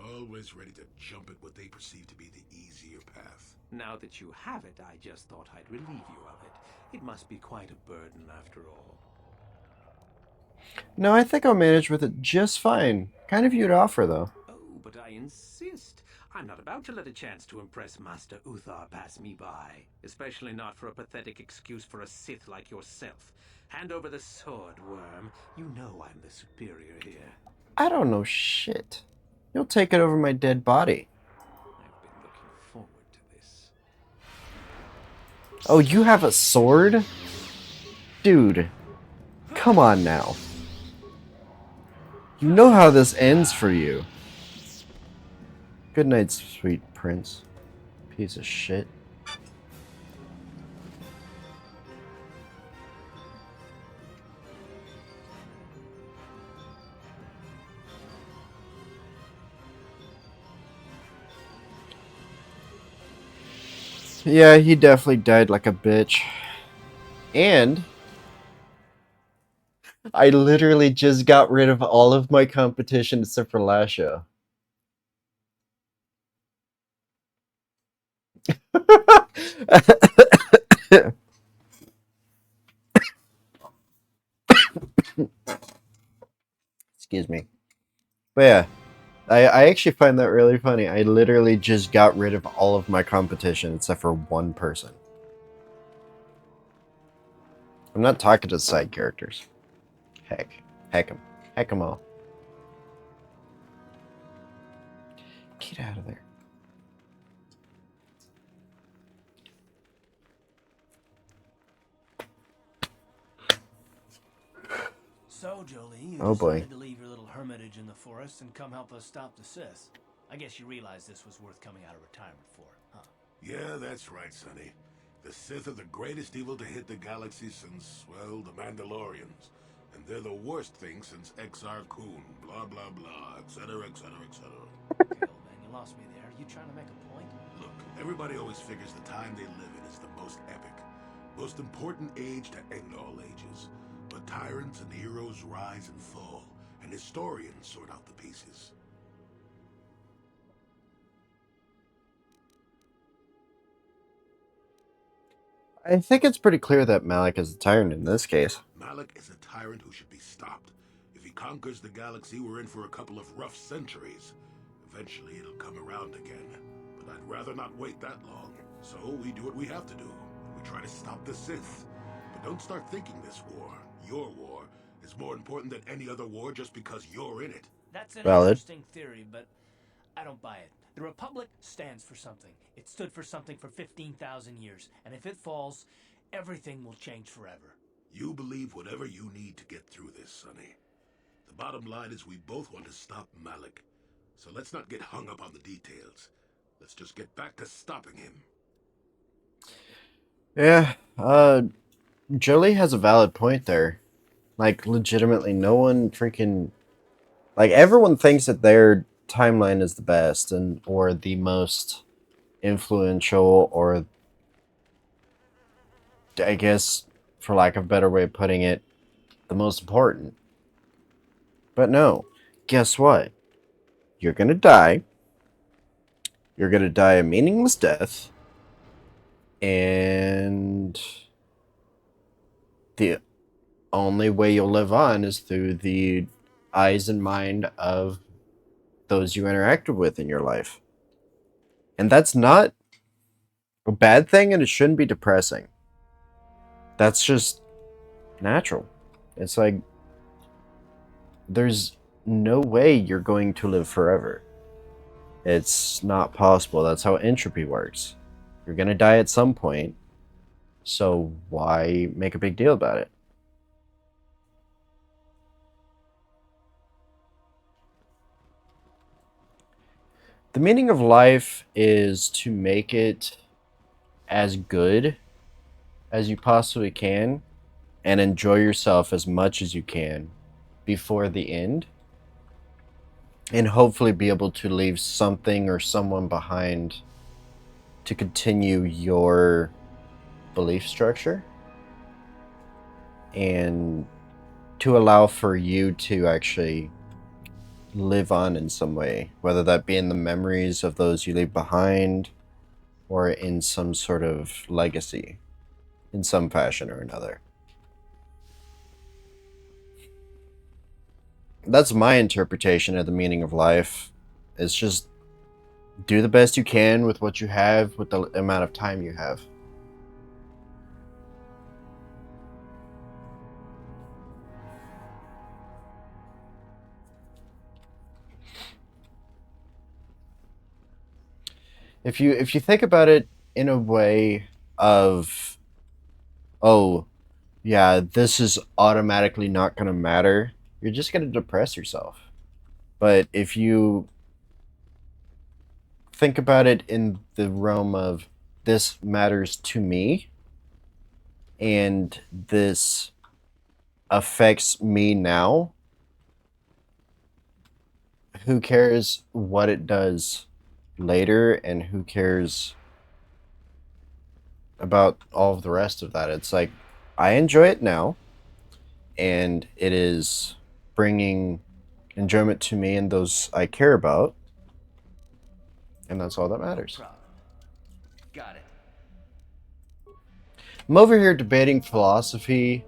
Always ready to jump at what they perceive to be the easier path. Now that you have it, I just thought I'd relieve you of it. It must be quite a burden after all. No, I think I'll manage with it just fine. Kind of you to offer, though. Oh, but I insist. I'm not about to let a chance to impress Master Uthar pass me by. Especially not for a pathetic excuse for a Sith like yourself. Hand over the sword, worm. You know I'm the superior here. I don't know shit. You'll take it over my dead body. I've been looking forward to this. Oh, you have a sword? Dude, come on now. You know how this ends for you. Good night, sweet prince. Piece of shit. Yeah, he definitely died like a bitch. And I literally just got rid of all of my competition except for Lasha. Excuse me. But yeah, I actually find that really funny. I literally just got rid of all of my competition except for one person. I'm not talking to the side characters. Heck them. Heck them all. Get out of there. So, Jolie, you Oh boy. decided to leave your little hermitage in the forest and come help us stop the Sith. I guess you realized this was worth coming out of retirement for, huh? Yeah, that's right, Sonny. The Sith are the greatest evil to hit the galaxy since, well, the Mandalorians. And they're the worst thing since Exar Kun, blah, blah, blah, etc., etc., etc. Okay, old man, you lost me there. You trying to make a point? Look, everybody always figures the time they live in is the most epic, most important age to end all ages. But tyrants and heroes rise and fall, and historians sort out the pieces. I think it's pretty clear that Malik is a tyrant in this case. Malik is a tyrant who should be stopped. If he conquers the galaxy, we're in for a couple of rough centuries. Eventually, it'll come around again. But I'd rather not wait that long. So we do what we have to do. We try to stop the Sith. But don't start thinking this war, your war, is more important than any other war just because you're in it. That's an Valid. interesting theory, but I don't buy it. The Republic stands for something. It stood for something for 15,000 years. And if it falls, everything will change forever. You believe whatever you need to get through this, Sonny. The bottom line is we both want to stop Malik. So let's not get hung up on the details. Let's just get back to stopping him. Yeah, Jolie has a valid point there. Like, legitimately, no one freaking... Like, everyone thinks that their timeline is the best, and or the most influential, or... I guess, for lack of a better way of putting it, the most important. But no, guess what? You're gonna die. You're gonna die a meaningless death. And the only way you'll live on is through the eyes and mind of those you interacted with in your life. And that's not a bad thing, and it shouldn't be depressing. That's just natural. It's like, there's no way you're going to live forever. It's not possible. That's how entropy works. You're gonna die at some point, so why make a big deal about it? The meaning of life is to make it as good as you possibly can and enjoy yourself as much as you can before the end, and hopefully be able to leave something or someone behind to continue your belief structure and to allow for you to actually live on in some way, whether that be in the memories of those you leave behind or in some sort of legacy in some fashion or another. That's my interpretation of the meaning of life. It's just do the best you can with what you have, with the amount of time you have. If you think about it in a way of, oh, yeah, this is automatically not going to matter, you're just going to depress yourself. But if you think about it in the realm of, this matters to me, and this affects me now, who cares what it does later, and who cares about all of the rest of that? It's like, I enjoy it now, and it is bringing enjoyment to me and those I care about, and that's all that matters. Got it. I'm over here debating philosophy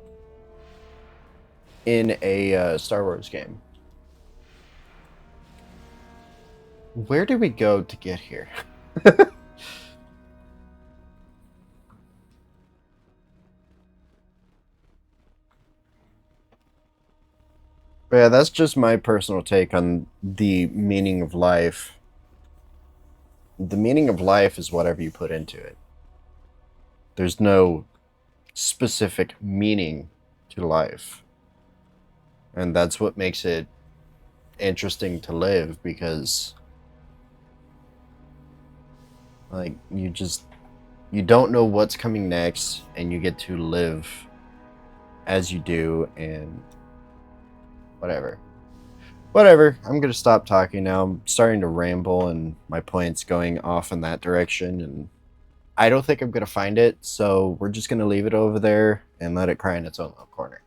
in a Star Wars game. Where do we go to get here? But yeah, that's just my personal take on the meaning of life. The meaning of life is whatever you put into it. There's no specific meaning to life. And that's what makes it interesting to live, because like you don't know what's coming next, and you get to live as you do, and whatever. I'm gonna stop talking now. I'm starting to ramble, and my point's going off in that direction, and I don't think I'm gonna find it, so we're just gonna leave it over there and let it cry in its own little corner.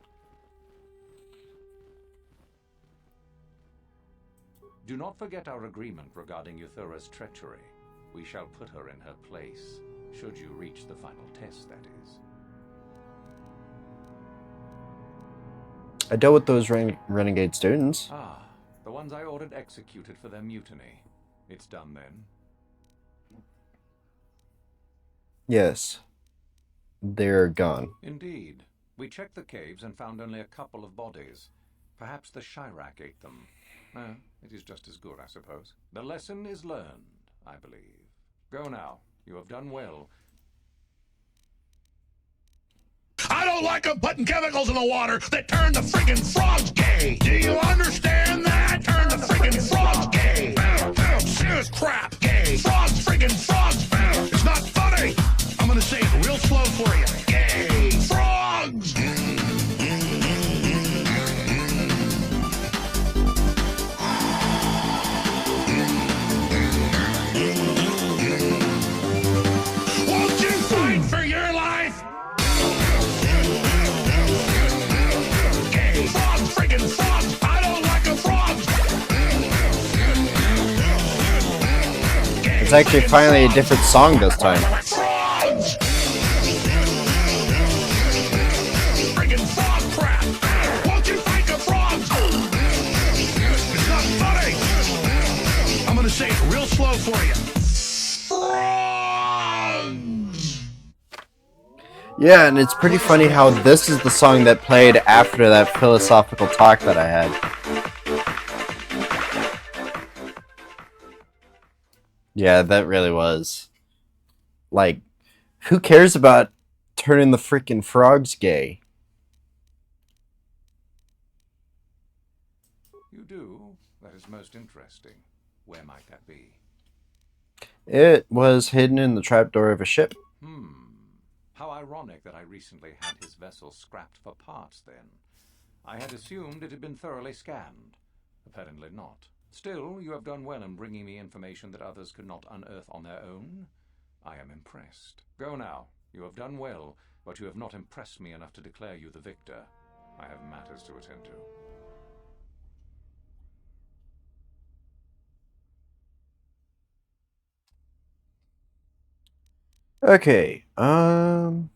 Do not forget our agreement regarding Euthura's treachery. We shall put her in her place, should you reach the final test, that is. I dealt with those renegade students. Ah, the ones I ordered executed for their mutiny. It's done then? Yes. They're gone. Indeed. We checked the caves and found only a couple of bodies. Perhaps the Chirac ate them. It is just as good, I suppose. The lesson is learned, I believe. Go now. You have done well. I don't like them putting chemicals in the water that turn the friggin' frogs gay. Do you understand that? Turn the friggin' frogs gay. Serious crap. Gay. Frogs, friggin' frogs. It's not funny. I'm gonna say it real slow for you. Gay. Frogs. Won't you fight for your life? Gay. Frogs, friggin' frogs. I don't like the frogs. It's actually finally a different song this time. Frogs. Friggin' frog crap. Won't you fight the frogs? It's not funny. I'm gonna say it real slow for you. Yeah, and it's pretty funny how this is the song that played after that philosophical talk that I had. Yeah, that really was. Like, who cares about turning the freaking frogs gay? You do? That is most interesting. Where might that be? It was hidden in the trapdoor of a ship. How ironic that I recently had his vessel scrapped for parts then. I had assumed it had been thoroughly scanned. Apparently not. Still, you have done well in bringing me information that others could not unearth on their own. I am impressed. Go now. You have done well, but you have not impressed me enough to declare you the victor. I have matters to attend to. Okay, what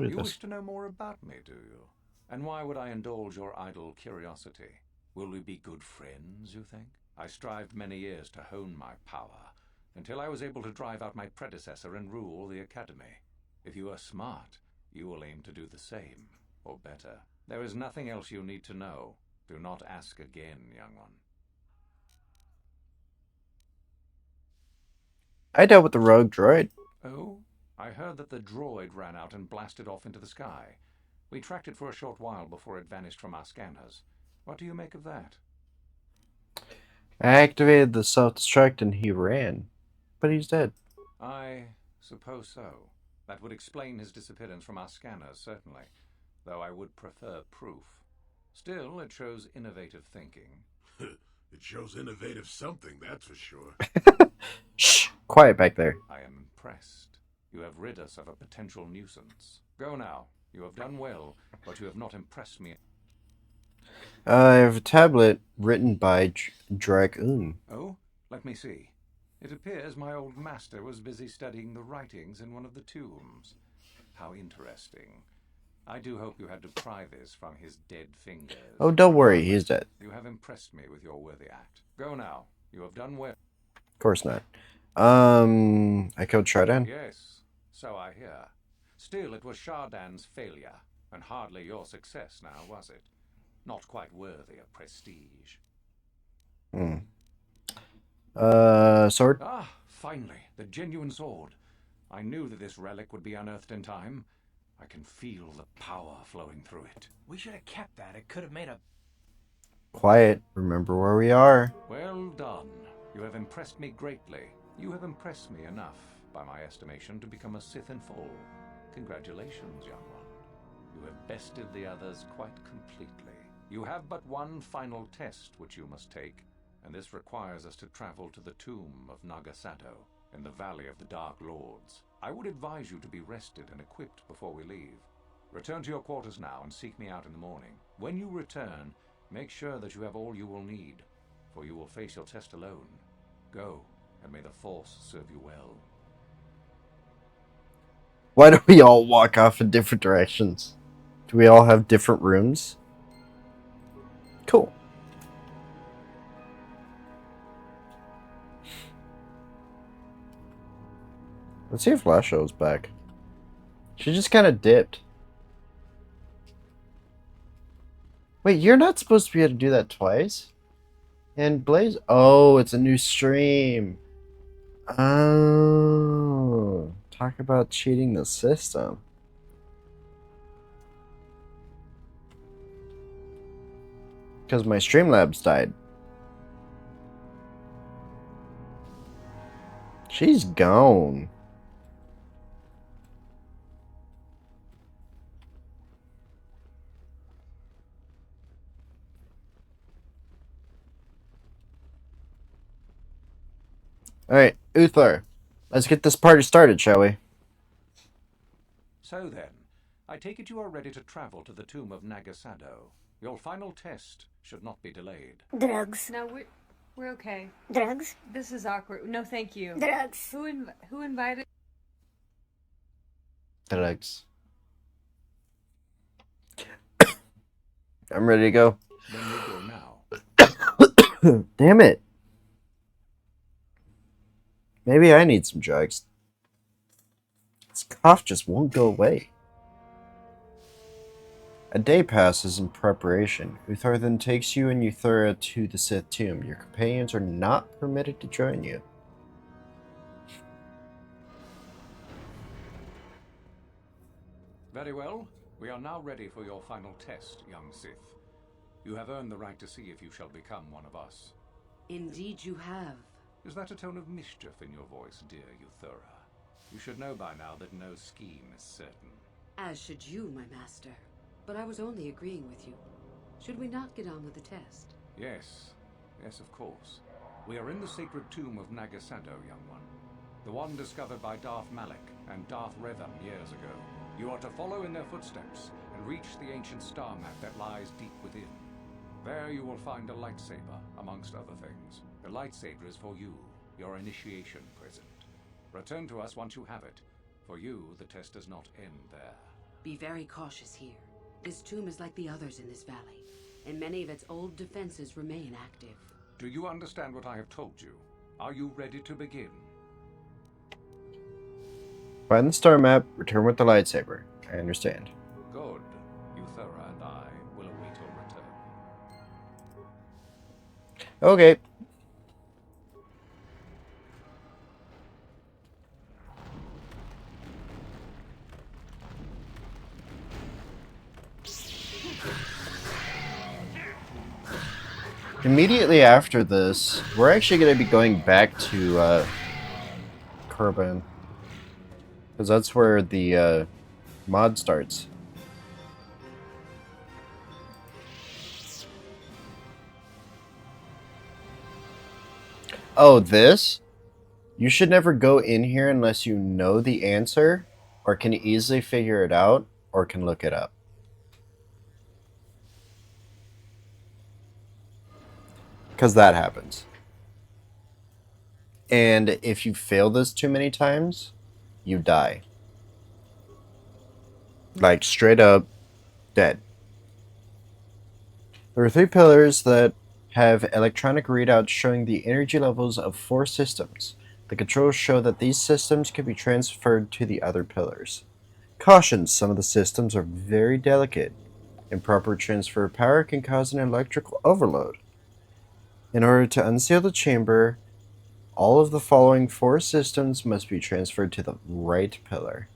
is You this? wish to know more about me, do you? And why would I indulge your idle curiosity? Will we be good friends, you think? I strived many years to hone my power, until I was able to drive out my predecessor and rule the Academy. If you are smart, you will aim to do the same, or better. There is nothing else you need to know. Do not ask again, young one. I dealt with the rogue droid. Oh? I heard that the droid ran out and blasted off into the sky. We tracked it for a short while before it vanished from our scanners. What do you make of that? I activated the self-destruct and he ran. But he's dead. I suppose so. That would explain his disappearance from our scanners, certainly. Though I would prefer proof. Still, it shows innovative thinking. It shows innovative something, that's for sure. Shh! Quiet back there. I am impressed. You have rid us of a potential nuisance. Go now. You have done well, but you have not impressed me. I have a tablet written by Dragoon. Oh? Let me see. It appears my old master was busy studying the writings in one of the tombs. How interesting. I do hope you had to pry this from his dead fingers. Oh, don't worry, he's dead. You have impressed me with your worthy act. Go now. You have done well. Of course not. I killed Chardin. Yes, so I hear. Still, it was Chardin's failure, and hardly your success now, was it? not quite worthy of prestige. Hmm. Sword? Ah, finally, the genuine sword. I knew that this relic would be unearthed in time. I can feel the power flowing through it. We should have kept that. It could have made a... Quiet. Remember where we are. Well done. You have impressed me greatly. You have impressed me enough, by my estimation, to become a Sith in full. Congratulations, young one. You have bested the others quite completely. You have but one final test which you must take, and this requires us to travel to the tomb of Nagasado, in the Valley of the Dark Lords. I would advise you to be rested and equipped before we leave. Return to your quarters now and seek me out in the morning. When you return, make sure that you have all you will need, for you will face your test alone. Go, and may the Force serve you well. Why do we all walk off in different directions? Do we all have different rooms? Cool. Let's see if Lasho's back. She just kind of dipped. Wait, you're not supposed to be able to do that twice? And Blaze? Oh, it's a new stream. Oh. Talk about cheating the system. Because my Streamlabs died. She's gone. Alright, Uthar. Let's get this party started, shall we? So then, I take it you are ready to travel to the tomb of Nagasado. Your final test should not be delayed. Drugs. No, we're okay. Drugs. This is awkward. No, thank you. Drugs. Who invited? Drugs. I'm ready to go. Then we go now. Damn it. Maybe I need some drugs. This cough just won't go away. A day passes in preparation. Uthar then takes you and Euthura to the Sith tomb. Your companions are not permitted to join you. Very well. We are now ready for your final test, young Sith. You have earned the right to see if you shall become one of us. Indeed you have. Is that a tone of mischief in your voice, dear Euthura? You should know by now that no scheme is certain. As should you, my master. But I was only agreeing with you. Should we not get on with the test? Yes. Yes, of course. We are in the sacred tomb of Nagasado, young one. The one discovered by Darth Malak and Darth Revan years ago. You are to follow in their footsteps and reach the ancient star map that lies deep within. There you will find a lightsaber, amongst other things. The lightsaber is for you, your initiation present. Return to us once you have it. For you, the test does not end there. Be very cautious here. This tomb is like the others in this valley, and many of its old defenses remain active. Do you understand what I have told you? Are you ready to begin? Find the star map, return with the lightsaber. I understand. Good. Euthura and I will await your return. Okay. Immediately after this, we're actually going to be going back to Korriban. Because that's where the mod starts. Oh, this? You should never go in here unless you know the answer, or can easily figure it out, or can look it up. Because that happens. And if you fail this too many times, you die. Like, straight up, dead. There are 3 pillars that have electronic readouts showing the energy levels of 4 systems. The controls show that these systems can be transferred to the other pillars. Caution, some of the systems are very delicate. Improper transfer of power can cause an electrical overload. In order to unseal the chamber, all of the following 4 systems must be transferred to the right pillar.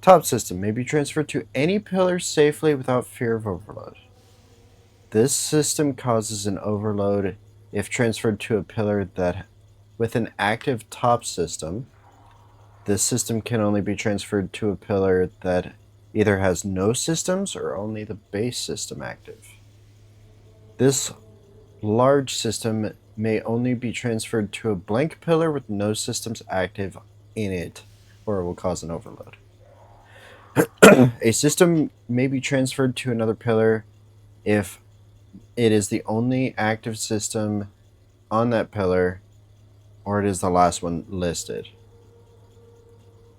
Top system may be transferred to any pillar safely without fear of overload. This system causes an overload if transferred to a pillar that with an active top system. This system can only be transferred to a pillar that either has no systems or only the base system active. This large system may only be transferred to a blank pillar with no systems active in it, or it will cause an overload. A system may be transferred to another pillar if it is the only active system on that pillar, or it is the last one listed.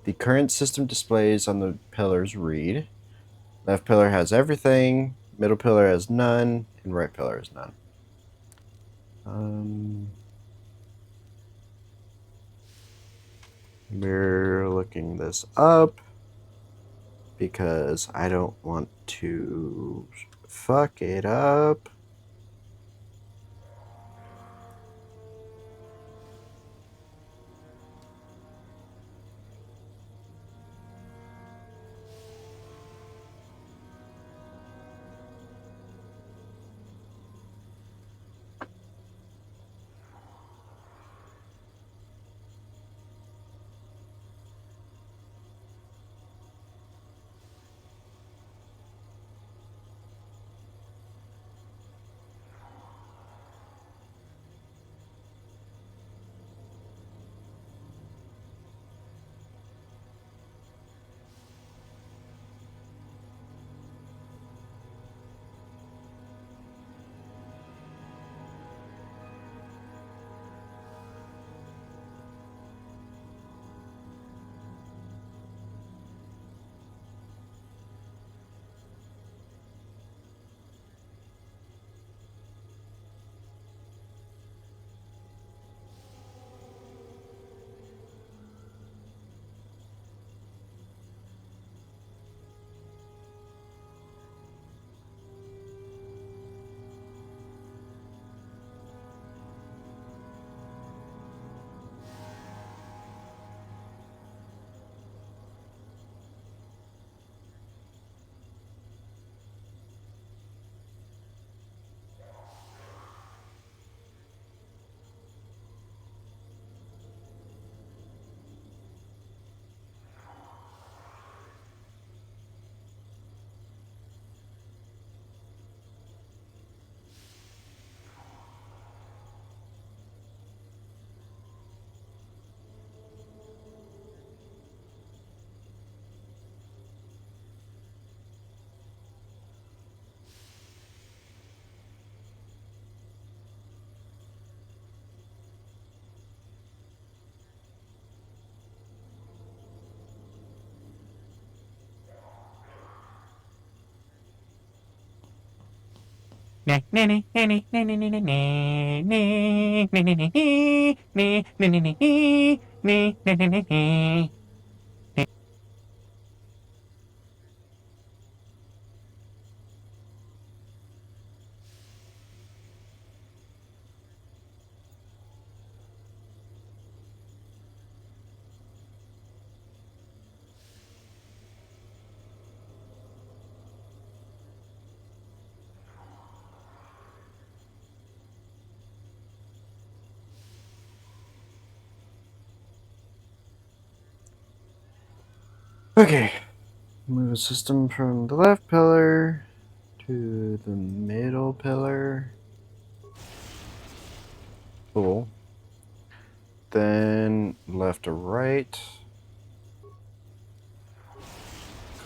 The current system displays on the pillars read: left pillar has everything, middle pillar has none, and right pillar has none. We're looking this up because I don't want to fuck it up. Okay, move a system from the left pillar to the middle pillar. Cool. Then left to right.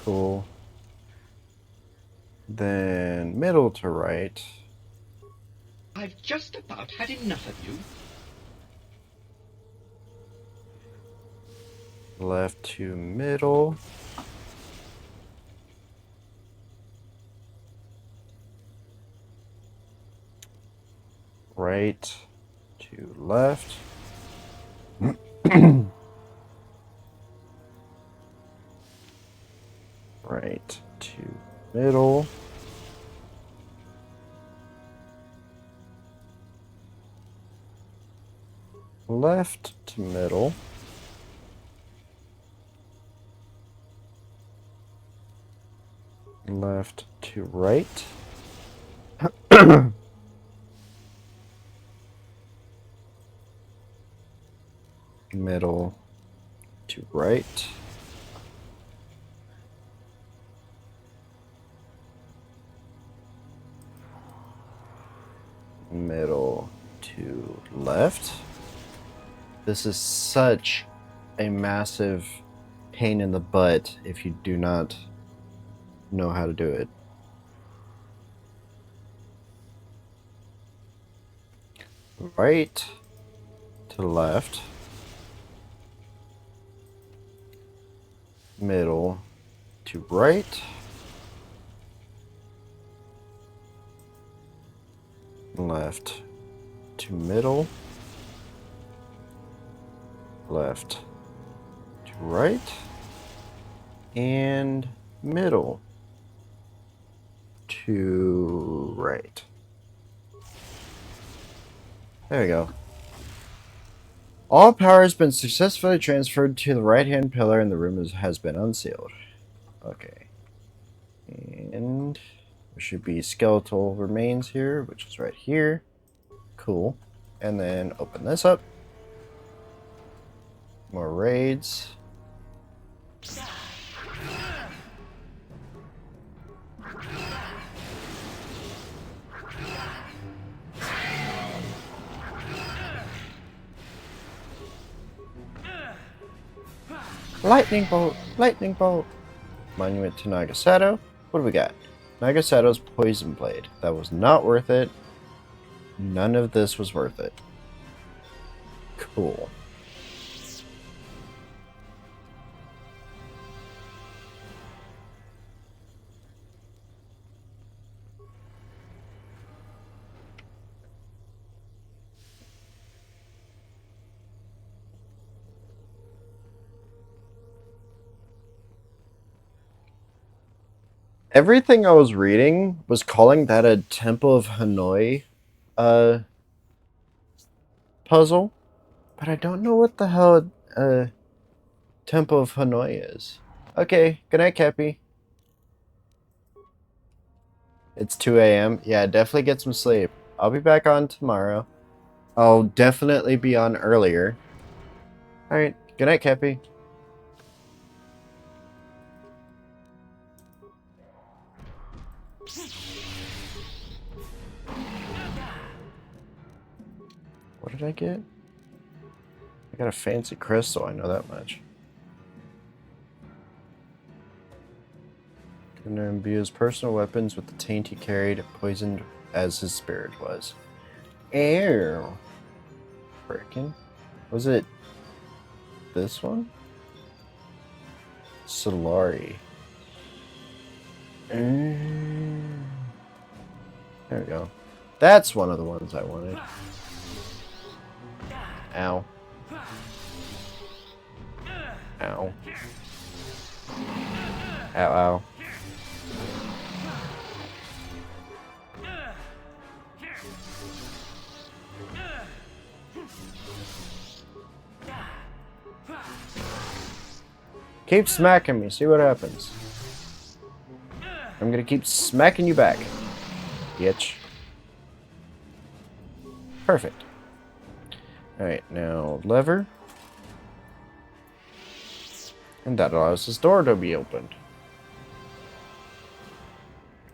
Cool. Then middle to right. I've just about had enough of you. Left to middle. Right to left. Right to middle. Left to middle. Left to right. Middle to right. Middle to left. This is such a massive pain in the butt if you do not know how to do it. Right to left. Middle to right. Left to middle. Left to right. And middle to right. There we go. All power has been successfully transferred to the right-hand pillar and the room has been unsealed. Okay. And there should be skeletal remains here, which is right here. Cool. And then open this up. More raids. Lightning bolt! Lightning bolt! Monument to Nagasato. What do we got? Nagasato's poison blade. That was not worth it. None of this was worth it. Cool. Everything I was reading was calling that a Temple of Hanoi puzzle, but I don't know what the hell Temple of Hanoi is. Okay, good night, Cappy. It's 2 a.m. Yeah, definitely get some sleep. I'll be back on tomorrow. I'll definitely be on earlier. Alright, good night, Cappy. What did I get? I got a fancy crystal, I know that much. Gonna imbue his personal weapons with the taint he carried, poisoned as his spirit was. Ew. Frickin'. Was it this one? Solari. There we go. That's one of the ones I wanted. Ow. Ow. Ow, ow. Keep smacking me, see what happens. I'm gonna keep smacking you back, bitch. Perfect. Alright, now lever. And that allows this door to be opened.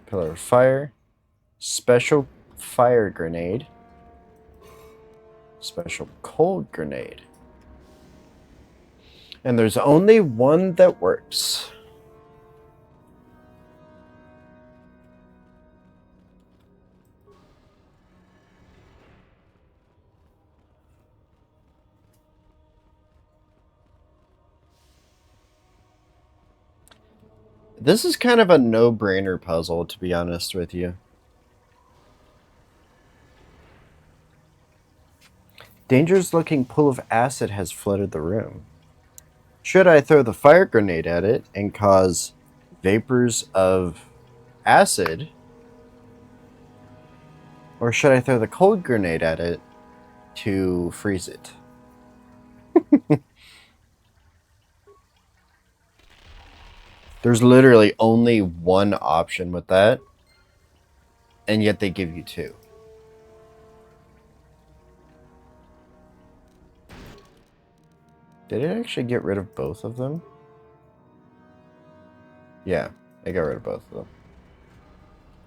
Pillar of fire. Special fire grenade. Special cold grenade. And there's only one that works. This is kind of a no-brainer puzzle, to be honest with you. Dangerous-looking pool of acid has flooded the room. Should I throw the fire grenade at it and cause vapors of acid? Or should I throw the cold grenade at it to freeze it? There's literally only one option with that, and yet they give you two. Did it actually get rid of both of them? Yeah, it got rid of both of them.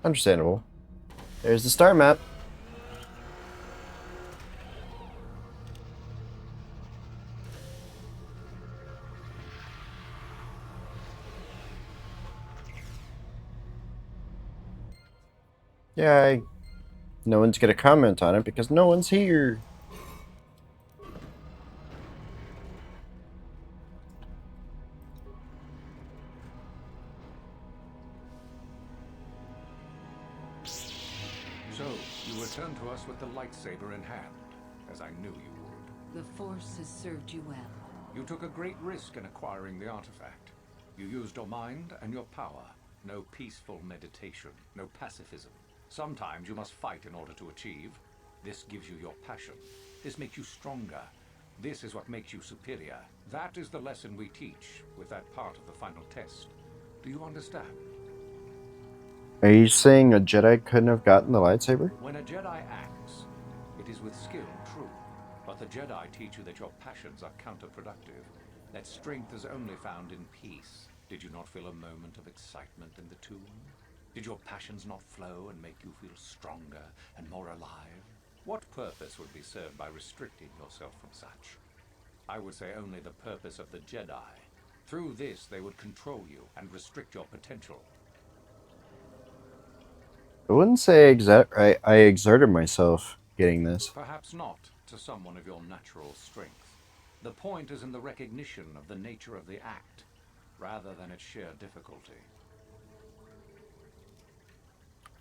Understandable. There's the star map. Yeah, no one's gonna comment on it because no one's here. So, you return to us with the lightsaber in hand, as I knew you would. The Force has served you well. You took a great risk in acquiring the artifact. You used your mind and your power. No peaceful meditation, no pacifism. Sometimes you must fight in order to achieve. This gives you your passion. This makes you stronger. This is what makes you superior. That is the lesson we teach with that part of the final test. Do you understand? Are you saying a Jedi couldn't have gotten the lightsaber? When a Jedi acts, it is with skill, true. But the Jedi teach you that your passions are counterproductive. That strength is only found in peace. Did you not feel a moment of excitement in the tomb? Did your passions not flow and make you feel stronger and more alive? What purpose would be served by restricting yourself from such? I would say only the purpose of the Jedi. Through this, they would control you and restrict your potential. I wouldn't say I exerted myself getting this. Perhaps not to someone of your natural strength. The point is in the recognition of the nature of the act, rather than its sheer difficulty.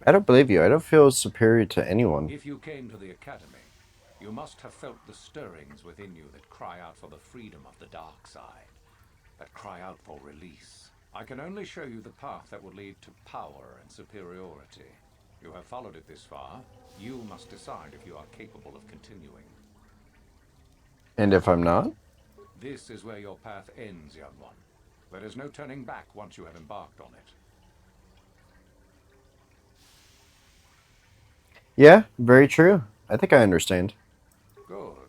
I don't believe you. I don't feel superior to anyone. If you came to the Academy, you must have felt the stirrings within you that cry out for the freedom of the dark side, that cry out for release. I can only show you the path that will lead to power and superiority. You have followed it this far. You must decide if you are capable of continuing. And if I'm not? This is where your path ends, young one. There is no turning back once you have embarked on it. Yeah, very true. I think I understand. Good.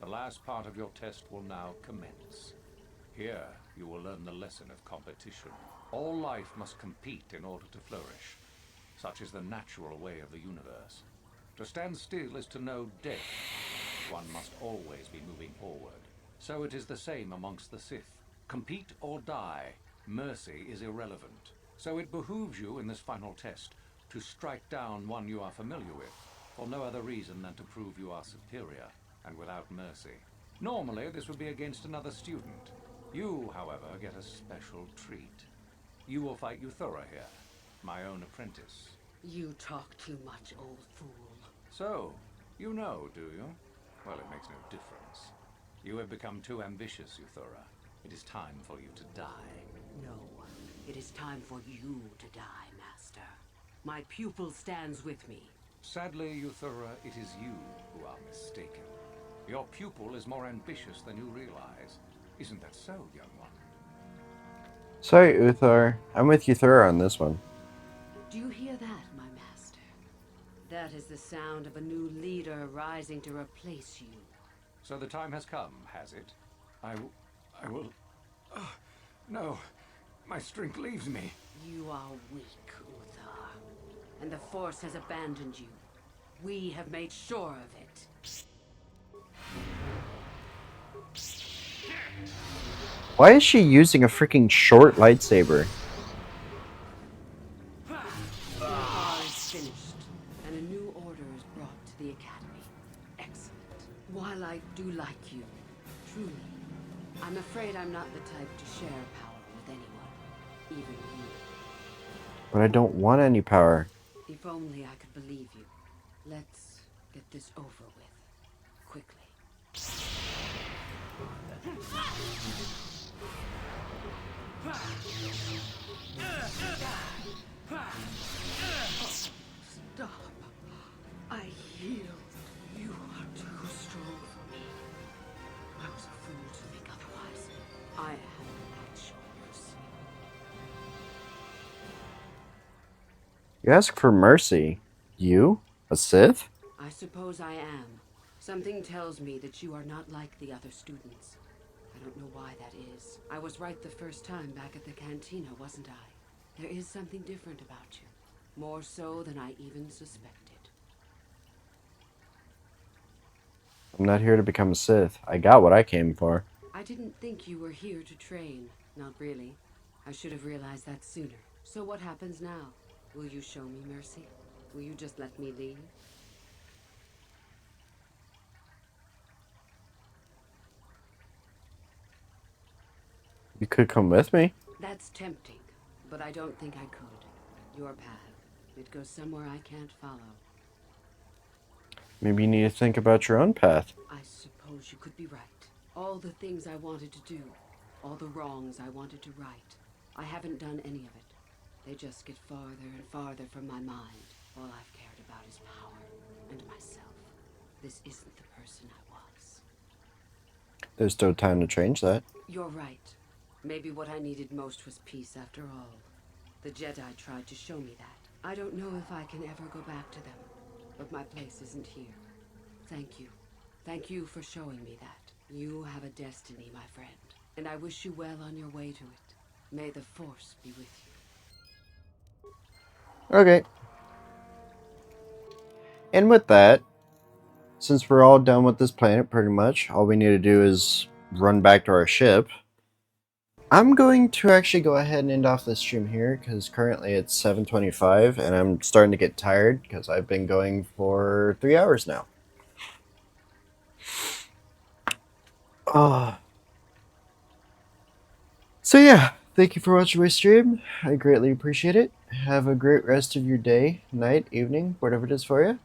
The last part of your test will now commence. Here, you will learn the lesson of competition. All life must compete in order to flourish. Such is the natural way of the universe. To stand still is to know death. One must always be moving forward. So it is the same amongst the Sith. Compete or die. Mercy is irrelevant. So it behooves you in this final test to strike down one you are familiar with, for no other reason than to prove you are superior and without mercy. Normally, this would be against another student. You, however, get a special treat. You will fight Euthura here, my own apprentice. You talk too much, old fool. So, you know, do you? Well, it makes no difference. You have become too ambitious, Euthura. It is time for you to die. No, it is time for you to die, Master. My pupil stands with me. Sadly, Euthura, it is you who are mistaken. Your pupil is more ambitious than you realize. Isn't that so, young one? Sorry, Uthar. I'm with Euthura on this one. Do you hear that, my master? That is the sound of a new leader rising to replace you. So the time has come, has it? I will... no. My strength leaves me. You are weak, Uthar. And the Force has abandoned you. We have made sure of it. Why is she using a freaking short lightsaber? The war is finished, and a new order is brought to the Academy. Excellent. While I do like you, truly, I'm afraid I'm not the type to share power with anyone, even you. But I don't want any power. If only I could believe you. Let's get this over with, quickly. You ask for mercy? You? A Sith? I suppose I am. Something tells me that you are not like the other students. I don't know why that is. I was right the first time back at the cantina, wasn't I? There is something different about you. More so than I even suspected. I'm not here to become a Sith. I got what I came for. I didn't think you were here to train. Not really. I should have realized that sooner. So what happens now? Will you show me mercy? Will you just let me leave? You could come with me. That's tempting, but I don't think I could. Your path. It goes somewhere I can't follow. Maybe you need to think about your own path. I suppose you could be right. All the things I wanted to do, all the wrongs I wanted to right, I haven't done any of it. They just get farther and farther from my mind. All I've cared about is power and myself. This isn't the person I was. There's still time to change that. You're right. Maybe what I needed most was peace after all. The Jedi tried to show me that. I don't know if I can ever go back to them, but my place isn't here. Thank you. Thank you for showing me that. You have a destiny, my friend, and I wish you well on your way to it. May the Force be with you. Okay. And with that, since we're all done with this planet pretty much, all we need to do is run back to our ship. I'm going to actually go ahead and end off this stream here because currently it's 7:25 and I'm starting to get tired because I've been going for 3 hours now. So yeah, thank you for watching my stream. I greatly appreciate it. Have a great rest of your day, night, evening, whatever it is for you.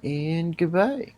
And goodbye.